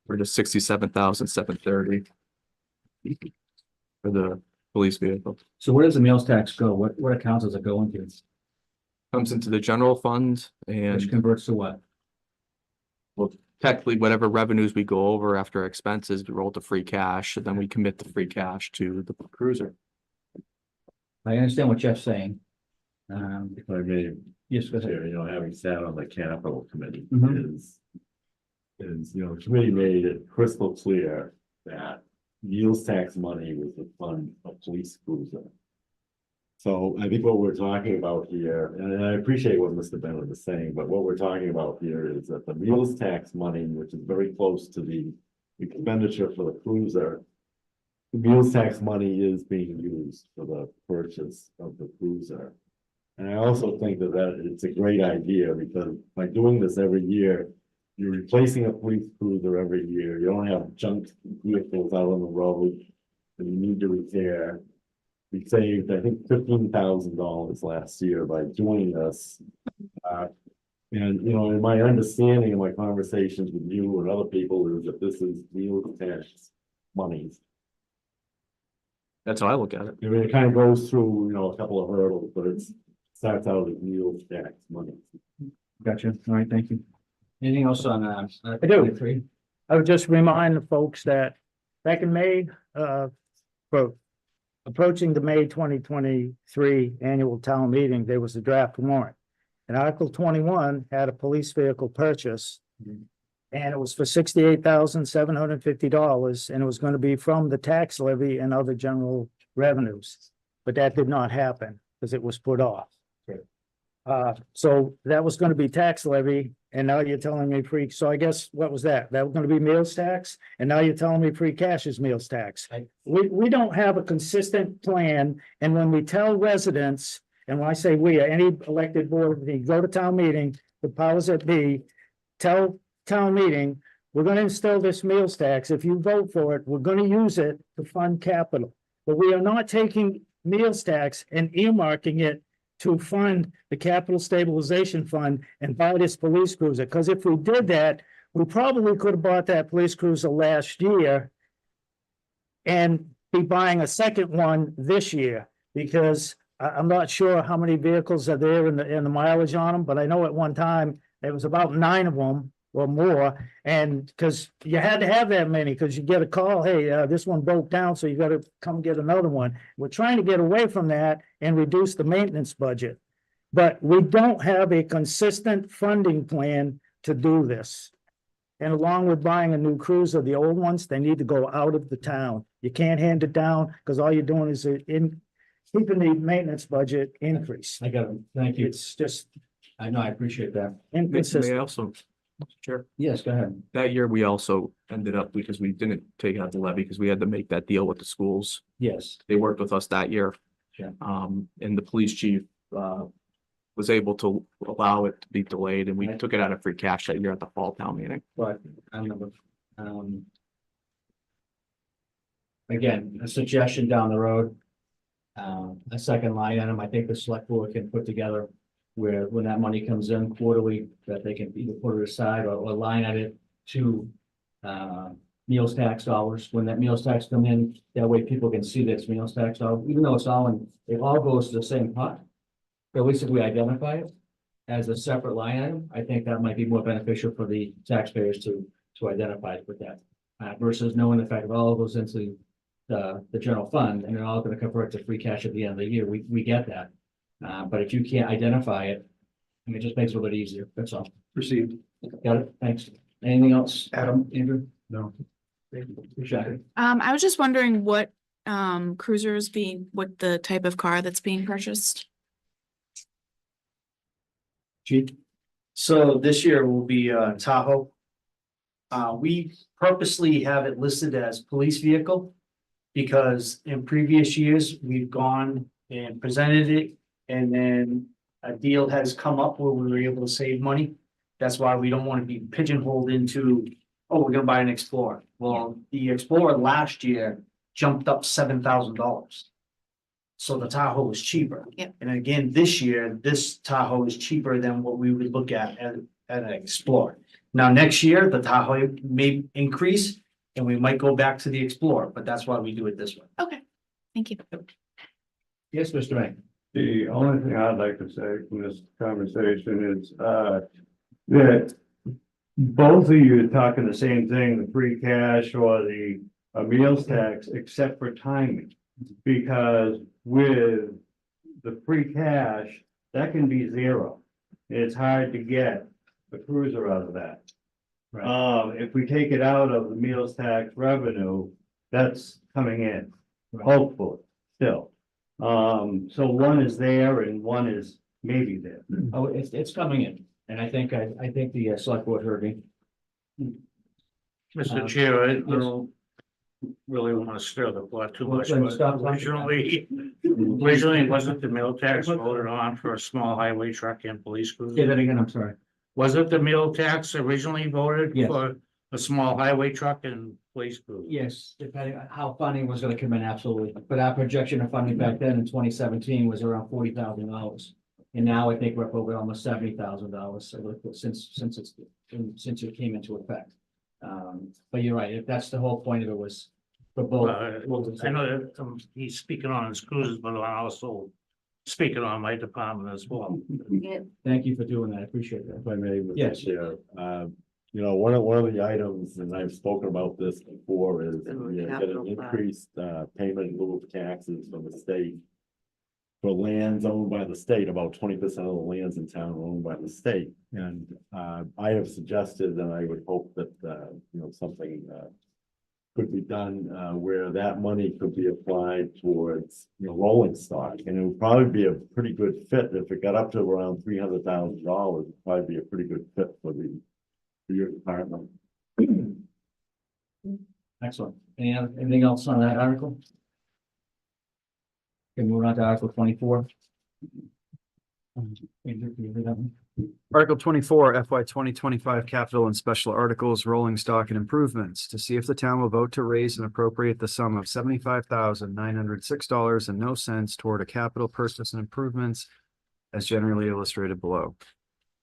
For the 67,730. For the police vehicle. So where does the meals tax go? What accounts does it go into? Comes into the general fund Which and converts to what? well, technically whatever revenues we go over after expenses, we roll to free cash, and then we commit the free cash to the cruiser. I understand what Jeff's saying. If I may, Yes, go ahead. Chair, having sat on the capital committee Mhm. is, the committee made it crystal clear that meals tax money was to fund a police cruiser. So I think what we're talking about here, and I appreciate what Mr. Bennett is saying, but what we're talking about here is that the meals tax money, which is very close to the expenditure for the cruiser, the meals tax money is being used for the purchase of the cruiser. And I also think that it's a great idea because by doing this every year, you're replacing a police cruiser every year. You don't have junk vehicles out on the road that you need to repair. We saved, I think, $15,000 last year by doing this. And, in my understanding of my conversations with you and other people is that this is meals tax money. That's how I look at it. I mean, it kind of goes through, a couple of hurdles, but it starts out as meals tax money. Gotcha. All right, thank you. Anything else on? I do. I would just remind the folks that back in May, for approaching the May twenty twenty-three annual town meeting, there was a draft warrant. And Article 21 had a police vehicle purchase. And it was for $68,750, and it was going to be from the tax levy and other general revenues. But that did not happen because it was put off. So that was going to be tax levy, and now you're telling me free, so I guess what was that? That was going to be meals tax, and now you're telling me free cash is meals tax. We don't have a consistent plan, and when we tell residents, and when I say we, any elected board, they go to town meeting, the powers that be, tell town meeting, we're gonna instill this meals tax. If you vote for it, we're gonna use it to fund capital. But we are not taking meals tax and earmarking it to fund the capital stabilization fund and buy this police cruiser. Because if we did that, we probably could have bought that police cruiser last year and be buying a second one this year, because I'm not sure how many vehicles are there in the mileage on them, but I know at one time there was about 9 of them or more. And because you had to have that many, because you get a call, hey, this one broke down, so you got to come get another one. We're trying to get away from that and reduce the maintenance budget. But we don't have a consistent funding plan to do this. And along with buying a new cruiser, the old ones, they need to go out of the town. You can't hand it down because all you're doing is keeping the maintenance budget increase. I got it. Thank you. It's just I know, I appreciate that. May I inconsistent. also, Chair, Yes, go ahead. that year we also ended up, because we didn't take out the levy, because we had to make that deal with the schools. Yes. They worked with us that year. Sure. And the police chief, was able to allow it to be delayed, and we Right. took it out of free cash that year at the fall town meeting. But I remember, again, a suggestion down the road. A second line item, I think the select board can put together where, when that money comes in quarterly, that they can either put it aside or line at it to meals tax dollars. When that meals tax come in, that way people can see that it's meals tax dollars, even though it's all in, it all goes to the same pot. But at least if we identify it as a separate line item, I think that might be more beneficial for the taxpayers to identify it with that. Versus knowing the fact that all goes into the general fund and they're all gonna convert to free cash at the end of the year. We get that. But if you can't identify it, I mean, it just makes it a little bit easier. That's all. Proceed. Got it? Thanks. Anything else? Adam? Andrew? No. Shaka? I was just wondering what cruiser is being, what the type of car that's being purchased. Chief? So this year will be Tahoe. We purposely have it listed as police vehicle. Because in previous years, we've gone and presented it, and then a deal has come up where we were able to save money. That's why we don't want to be pigeonholed into, oh, we're gonna buy an Explorer. Well, the Explorer last year jumped up $7,000. So the Tahoe was cheaper. Yep. And again, this year, this Tahoe is cheaper than what we would look at an Explorer. Now, next year, the Tahoe may increase and we might go back to the Explorer, but that's why we do it this way. Okay, thank you. Yes, Mr. May. The only thing I'd like to say from this conversation is, that both of you are talking the same thing, the free cash or the meals tax, except for timing. Because with the free cash, that can be zero. It's hard to get a cruiser out of that. If we take it out of the meals tax revenue, that's coming in, hopefully, still. So one is there and one is maybe there. Oh, it's coming in, and I think the select board heard me. Mr. Chair, I don't really want to stir the pot too much, Well, but stop. originally wasn't the meal tax voted on for a small highway truck and police Say cruiser? that again, I'm sorry. Wasn't the meal tax originally voted Yes. for a small highway truck and police cruiser? Yes, depending on how funding was gonna come in, absolutely. But our projection of funding back then in 2017 was around $40,000. And now I think we're up over almost $70,000 since it came into effect. But you're right, if that's the whole point of it was for both. I know that he's speaking on his cruises, but I'm also speaking on my department as well. Thank you for doing that. I appreciate that. If I may, Mr. Yes. Chair, one of the items, and I've spoken about this before, is In the we get capital an plan. increased payment in lieu of taxes from the state. For lands owned by the state, about 20% of the lands in town are owned by the state. And I have suggested, and I would hope that something could be done where that money could be applied towards rolling stock. And it would probably be a pretty good fit if it got up to around $300,000. It'd probably be a pretty good fit for your department. Excellent. Anything else on that article? Okay, moving on to Article 24. Article 24, FY 2025 capital and special articles, rolling stock and improvements, to see if the town will vote to raise and appropriate the sum of $75,906.00 toward a capital purchase and improvements as generally illustrated below.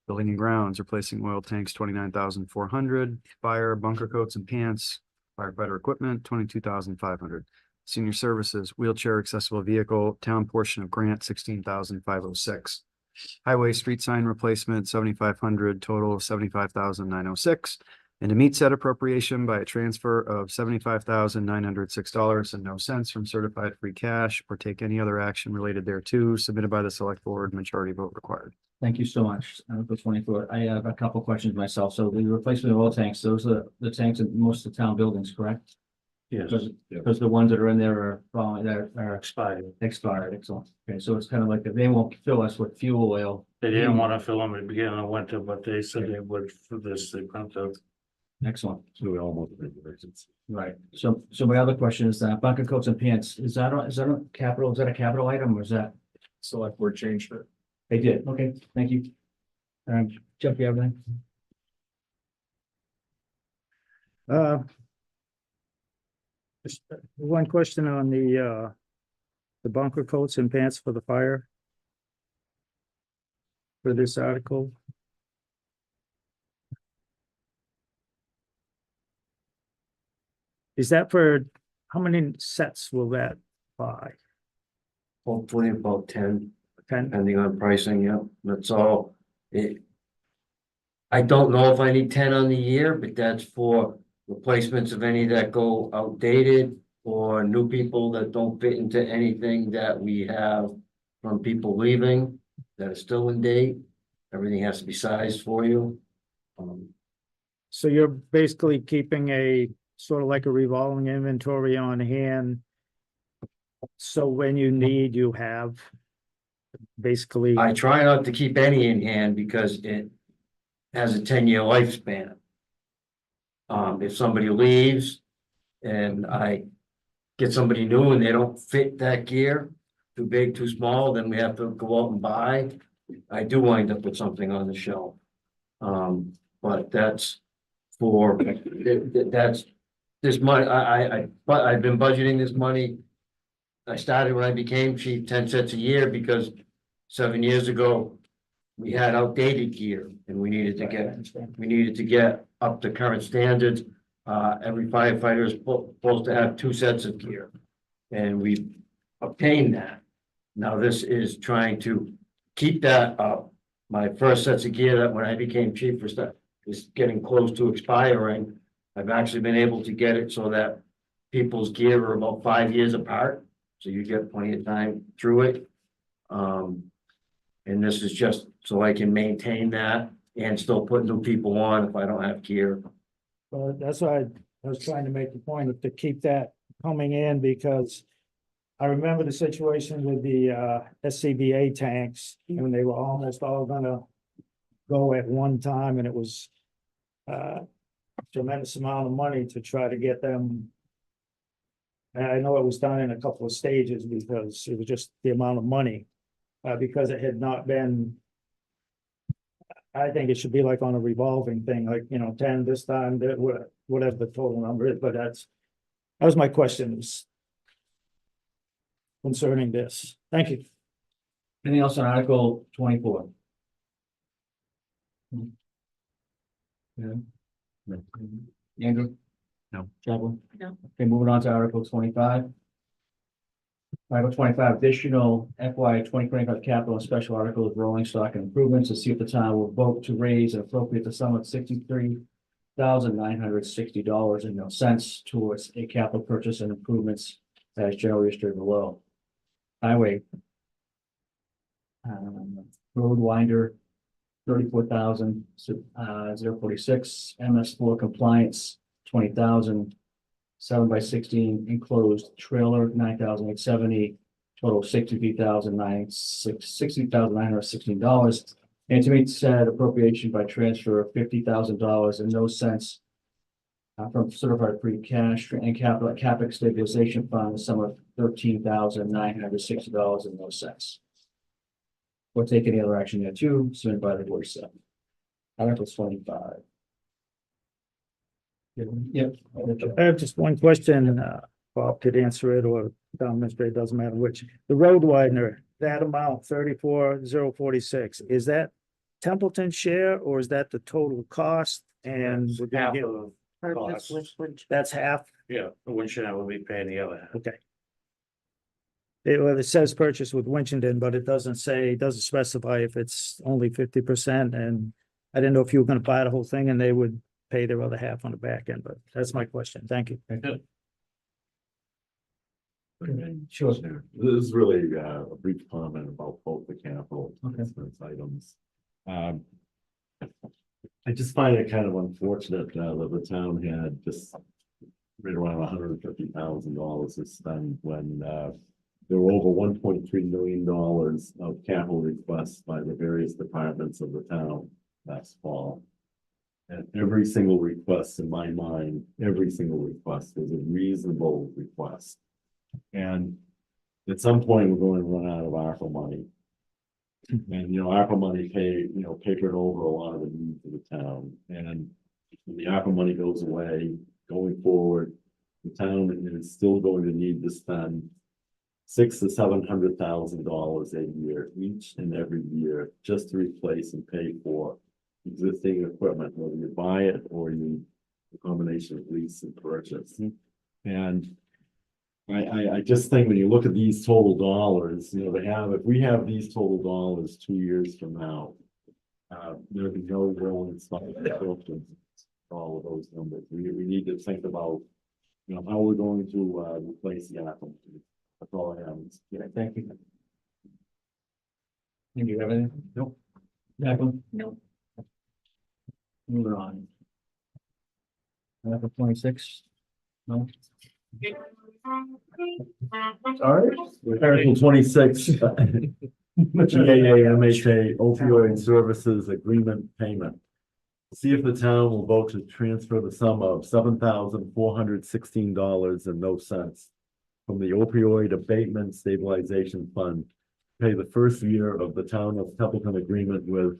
Building and grounds, replacing oil tanks, 29,400, fire, bunker coats and pants, firefighter equipment, 22,500. Senior services, wheelchair accessible vehicle, town portion of grant, 16,506. Highway street sign replacement, 7,500, total of 75,906. And to meet said appropriation by a transfer of $75,906.00 from certified free cash or take any other action related thereto submitted by the select board, majority vote required. Thank you so much. Article 24. I have a couple questions myself. So the replacement of oil tanks, those are the tanks in most of the town buildings, correct? Yes, Because the ones that are in there are, are expired. expired. Excellent. Okay, so it's kind of like they won't fill us with fuel oil. They didn't want to fill them at the beginning of winter, but they said they would for this, they come to. Excellent. So we almost made the emergency. Right. So my other question is that bunker coats and pants, is that a capital item or is that? Select board changed it. They did. Okay, thank you. Jeff, you have anything? Just one question on the bunker coats and pants for the fire. For this article. Is that for, how many sets will that buy? Hopefully about 10, 10? depending on pricing, yeah, that's all. I don't know if I need 10 on the year, but that's for replacements of any that go outdated or new people that don't fit into anything that we have from people leaving that are still in date. Everything has to be sized for you. So you're basically keeping a sort of like a revolving inventory on hand. So when you need, you have basically. I try not to keep any in hand because it has a 10-year lifespan. If somebody leaves and I get somebody new and they don't fit that gear, too big, too small, then we have to go out and buy. I do wind up with something on the shelf. But that's for, that's this money, but I've been budgeting this money. I started when I became chief 10 sets a year because 7 years ago, we had outdated gear and we needed to get up to current standards. Every firefighter is supposed to have 2 sets of gear. And we obtained that. Now this is trying to keep that up. My first sets of gear that when I became chief is getting close to expiring. I've actually been able to get it so that people's gear are about 5 years apart. So you get plenty of time through it. And this is just so I can maintain that and still put new people on if I don't have gear. Well, that's why I was trying to make the point of to keep that coming in because I remember the situation with the SCBA tanks and they were almost all gonna go at one time and it was tremendous amount of money to try to get them. And I know it was done in a couple of stages because it was just the amount of money, because it had not been. I think it should be like on a revolving thing, like, 10 this time, whatever the total number is, but that was my questions concerning this. Thank you. Anything else on Article 24? Yeah. Andrew? No. Chaplin? No. Okay, moving on to Article 25. Article 25, additional FY 2025 capital and special articles, rolling stock and improvements to see if the town will vote to raise and appropriate the sum of $960 and no cents towards a capital purchase and improvements as generally listed below. Highway. Road winder, 34,000, 046, MS4 compliance, 20,000. 7x16 enclosed trailer, 9,870, total $60,916. And to meet said appropriation by transfer of $50,000 and no cents from certified free cash and capital capex stabilization fund, the sum of $13,960 and no cents. Or take any other action there too, submitted by the board of seven. Article 25. Yep. I have just one question, Bob could answer it or town administrator, doesn't matter which. The road widener, that amount 34,046, is that Templeton share or is that the total cost? And we're gonna Half get, of the Purchase cost. with, that's half, Yeah, the Winchendon will be paying the other half. okay. It says purchase with Winchendon, but it doesn't specify if it's only 50%, and I didn't know if you were gonna buy the whole thing and they would pay their other half on the back end, but that's my question, thank you. Sure. This is really a brief comment about both the capital Okay. expense items. I just find it kind of unfortunate that the town had just right around $150,000 to spend when there were over $1.3 million of capital requests by the various departments of the town last fall. And every single request in my mind, every single request was a reasonable request. And at some point, we're going to run out of ARPA money. And, ARPA money papered over a lot of the needs of the town. And when the ARPA money goes away, going forward, the town is still going to need to spend $600,000 to $700,000 a year, each and every year, just to replace and pay for existing equipment, whether you buy it or you, a combination of lease and purchase. And I just think when you look at these total dollars, if we have these total dollars 2 years from now, there'll be no real all of those numbers. We need to think about, how we're going to replace the apple. That's all I have. Yeah, thank you. Do you have anything? Nope. Jacqueline? No. Moving on. Article 26? No? All right. Article 26. GAAMHA opioid services agreement payment. See if the town will vote to transfer the sum of $7,416 and no cents from the opioid abatement stabilization fund. Pay the first year of the town of Templeton agreement with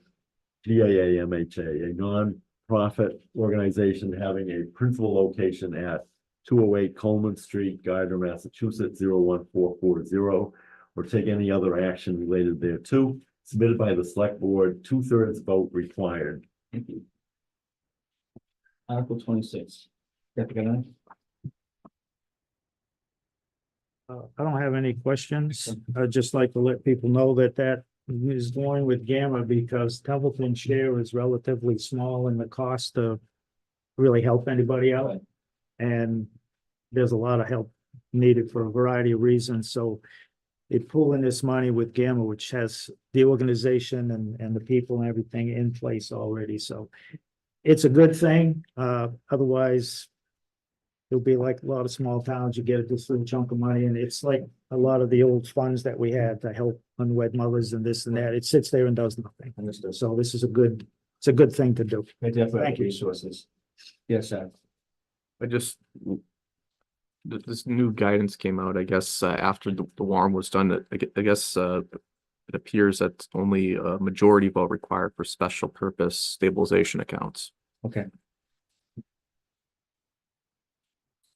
GAAMHA, a non-profit organization having a principal location at 208 Coleman Street, Gardner, Massachusetts, 01440, or take any other action related thereto, submitted by the select board, 2/3 vote required. Thank you. Article 26. Jessica, I don't have any questions. I'd just like to let people know that is going with GAAMHA because Templeton share is relatively small in the cost to really help anybody out. And there's a lot of help needed for a variety of reasons. So they pull in this money with GAAMHA, which has the organization and the people and everything in place already. So it's a good thing. Otherwise, it'll be like a lot of small towns, you get this little chunk of money, and it's like a lot of the old funds that we had to help unwed mothers and this and that. It sits there and does nothing. understood. So this is it's a good thing to do. They definitely have Thank you. resources. Yes, sir. This new guidance came out, I guess, after the warrant was done. I guess it appears that only a majority vote required for special purpose stabilization accounts. Okay.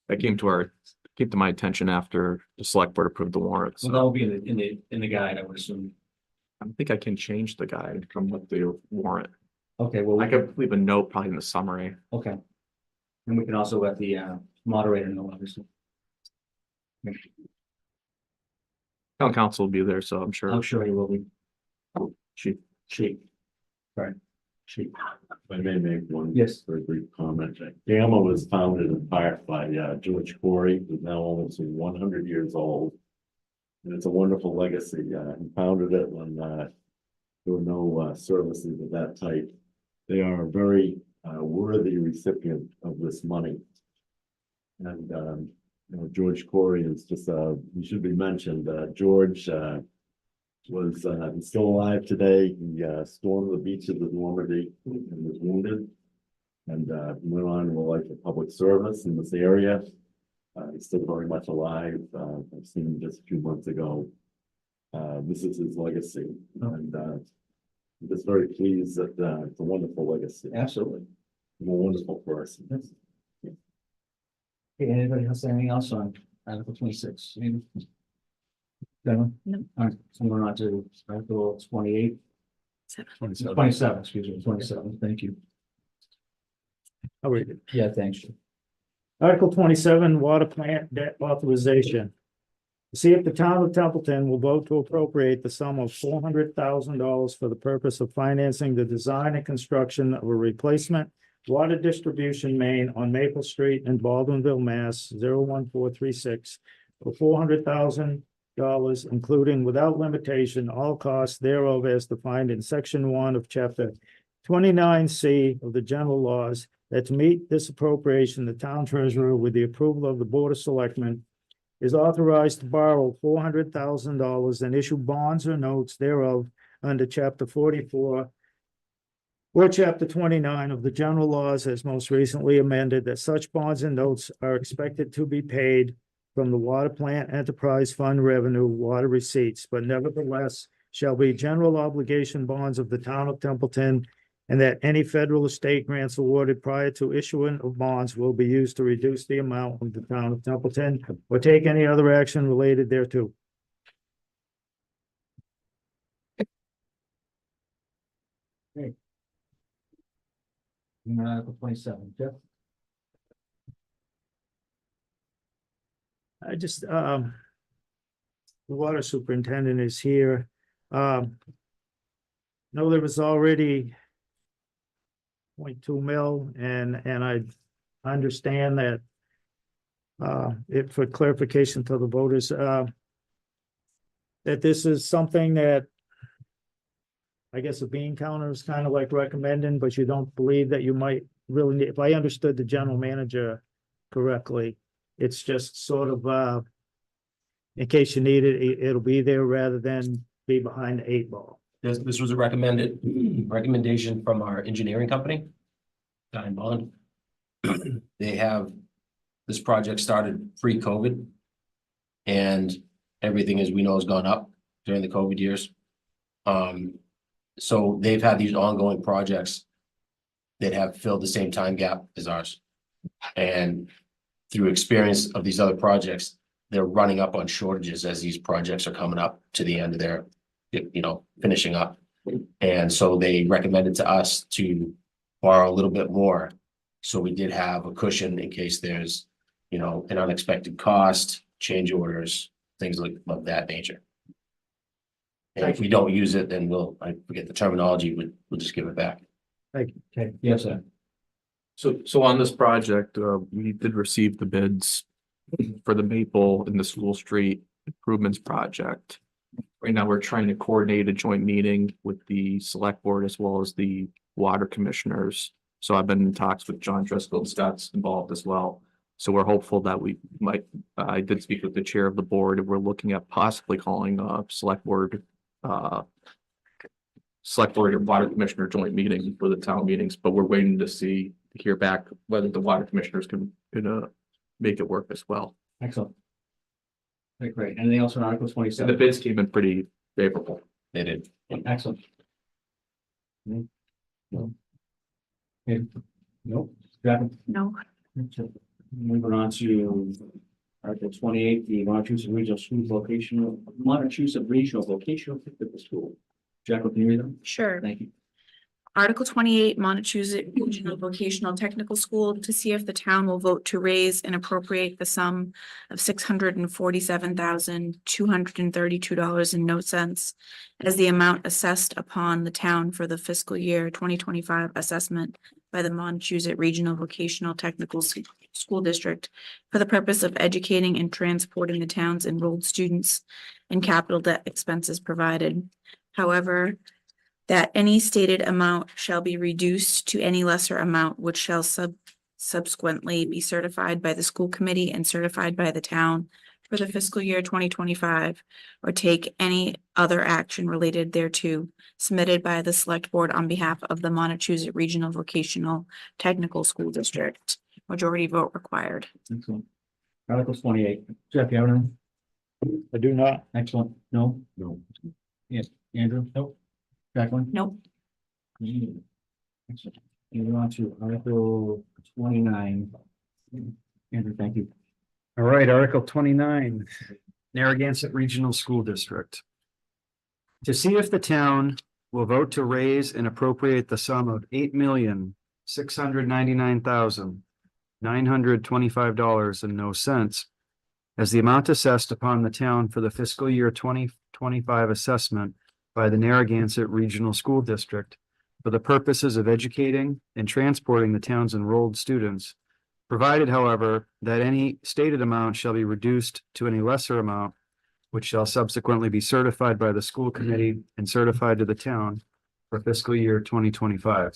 That came to my attention after the select board approved the warrant. So So that will be in the guide, I would assume. I think I can change the guide from what the warrant. Okay, well, I could leave a note probably in the summary. okay. And we can also let the moderator know, obviously. Town council will be there, so I'm sure. I'm sure he will be. She, She. Right. If I may make one. Yes. Very brief comment. GAAMHA was founded in part by George Corey, who's now almost 100 years old. And it's a wonderful legacy. He founded it when there were no services of that type. They are a very worthy recipient of this money. And you know, George Corey is just he should be mentioned. George was he's still alive today. He stormed the beaches of Normandy and was wounded, and went on to a life of public service in this area. He's still very much alive. I've seen him just a few months ago. This is his legacy, and I'm just very pleased that it's a wonderful legacy. Absolutely. I'm a wonderful person. Okay, anybody else, anything else on Article 26? Gentlemen? No. All right, so we're on to Article 28. 7. 27, excuse me, 27, thank you. I'll read it. Yeah, thanks. Article 27, water plant debt authorization. To see if the town of Templeton will vote to appropriate the sum of $400,000 for the purpose of financing the design and construction of a replacement water distribution main on Maple Street in Baldwinville, Mass. 01436 for $400,000, including without limitation all costs thereof as defined in Section 1 of Chapter 29C of the general laws, that to meet this appropriation, the town treasurer, with the approval of the Board of Selectmen, is authorized to borrow $400,000 and issue bonds or notes thereof under Chapter 44 or Chapter 29 of the general laws as most recently amended, that such bonds and notes are expected to be paid from the Water Plant Enterprise Fund revenue water receipts, but nevertheless shall be general obligation bonds of the town of Templeton, and that any federal or state grants awarded prior to issuance of bonds will be used to reduce the amount of the town of Templeton or take any other action related thereto. Article 27, Jeff? I just, the water superintendent is here. No, there was already 0.2 mil, and I understand that for clarification to the voters, that this is something that I guess a bean counter is kind of like recommending, but you don't believe that you might really need, if I understood the general manager correctly, it's just sort of in case you need it, it'll be there rather than be behind the 8 ball. This was a recommendation from our engineering company, Time Bond. They have, this project started pre-COVID. And everything, as we know, has gone up during the COVID years. So they've had these ongoing projects that have filled the same time gap as ours. And through experience of these other projects, they're running up on shortages as these projects are coming up to the end of their, finishing up. And so they recommended to us to borrow a little bit more. So we did have a cushion in case there's, an unexpected cost, change orders, things of that nature. And if we don't use it, then I forget the terminology, we'll just give it back. Thank you. Okay, yes, sir. So on this project, we did receive the bids for the Maple and the School Street improvements project. Right now, we're trying to coordinate a joint meeting with the select board as well as the water commissioners. So I've been in talks with John Driscoll, and Scott's involved as well. So we're hopeful that we might, I did speak with the chair of the board, and we're looking at possibly calling a select board and water commissioner joint meeting for the town meetings, but we're waiting to hear back whether the water commissioners can make it work as well. Excellent. Okay, great. Anything else on Article And the 27? bids came in pretty favorable. They did. Excellent. No. Okay. Nope. Grab No. it. Moving on to Article 28, the Montachusett Regional School Vocational Technical School. Jacqueline, can you read them? Sure. Thank you. Article 28, Montachusett Regional Vocational Technical School, to see if the town will vote to raise and appropriate the sum of $647,232.00 as the amount assessed upon the town for the fiscal year 2025 assessment by the Montachusett Regional Vocational Technical School District for the purpose of educating and transporting the town's enrolled students and capital debt expenses provided. However, that any stated amount shall be reduced to any lesser amount which shall subsequently be certified by the school committee and certified by the town for the fiscal year 2025, or take any other action related thereto submitted by the select board on behalf of the Montachusett Regional Vocational Technical School District. Majority vote required. Excellent. Article 28. Jeff, you have anything? I do not. Excellent. No? No. Yes. Andrew? Nope. Jacqueline? Nope. Excellent. Moving on to Article 29. Andrew, thank you. All right, Article 29, Narragansett Regional School District. To see if the town will vote to raise and appropriate the sum of $8,699,925.00 as the amount assessed upon the town for the fiscal year 2025 assessment by the Narragansett Regional School District for the purposes of educating and transporting the town's enrolled students, provided, however, that any stated amount shall be reduced to any lesser amount, which shall subsequently be certified by the school committee and certified to the town for fiscal year 2025,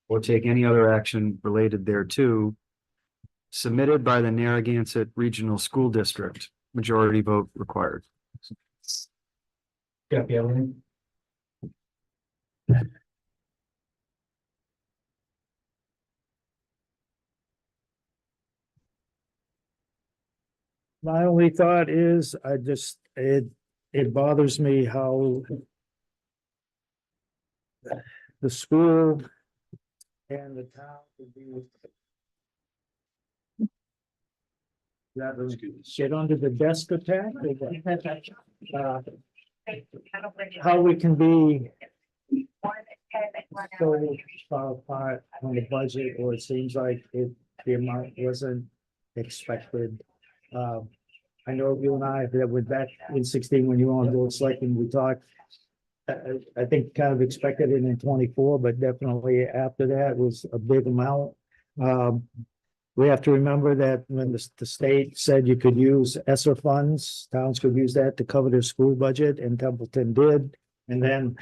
or take any other action related thereto, submitted by the Narragansett Regional School District. Majority vote required. Jeff, you have anything? My only thought is, it bothers me how the school and the town would be rather get under the desk attack. How we can be so far apart on the budget, or it seems like the amount wasn't expected. I know you and I, that were back in 16 when you were on board selecting, we talked. I think kind of expected it in 24, but definitely after that was a big amount. We have to remember that when the state said you could use ESSER funds, towns could use that to cover their school budget, and Templeton did. And then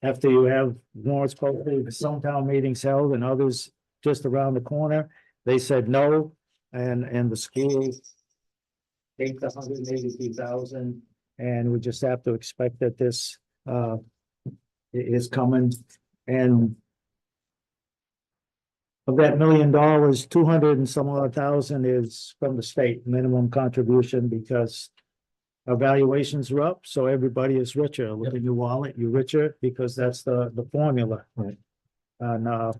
after you have warrants posted, some town meetings held and others just around the corner, they said no. And the school paid the $182,000, and we just have to expect that this is coming. And of that $1 million, 200 and some odd thousand is from the state minimum contribution, because our valuations are up, so everybody is richer. Look at your wallet, you're richer because that's the formula. Right. And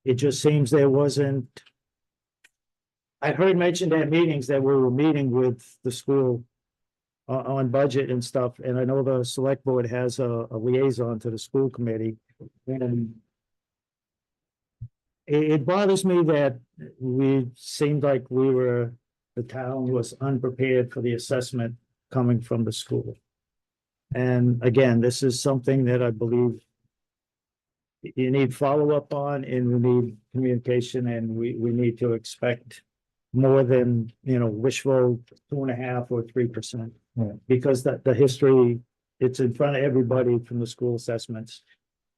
it just seems there wasn't. I heard mentioned at meetings that we were meeting with the school on budget and stuff, and I know the select board has a liaison to the school committee. And it bothers me that we seemed like the town was unprepared for the assessment coming from the school. And again, this is something that I believe you need follow-up on, and we need communication, and we need to expect more than, wishful 2.5% or 3%. Right. Because the history, it's in front of everybody from the school assessments.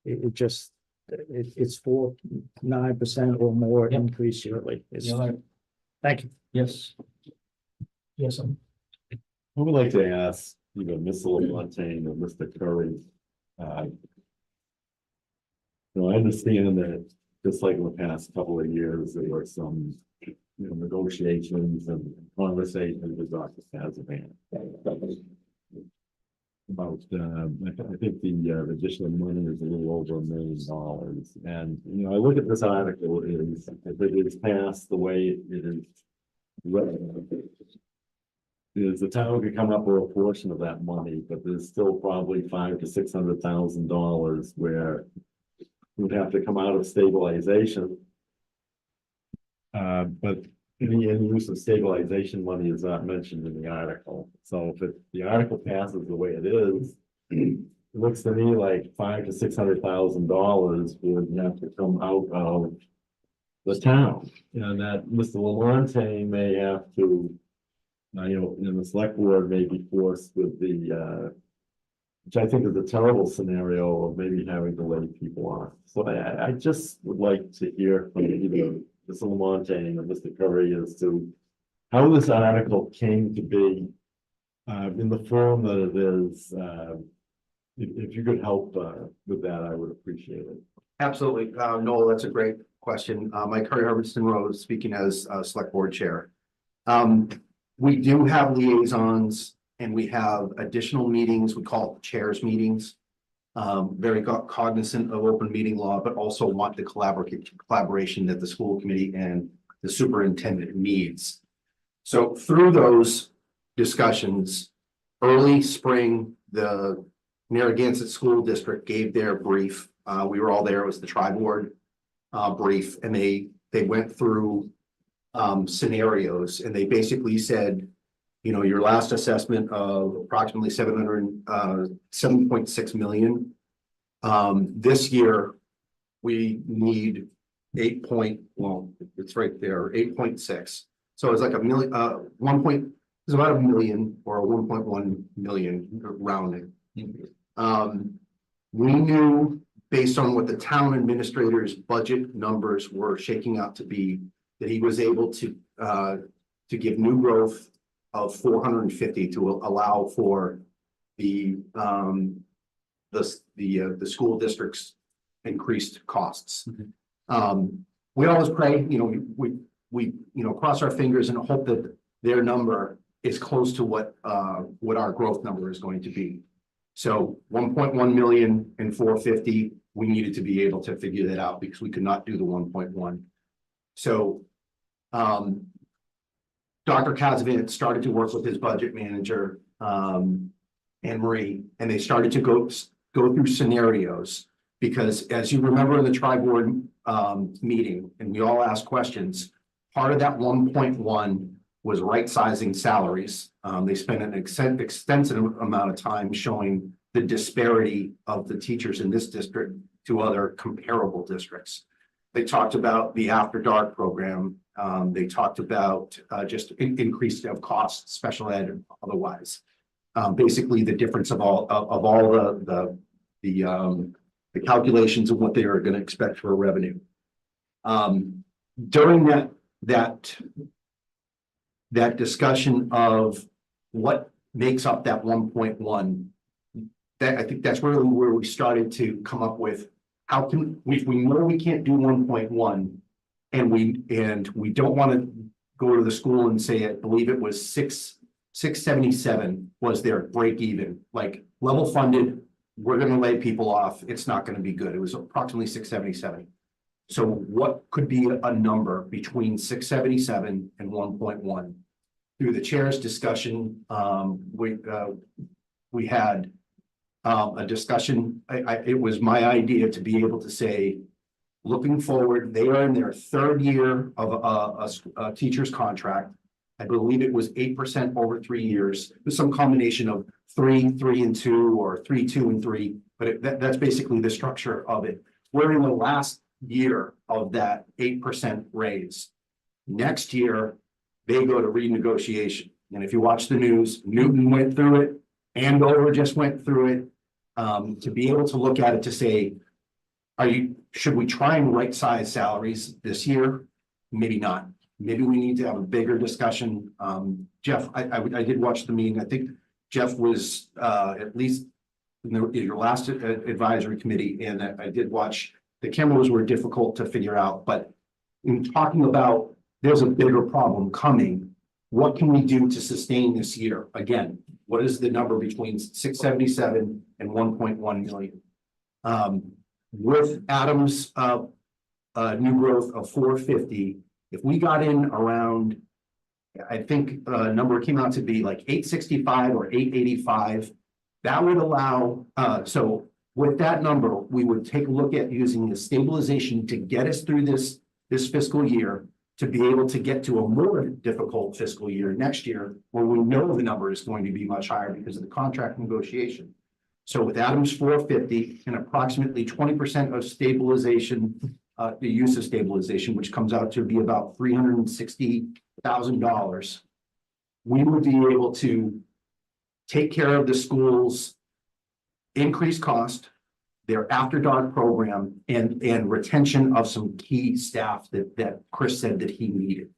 It's 9% or more Yep. increase yearly. Yeah. Thank you. Yes. Yes. I would like to ask, Ms. Lamontagne or Mr. Curry. I understand that just like in the past couple of years, there were some, negotiations and conversations with Dr. Sazavan. About, I think the additional money is a little over $1 million. And, I look at this article, if it is passed the way it is written, is the town could come up with a portion of that money, but there's still probably $500,000 to $600,000 where we'd have to come out of stabilization. But any use of stabilization money is not mentioned in the article. So if the article passes the way it is, it looks to me like $500,000 to $600,000 would have to come out of the town, and that Mr. Lamontagne may have to, the select board may be forced with the, which I think is a terrible scenario of maybe having to lay people off. So I just would like to hear from either Mr. Lamontagne or Mr. Curry as to how this article came to be in the form that it is. If you could help with that, I would appreciate it. Absolutely. Noel, that's a great question. Mike Hurd-Harbison Rose, speaking as select board chair. We do have liaisons and we have additional meetings. We call it chairs meetings. Very cognizant of open meeting law, but also want the collaboration that the school committee and the superintendent needs. So through those discussions, early spring, the Narragansett School District gave their brief. We were all there. It was the tri-board brief, and they went through scenarios, and they basically said, your last assessment of approximately 7.6 million. This year, we need 8.6. So it's like a million, it's about a million or 1.1 million rounding. We knew based on what the town administrator's budget numbers were shaking out to be, that he was able to give new growth of 450 to allow for the school district's increased costs. We always pray, we cross our fingers and hope that their number is close to what our growth number is going to be. So 1.1 million and 450, we needed to be able to figure that out because we could not do the 1.1. So Dr. Kazavant started to work with his budget manager, Anne Marie, and they started to go through scenarios, because as you remember in the tri-board meeting, and we all asked questions, part of that 1.1 was right-sizing salaries. They spent an extensive amount of time showing the disparity of the teachers in this district to other comparable districts. They talked about the after dark program. They talked about just increase of costs, special ed and otherwise. Basically the difference of all the calculations of what they are going to expect for revenue. During that discussion of what makes up that 1.1, I think that's really where we started to come up with how can we know we can't do 1.1, and we don't want to go to the school and say, I believe it was 677 was their break even, like level funded, we're going to lay people off, it's not going to be good. It was approximately 677. So what could be a number between 677 and 1.1? Through the chair's discussion, we had a discussion. It was my idea to be able to say, looking forward, they are in their third year of a teacher's contract. I believe it was 8% over 3 years. There's some combination of 3, 3 and 2, or 3, 2 and 3, but that's basically the structure of it. We're in the last year of that 8% raise. Next year, they go to renegotiation. And if you watch the news, Newton went through it, Andover just went through it. To be able to look at it to say, should we try and right size salaries this year? Maybe not. Maybe we need to have a bigger discussion. Jeff, I did watch the meeting. I think Jeff was at least in your last advisory committee, and I did watch. The cameras were difficult to figure out, but in talking about there's a bigger problem coming, what can we do to sustain this year? Again, what is the number between 677 and 1.1 million? With Adams' new growth of 450, if we got in around I think number came out to be like 865 or 885. That would allow, so with that number, we would take a look at using the stabilization to get us through this fiscal year, to be able to get to a more difficult fiscal year next year, where we know the number is going to be much higher because of the contract negotiation. So with Adams 450 and approximately 20% of stabilization, the use of stabilization, which comes out to be about $360,000, we would be able to take care of the school's increased cost, their after dark program, and retention of some key staff that Chris said that he needed.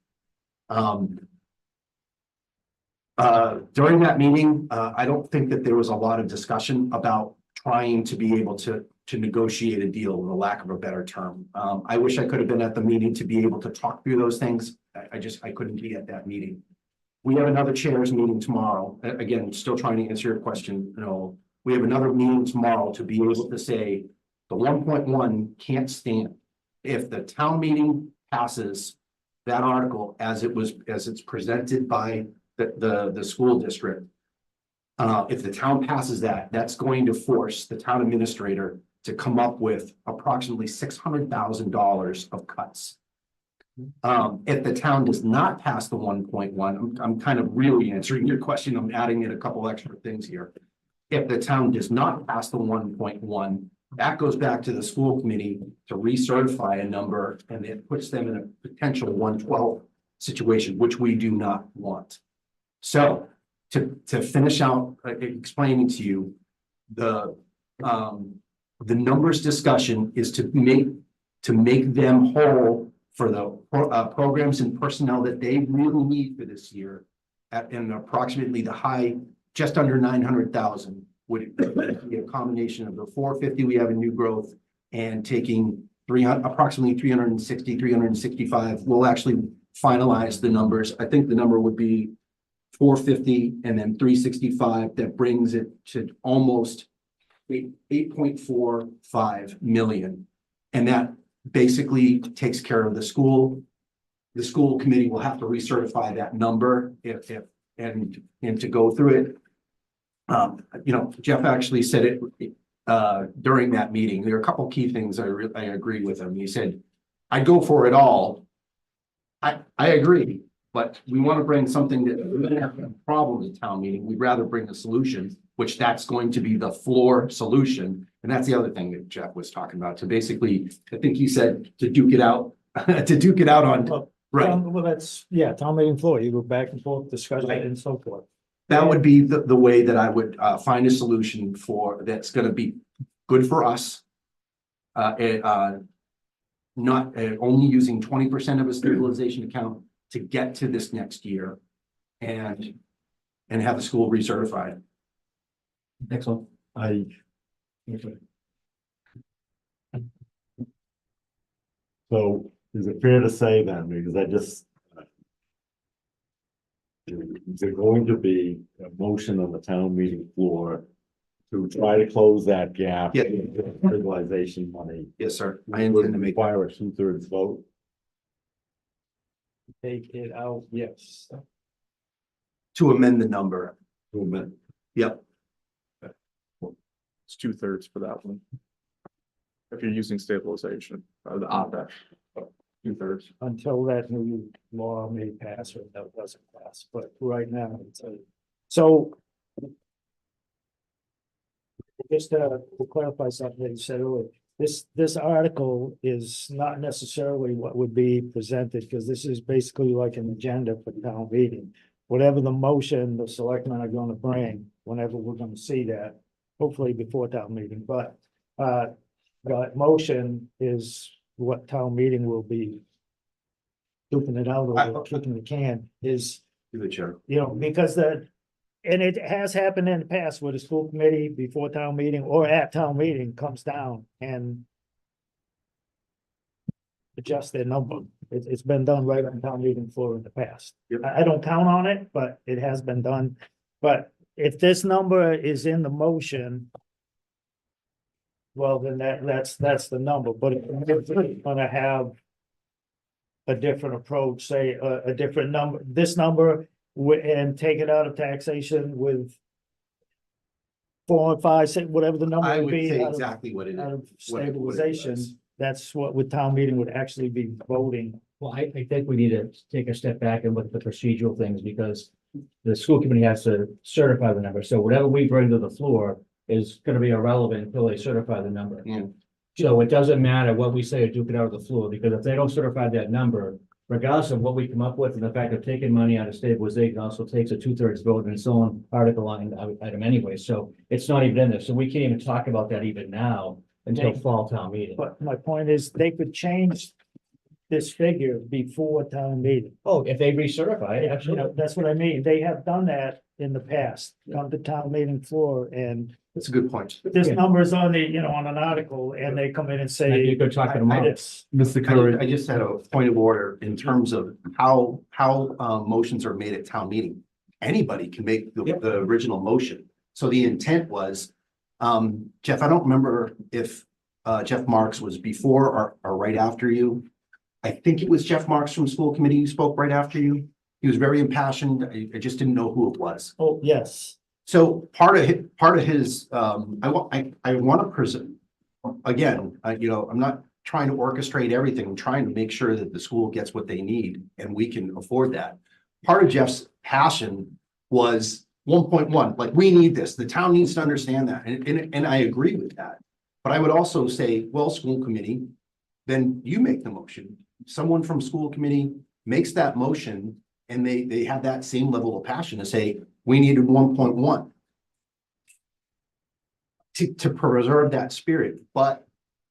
During that meeting, I don't think that there was a lot of discussion about trying to be able to negotiate a deal, for lack of a better term. I wish I could have been at the meeting to be able to talk through those things. I couldn't be at that meeting. We have another chairs meeting tomorrow. Again, still trying to answer your question. We have another meeting tomorrow to be able to say the 1.1 can't stand. If the town meeting passes that article as it's presented by the school district, if the town passes that, that's going to force the town administrator to come up with approximately $600,000 of cuts. If the town does not pass the 1.1, I'm kind of really answering your question. I'm adding in a couple extra things here. If the town does not pass the 1.1, that goes back to the school committee to recertify a number, and it puts them in a potential 112 situation, which we do not want. So to finish out explaining to you, the numbers discussion is to make them whole for the programs and personnel that they really need for this year, and approximately the high, just under 900,000 would be a combination of the 450 we have in new growth and taking approximately 360, 365. We'll actually finalize the numbers. I think the number would be 450 and then 365. That brings it to almost 8.45 million. And that basically takes care of the school. The school committee will have to recertify that number and to go through it. Jeff actually said it during that meeting. There are a couple key things I agree with him. He said, "I'd go for it all." I agree, but we want to bring something that we don't have a problem in town meeting. We'd rather bring a solution, which that's going to be the floor solution. And that's the other thing that Jeff was talking about, to basically, I think he said, to duke it out, on, right. Well, that's, town meeting floor, you go back and forth, discuss it and so forth. That would be the way that I would find a solution for, that's gonna be good for us. Not only using 20% of a stabilization account to get to this next year and have the school recertified. Excellent. So is it fair to say then, because is there going to be a motion on the town meeting floor to try to close that gap? Yeah. In stabilization money? Yes, sir. I Would intend to make. require a 2/3 vote. Take it out, yes. To amend the number. To amend. Yep. It's 2/3 for that one. If you're using stabilization, the OPEX, 2/3. Until that new law may pass or that doesn't pass, but right now, so. Just to clarify something that you said earlier, this article is not necessarily what would be presented, because this is basically like an agenda for town meeting. Whatever the motion the selectmen are gonna bring, whenever we're gonna see that, hopefully before town meeting, but the motion is what town meeting will be duking it out or kicking the can is, To the chair. because and it has happened in the past where the school committee before town meeting or at town meeting comes down and adjust their number. It's been done right on town meeting floor in the past. Yep. I don't count on it, but it has been done. But if this number is in the motion, well, then that's the number, but it's gonna have a different approach, say a different number, this number, and take it out of taxation with 4 or 5, 6, whatever the number I would would be say out of, exactly what it out is. of what it stabilization. was. That's what with town meeting would actually be voting. Well, I think we need to take a step back and look at the procedural things because the school committee has to certify the number. So whatever we bring to the floor is gonna be irrelevant until they certify the number. Yeah. So it doesn't matter what we say or duke it out of the floor, because if they don't certify that number, regardless of what we come up with and the fact of taking money out of stabilization also takes a 2/3 vote and so on article line item anyway. So it's not even in there. So we can't even talk about that even now until fall town meeting. But my point is, they could change this figure before town meeting. Oh, if they recertify it, You know, absolutely. that's what I mean. They have done that in the past, come to town meeting floor, and That's a good point. this number is on the, you know, on an article, and they come in and Maybe you say. could talk to them. This. Mr. I Curry, just had a point of order in terms of how motions are made at town meeting. Anybody can make Yep. the original motion. So the intent was, Jeff, I don't remember if Jeff Marks was before or right after you. I think it was Jeff Marks from school committee who spoke right after you. He was very impassioned. I just didn't know who it was. Oh, yes. So part of his, I want to present, again, I'm not trying to orchestrate everything. I'm trying to make sure that the school gets what they need and we can afford that. Part of Jeff's passion was 1.1, like, we need this. The town needs to understand that. And I agree with that. But I would also say, well, school committee, then you make the motion. Someone from school committee makes that motion and they have that same level of passion to say, we needed 1.1 to preserve that spirit, but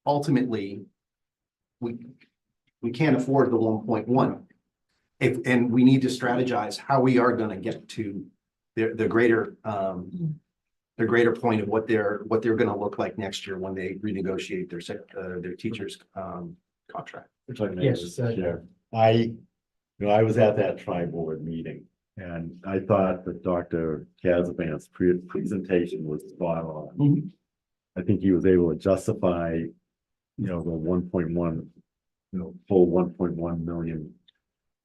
ultimately we can't afford the 1.1. And we need to strategize how we are going to get to the greater point of what they're going to look like next year when they renegotiate their teachers contract. if I may, Yes, Mr. Chair, I was at that tri-board meeting. And I thought that Dr. Casavant's presentation was spot on. Mhm. I think he was able to justify, the 1.1, full $1.1 million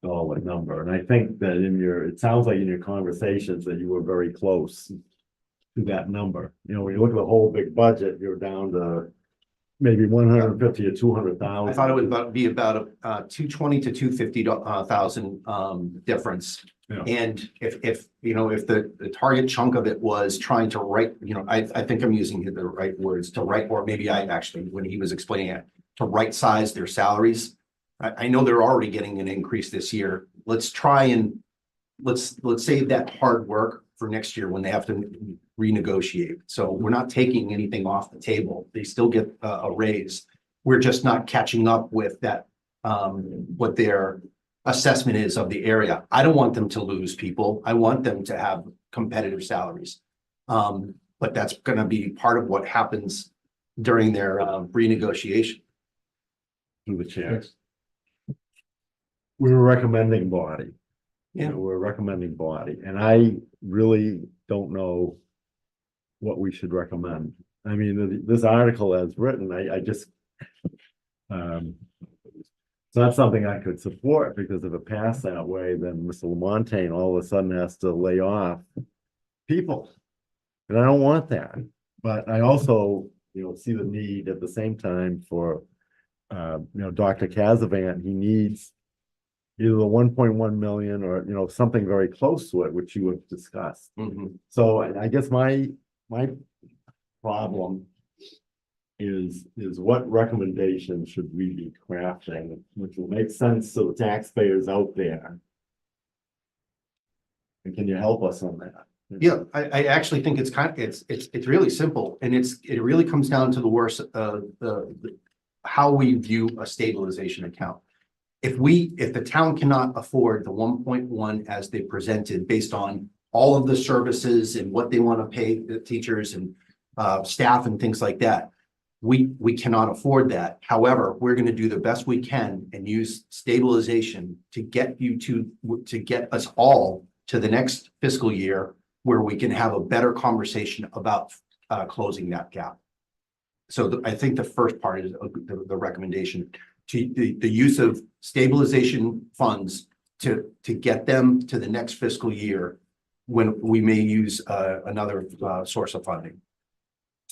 number. And I think that it sounds like in your conversations that you were very close to that number. When you look at the whole big budget, you're down to maybe 150 or 200,000. I thought it would be about a 220 to 250,000 difference. Yeah. And if the target chunk of it was trying to write, I think I'm using the right words to write, or maybe I actually, when he was explaining it, to right size their salaries. I know they're already getting an increase this year. Let's try and let's save that hard work for next year when they have to renegotiate. So we're not taking anything off the table. They still get a raise. We're just not catching up with that, what their assessment is of the area. I don't want them to lose people. I want them to have competitive salaries. But that's going to be part of what happens during their renegotiation. Through the chair. We were recommending body. Yeah. We're recommending body, and I really don't know what we should recommend. I mean, this article as written, I just, it's not something I could support, because if it passed that way, then Mr. Lamontagne all of a sudden has to lay off people. And I don't want that, but I also, see the need at the same time for, Dr. Casavant, he needs either the 1.1 million or, something very close to it, which you have discussed. Mhm. So I guess my problem is what recommendation should we be crafting, which will make sense to the taxpayers out there? And can you help us on that? Yeah, I actually think it's really simple, and it really comes down to the worst how we view a stabilization account. If the town cannot afford the 1.1 as they presented based on all of the services and what they want to pay the teachers and staff and things like that, we cannot afford that. However, we're going to do the best we can and use stabilization to get get us all to the next fiscal year where we can have a better conversation about closing that gap. So I think the first part is the recommendation. to the use of stabilization funds to get them to the next fiscal year when we may use another source of funding.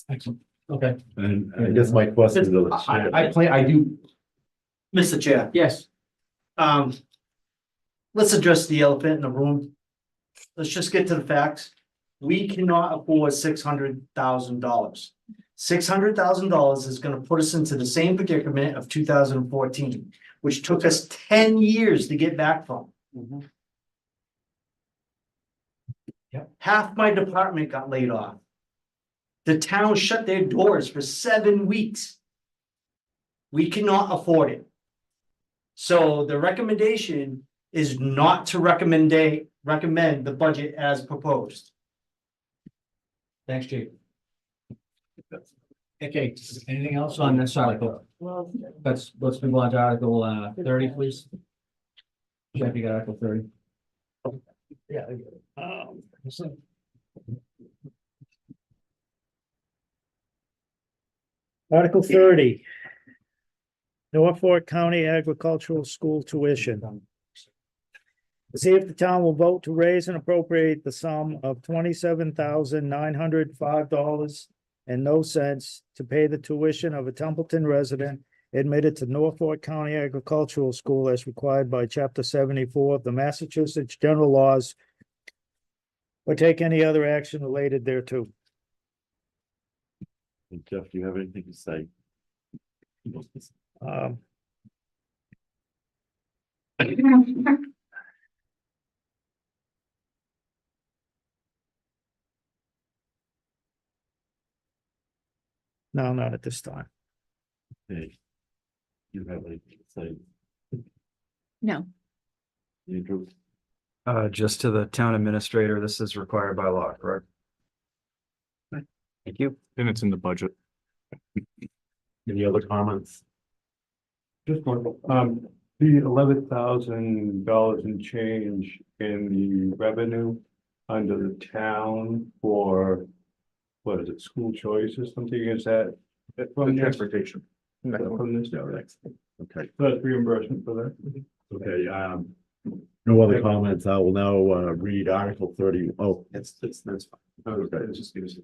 Excellent. Okay. And I guess my question to the chair. I do. Mr. Chair, Yes. let's address the elephant in the room. Let's just get to the facts. We cannot afford $600,000. $600,000 is gonna put us into the same predicament of 2014, which took us 10 years to get back from. Half my department got laid off. The town shut their doors for 7 weeks. We cannot afford it. So the recommendation is not to recommend the budget as proposed. Thanks, Chief. Okay, anything else on this article? Let's move on to Article 30, please. Jeff, you got Article 30? Yeah. Article 30. Norfolk County Agricultural School tuition. To see if the town will vote to raise and appropriate the sum of $27,905.00 to pay the tuition of a Templeton resident admitted to Norfolk County Agricultural School as required by Chapter 74 of the Massachusetts General Laws, or take any other action related thereto. Jeff, do you have anything to say? No, not at this time. Hey, you have anything to say? No. Andrew? Just to the town administrator, this is required by law, correct? Thank you. And it's in the budget. Any other comments? Just one, the $11,000 and change in the revenue under the town for, what is it, school choice or something, is that? From Transportation. From this, Okay, that's reimbursement for that? okay, no other comments. I will now read Article 30. Oh, That's fine. okay. It's just give us-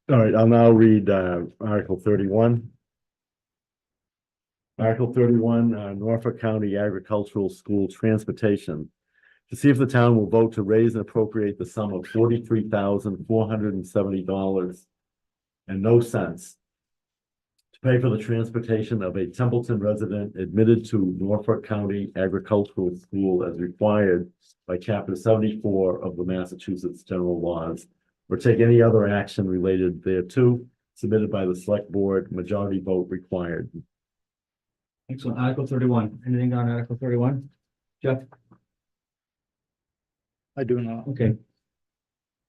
All right, I'll now read Article 31. Article 31, Norfolk County Agricultural School Transportation. To see if the town will vote to raise and appropriate the sum of $43,470.00 to pay for the transportation of a Templeton resident admitted to Norfolk County Agricultural School as required by Chapter 74 of the Massachusetts General Laws, or take any other action related thereto, submitted by the Select Board, majority vote required. Excellent. Article 31. Anything on Article 31? Jeff? I do not. Okay.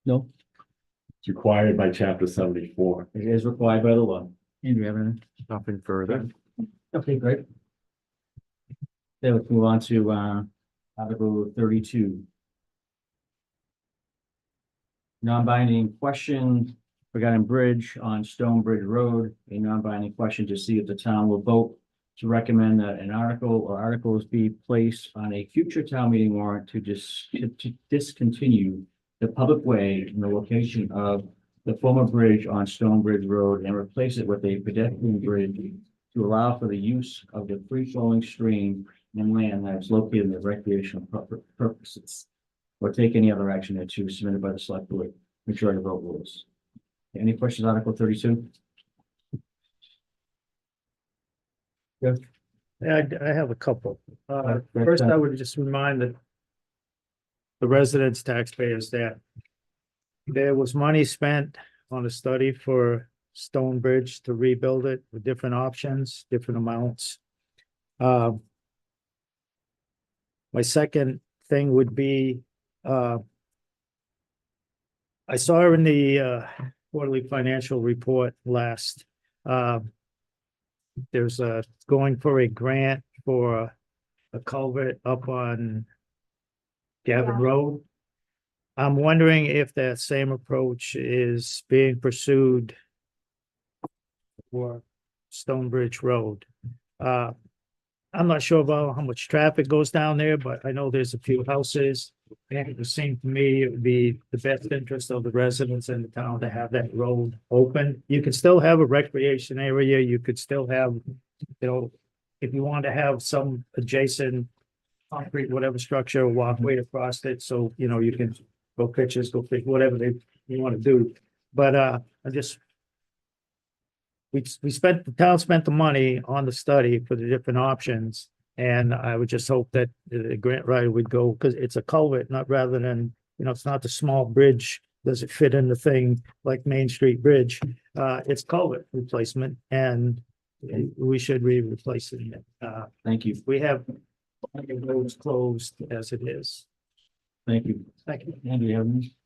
No, It's required by Chapter 74. it is required by the law. Andrew, you have anything? Nothing further. Okay, great. Okay, let's move on to Article 32. Non-binding question regarding bridge on Stonebridge Road, a non-binding question to see if the town will vote to recommend that an article or articles be placed on a future town meeting warrant to discontinue the public way in the location of the former bridge on Stonebridge Road and replace it with a pedestrian bridge to allow for the use of the free-flowing stream and land that is located in the recreational purposes, or take any other action thereto submitted by the select board, majority vote rules. Any questions, on Article 32? Yeah, I have a couple. First, I would just remind the residents, taxpayers that there was money spent on a study for Stonebridge to rebuild it with different options, different amounts. My second thing would be, I saw in the quarterly financial report last, there's going for a grant for a culvert up on Gavin Road. I'm wondering if that same approach is being pursued for Stonebridge Road. I'm not sure about how much traffic goes down there, but I know there's a few houses. And it would seem to me it would be the best interest of the residents in the town to have that road open. You could still have a recreation area. You could still have, if you want to have some adjacent concrete, whatever structure, walkway across it, so, you can go pitches, go pick whatever you want to do. But, I just, the town spent the money on the study for the different options. And I would just hope that the grant writer would go, because it's a culvert, not rather than, it's not the small bridge. Does it fit in the thing like Main Street Bridge? It's culvert replacement and we should be replacing it. Thank you. We have roads closed as it is. Thank you. Thank you. Andrew, you have any?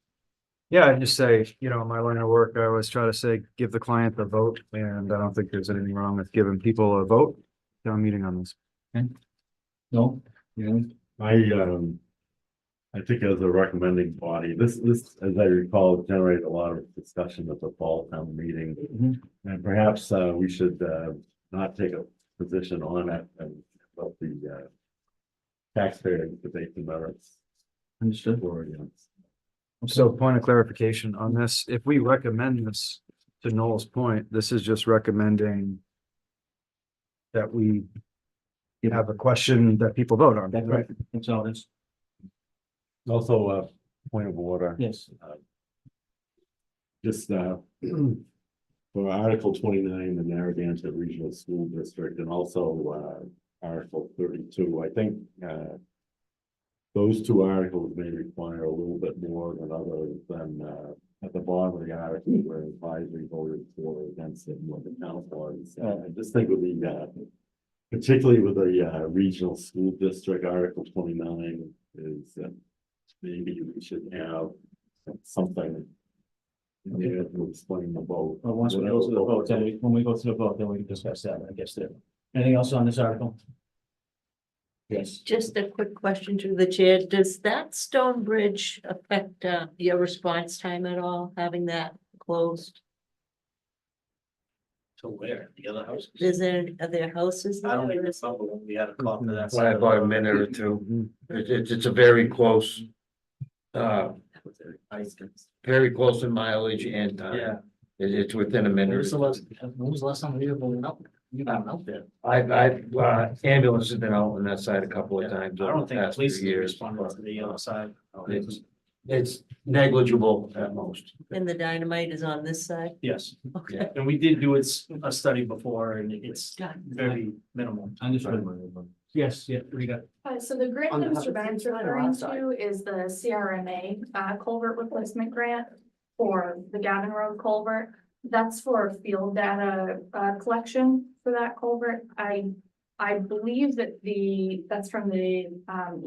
Yeah, I just say, in my line of work, I always try to say, give the client the vote, and I don't think there's anything wrong with giving people a vote. Town meeting on this. No? Yeah. I think as a recommending body, this, as I recall, generated a lot of discussion at the fall town meeting. And perhaps, we should, not take a position on it and let the, taxpayer debate the merits. Understood. For or against. So point of clarification on this, if we recommend this, to Noel's point, this is just recommending that we have a question that people vote on. That's right. That's all it is. Also, point of order. Yes. Just for Article 29, the Narragansett Regional School District, and also Article 32, I think those two articles may require a little bit more than others than at the bottom of the article where advisory voted for or against it and what the council is. I just think with the particularly with the regional school district, Article 29 is maybe we should have something. Yeah, to explain the vote. Well, once we go to the vote, when we go to the vote, then we can discuss that, I guess there. Anything else on this article? Yes. Just a quick question to the chair. Does that stone bridge affect your response time at all, having that closed? To where? The other houses? Are there houses? I don't there? even remember when we had a call to that. By about a minute or two. It's a very close, very close in mileage and Yeah. it's within a minute. When was the last time we were going up? You got out there. Ambulance has been out on that side a couple of times. I over don't the think past police few years. responded to the other side. It's negligible at most. And the dynamite is on this side? Yes, Okay. and we did do a study before and it's very minimal. Understood. Yes, yeah, we got. So the grant On that the Mr. Bennett's referring to is the CRMA culvert replacement grant for the Gavin Road culvert. That's for field data collection for that culvert. I believe that that's from the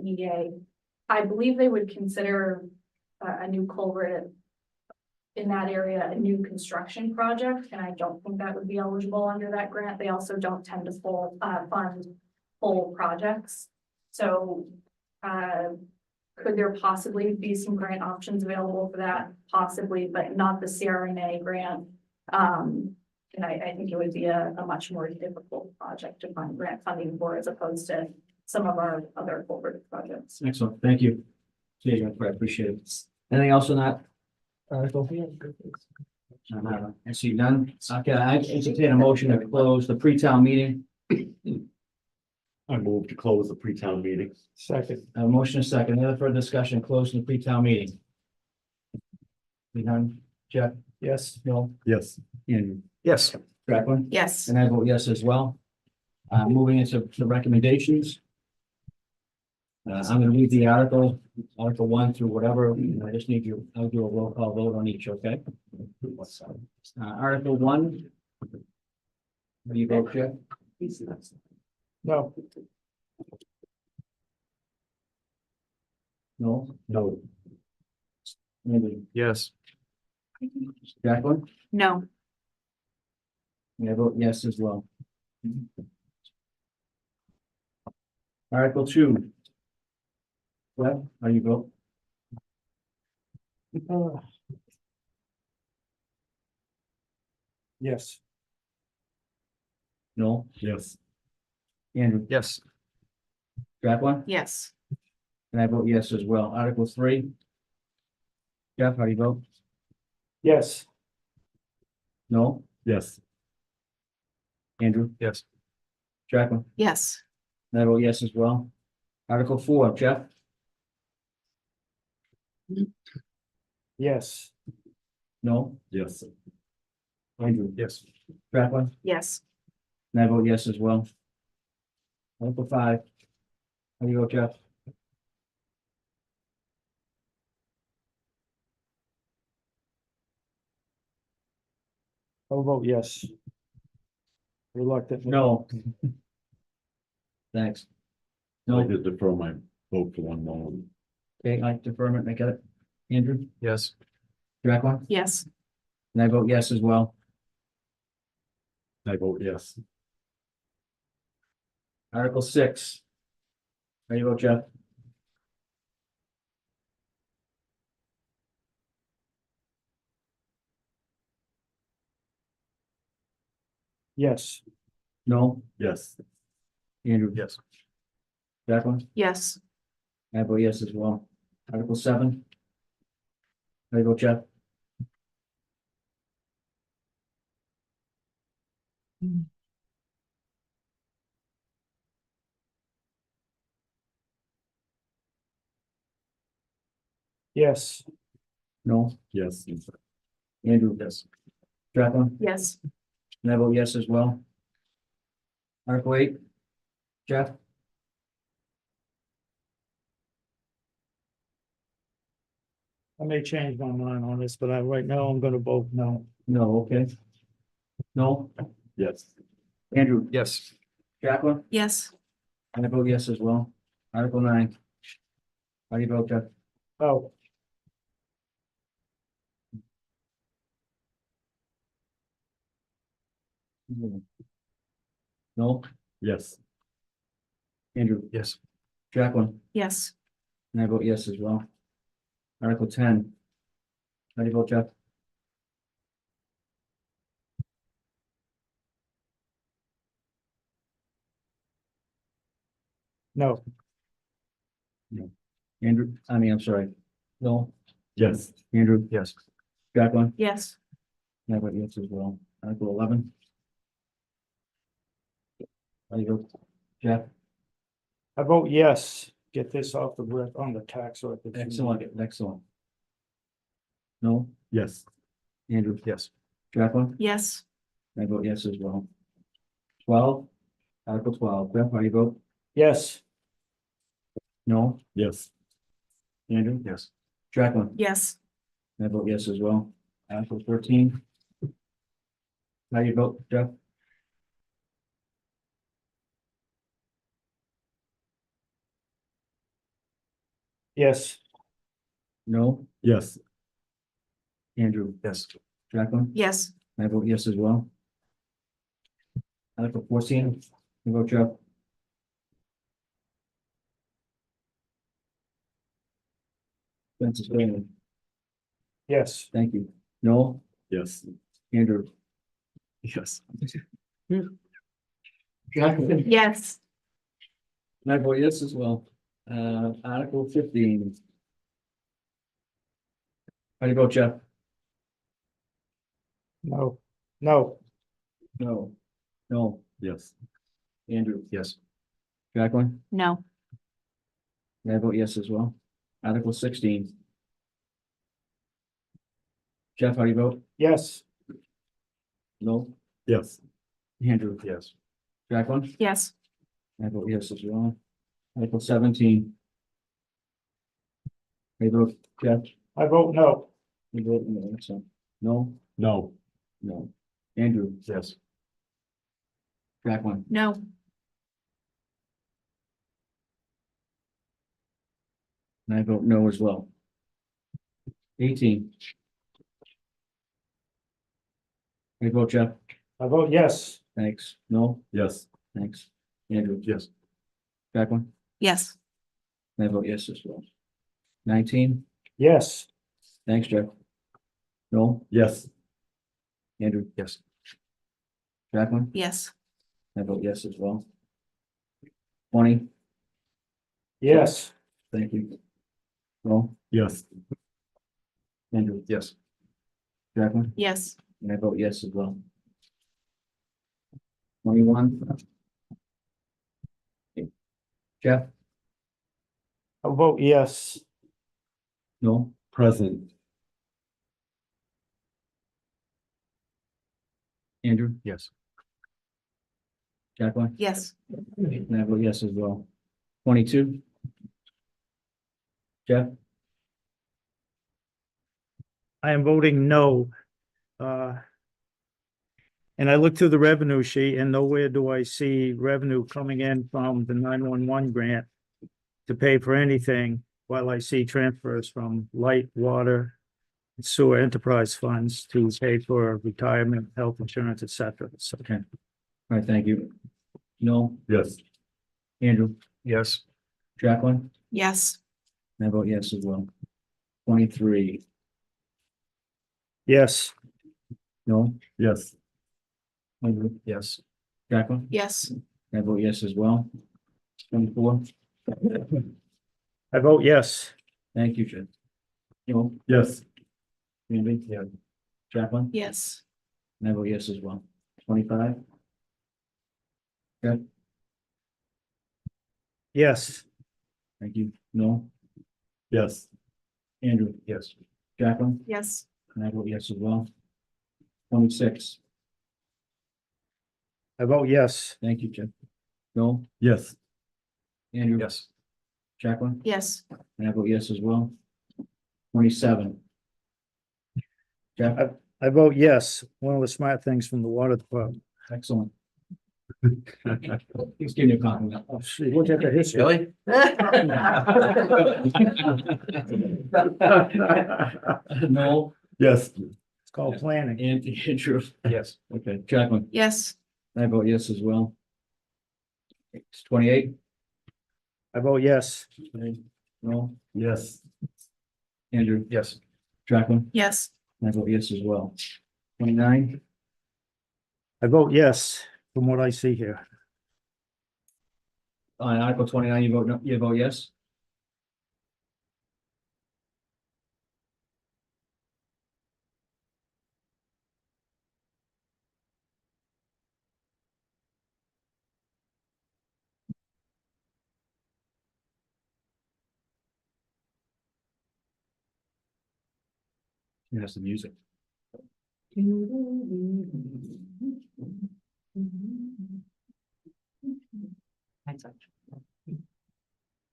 EDA. I believe they would consider a new culvert in that area a new construction project, and I don't think that would be eligible under that grant. They also don't tend to fund full projects. So could there possibly be some grant options available for that? Possibly, but not the CRMA grant. And I think it would be a much more difficult project to find grant funding for as opposed to some of our other culvert projects. Excellent, thank you. See you, I appreciate it. Anything else on that? Article? I see none. Okay, I entertain a motion to close the pre-town meeting. I move to close the pre-town meeting. Second. A motion is second. Any other further discussion, closing the pre-town meeting? We done? Jeff? Yes. Bill? Yes. And Yes. Jacqueline? Yes. And I vote yes as well. Moving into the recommendations. I'm gonna read the article 1 through whatever, and I just need you, I'll do a roll call vote on each, okay? Article 1. What do you vote, Jeff? No. No? No. Maybe Yes. Jacqueline? No. And I vote yes as well. Article 2. Well, how do you vote? Yes. No? Yes. Andrew? Yes. Jacqueline? Yes. And I vote yes as well. Article 3. Jeff, how do you vote? Yes. No? Yes. Andrew? Yes. Jacqueline? Yes. And I vote yes as well. Article 4, Jeff? Yes. No? Yes. Andrew? Yes. Jacqueline? Yes. And I vote yes as well. Article 5. How do you vote, Jeff? I'll vote yes. Reluctantly. No. Thanks. I'd like No, to defer my vote to one moment. okay, I deferment, make it. Andrew? Yes. Jacqueline? Yes. And I vote yes as well. I vote yes. Article 6. How do you vote, Jeff? Yes. No? Yes. Andrew? Yes. Jacqueline? Yes. I vote yes as well. Article 7. How do you vote, Jeff? Yes. No? Yes. Andrew? Yes. Jacqueline? Yes. And I vote yes as well. Article 8. Jeff? I may change my mind on this, but right now I'm gonna vote no. No, okay. No? Yes. Andrew? Yes. Jacqueline? Yes. And I vote yes as well. Article 9. How do you vote, Jeff? Oh, No? Yes. Andrew? Yes. Jacqueline? Yes. And I vote yes as well. Article 10. How do you vote, Jeff? no. Andrew, I'm sorry. No? Yes. Andrew? Yes. Jacqueline? Yes. And I vote yes as well. Article 11. How do you vote, Jeff? I vote yes. Get this off the rip on the tax record. Excellent, excellent. No? Yes. Andrew? Yes. Jacqueline? Yes. I vote yes as well. 12. Article 12. Jeff, how do you vote? Yes. No? Yes. Andrew? Yes. Jacqueline? Yes. I vote yes as well. Article 13. How do you vote, Jeff? Yes. No? Yes. Andrew? Yes. Jacqueline? Yes. I vote yes as well. Article 14. You vote, Jeff? Francis Bailey. Yes. Thank you. No? Yes. Andrew? Yes. Jacqueline? Yes. And I vote yes as well. Article 15. How do you vote, Jeff? No. No. No. No. Yes. Andrew? Yes. Jacqueline? No. And I vote yes as well. Article 16. Jeff, how do you vote? Yes. No. Yes. Andrew? Yes. Jacqueline? Yes. I vote yes as well. Article 17. I vote, Jeff? I vote no. You vote no, so, no, No. no. Andrew? Yes. Jacqueline? No. And I vote no as well. 18. I vote Jeff? I vote yes. Thanks. No? Yes. Thanks. Andrew? Yes. Jacqueline? Yes. And I vote yes as well. 19. Yes. Thanks, Jeff. No? Yes. Andrew? Yes. Jacqueline? Yes. I vote yes as well. 20. Yes. Thank you. Roll, Yes. Andrew, Yes. Jacqueline, Yes. and I vote yes as well. 21. Jeff, I'll vote yes. no, Present. Andrew, Yes. Jacqueline, Yes. and I vote yes as well. 22. Jeff, I am voting no. And I looked through the revenue sheet and nowhere do I see revenue coming in from the 911 grant to pay for anything, while I see transfers from light, water, and sewer enterprise funds to pay for retirement, health insurance, et cetera. So, okay. All right, thank you. No, Yes. Andrew, Yes. Jacqueline, Yes. and I vote yes as well. 23. yes. No, Yes. Andrew, Yes. Jacqueline, Yes. and I vote yes as well. 24. I vote yes. Thank you, Jeff. No, Yes. Andy, Yeah. Jacqueline, Yes. and I vote yes as well. 25. Jeff, Yes. thank you. No, Yes. Andrew, Yes. Jacqueline, Yes. and I vote yes as well. 26. I vote yes. Thank you, Jeff. No, Yes. Andrew, Yes. Jacqueline, Yes. and I vote yes as well. 27. Jeff, I vote yes. One of the smart things from the water department. excellent. He's giving you a compliment. Oh, see, look at the history. Really? No, Yes. It's called planning. and Andrew, Yes. okay, Jacqueline, Yes. I vote yes as well. It's 28. I vote yes. No, Yes. Andrew, Yes. Jacqueline, Yes. and I vote yes as well. 29. I vote yes, from what I see here. On Article 29, you vote no, you vote yes? That's the music.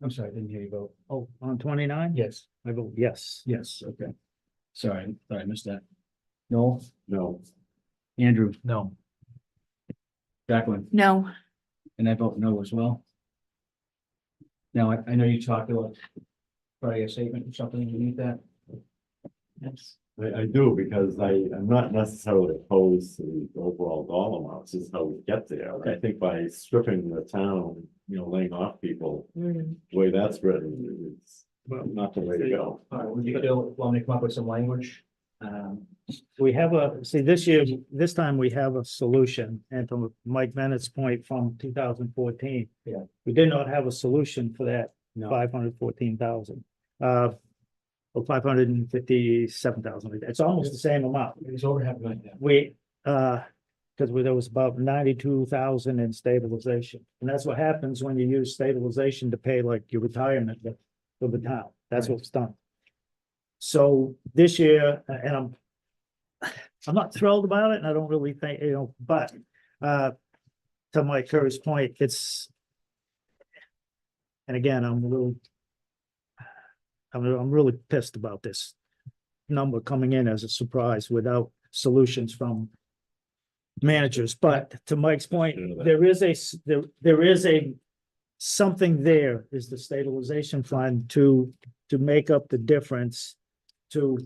I'm sorry, I didn't hear you vote. Oh, on 29? Yes. I vote yes. Yes, okay. Sorry, thought I missed that. No, No. Andrew, No. Jacqueline, No. and I vote no as well. Now, I know you talked about probably a statement or something underneath that. Yes. I do, because I'm not necessarily opposed to the overall dollar amounts, it's how we get there. I think by stripping the town, laying off people, the way that's written, it's not the way to go. All right, would you still want me to come up with some language? We have this time we have a solution, and from Mike Bennett's point from 2014. Yeah. We did not have a solution for that No. 514,000. Or 557,000. It's almost the same amount. It's over half a million. Because there was about 92,000 in stabilization. And that's what happens when you use stabilization to pay like your retirement for the town. That's what's done. So this year, and I'm not thrilled about it, and I don't really think, but to Mike Curry's point, and again, I'm really pissed about this number coming in as a surprise without solutions from managers. But to Mike's point, there is something there is the stabilization fund to make up the difference, to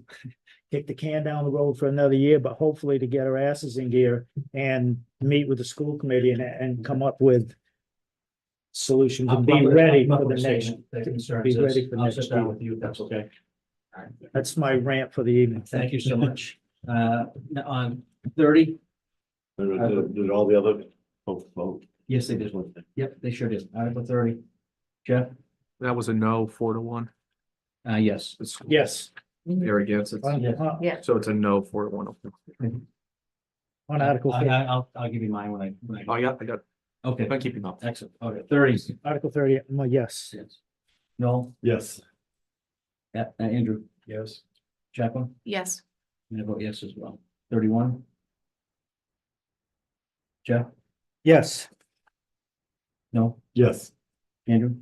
kick the can down the road for another year, but hopefully to get our asses in gear and meet with the school committee and come up with solutions and be ready for the next. Be ready for I'll next sit down year. with you if that's okay. That's my rant for the evening. Thank you so much. On 30, Did all the other folks vote? yes, they did. Yep, they sure did. Article 30. Jeff, That was a no, 4-1. Yes. It's Yes. Narragansett. Yeah. So it's a no, 4-1. On Article, I'll give you mine when Oh, yeah, I got, okay, I'm keeping up. excellent. Okay, 30. Article 30, I'm a yes. Yes. No, Yes. Andrew, Yes. Jacqueline, Yes. and I vote yes as well. 31. Jeff, Yes. no, Yes. Andrew,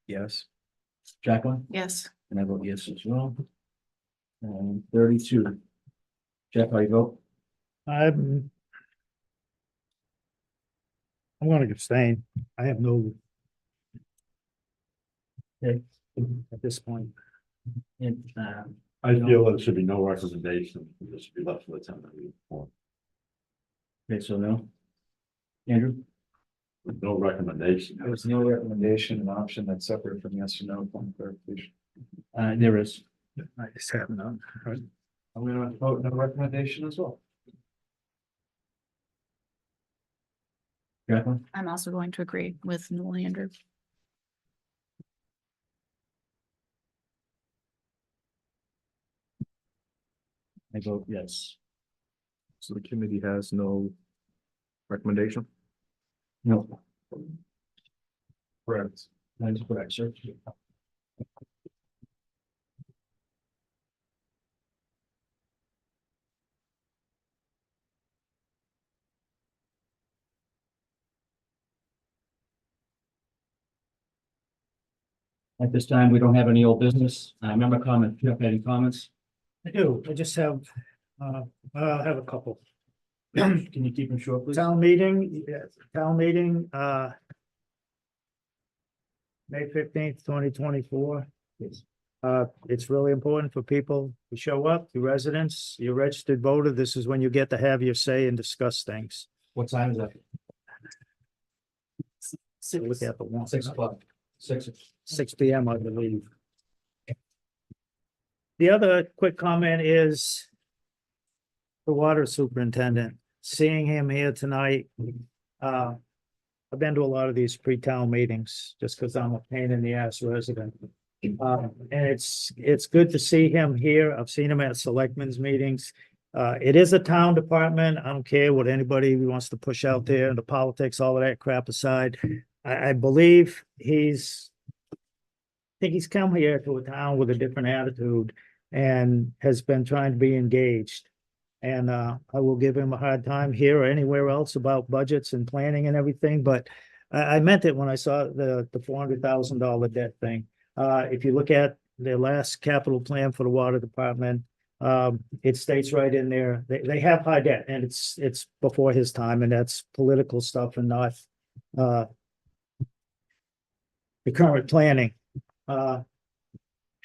Yes. Jacqueline, Yes. and I vote yes as well. And 32. Jeff, how you vote? I'm gonna abstain. I have no. Okay. At this point. And, I feel there should be no recommendation. This should be left for the town. okay, so no. Andrew? With no recommendation. There was no recommendation, an option that's separate from yes or no upon clarification. There is. I just have none. I'm gonna vote no recommendation as well. Jacqueline? I'm also going to agree with Noel and Andrew. I vote yes. So the committee has no recommendation. No. Correct. That is correct, sir. At this time, we don't have any old business. Member comment, Jeff, any comments? I do, I just have, I'll have a couple. Can you keep them short, please? Town meeting, May 15th, 2024. It's really important for people to show up, your residents, your registered voter. This is when you get to have your say and discuss things. What time is that? Look at the one. 6 o'clock. 6 p.m., I believe. The other quick comment is the water superintendent, seeing him here tonight. I've been to a lot of these pre-town meetings just because I'm a pain in the ass resident. And it's good to see him here. I've seen him at selectmen's meetings. It is a town department. I don't care what anybody wants to push out there and the politics, all of that crap aside. I believe I think he's come here to a town with a different attitude and has been trying to be engaged. And I will give him a hard time here or anywhere else about budgets and planning and everything, but I meant it when I saw the $400,000 debt thing. If you look at their last capital plan for the water department, it states right in there, they have high debt, and it's before his time, and that's political stuff and not the current planning.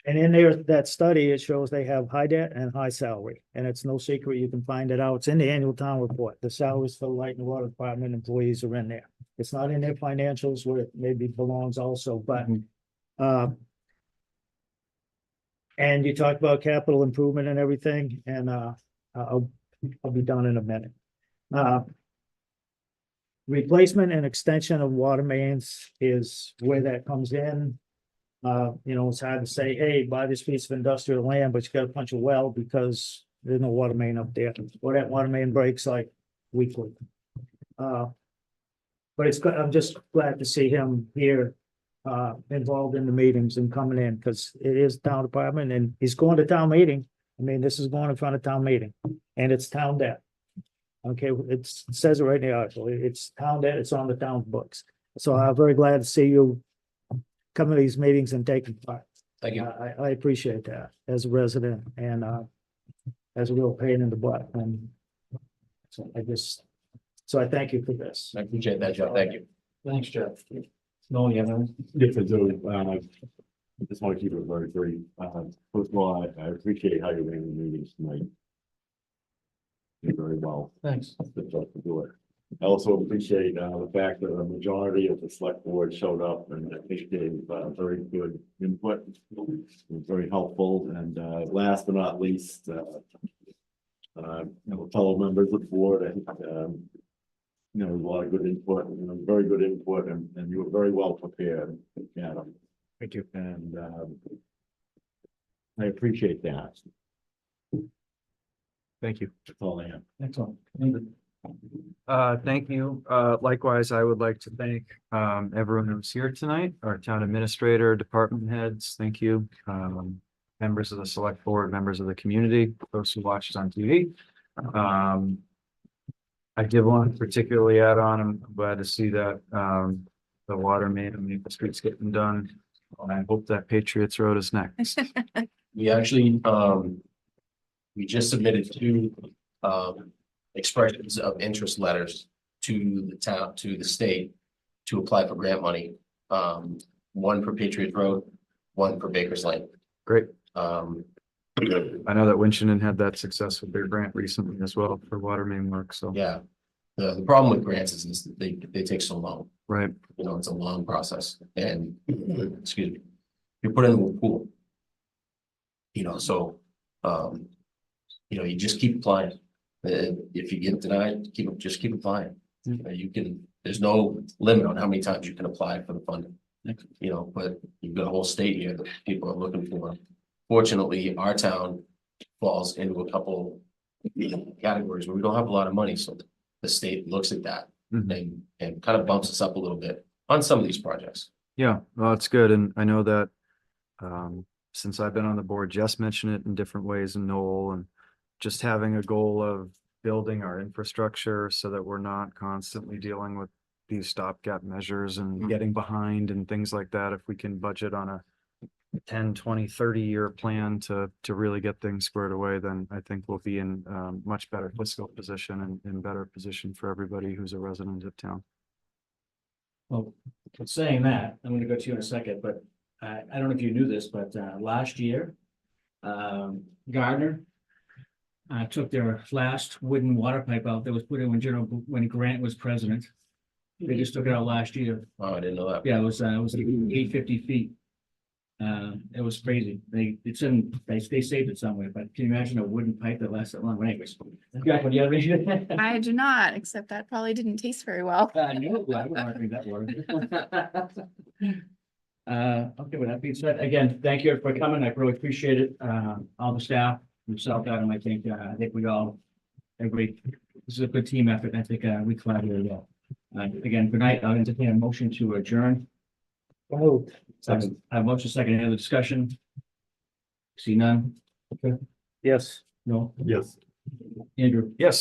And in there, that study, it shows they have high debt and high salary, and it's no secret. You can find it out. It's in the annual town report. The salaries for the light and water department employees are in there. It's not in their financials where it maybe belongs also, but and you talked about capital improvement and everything, and I'll be done in a minute. Replacement and extension of water mains is where that comes in. It's hard to say, hey, buy this piece of industrial land, but you gotta punch a well because there's no water main up there, or that water main breaks like weekly. But it's good, I'm just glad to see him here, involved in the meetings and coming in, because it is town department, and he's going to town meeting. I mean, this is going in front of town meeting, and it's town debt. Okay, it says it right in the article, it's town debt, it's on the town books. So I'm very glad to see you come to these meetings and taking part. Thank you. I appreciate that as a resident and as a real pain in the butt, and so I thank you for this. I appreciate that, Joe. Thank you. Thanks, Jeff. No, you have anything? Yes, I do. I just want to keep it very brief. First of all, I appreciate how you ran the meetings tonight. Did very well. Thanks. Good job to do it. I also appreciate the fact that a majority of the select board showed up, and I think gave very good input. It was very helpful, and last but not least, fellow members of the board, I think a lot of good input, very good input, and you were very well prepared, Adam. Thank you. And, I appreciate that. Thank you. That's all I have. Excellent. Thank you. Likewise, I would like to thank, everyone who's here tonight, our town administrator, department heads, thank you. Members of the select board, members of the community, those who watched on TV. I did want to particularly add on, I'm glad to see that, the water main and Maple Street's getting done. I hope that Patriots Road is next. We actually, we just submitted two, expressions of interest letters to the town, to the state to apply for grant money. One for Patriot Road, one for Baker's Lane. Great. Yeah, I know that Winchendon had that success with their grant recently as well for water main work, so. the problem with grants is they take so long, Right, you know, it's a long process and, excuse me, you put in the pool. You know, so, you know, you just keep applying. If you get denied, just keep applying. You know, you can, there's no limit on how many times you can apply for the funding. You know, but you've got a whole state here that people are looking for. Fortunately, our town falls into a couple categories where we don't have a lot of money, so the state looks at that and kind of bumps us up a little bit on some of these projects. yeah, well, it's good, and I know that, since I've been on the board, Jess mentioned it in different ways, and Noel, and just having a goal of building our infrastructure so that we're not constantly dealing with these stopgap measures and getting behind and things like that. If we can budget on a 10, 20, 30-year plan to really get things squared away, then I think we'll be in much better fiscal position and better position for everybody who's a resident of town. Well, saying that, I'm gonna go to you in a second, but I don't know if you knew this, but last year, Gardner took their last wooden water pipe out that was put in when Grant was president. They just took it out last year. Oh, I didn't know that. Yeah, it was 850 feet. It was crazy. They saved it somewhere, but can you imagine a wooden pipe that lasts that long? But anyways, Jack, what do you have? I do not, except that probably didn't taste very well. I knew it. I wouldn't want to drink that water. Okay, with that being said, again, thank you for coming. I really appreciate it. All the staff, yourself, Adam, I think we all, everybody, this is a good team effort. I think we collaborated well. Again, good night. I'll entertain a motion to adjourn. Moved. Second. I have motion second. Any other discussion? See none? Okay. Yes. No? Yes. Andrew? Yes.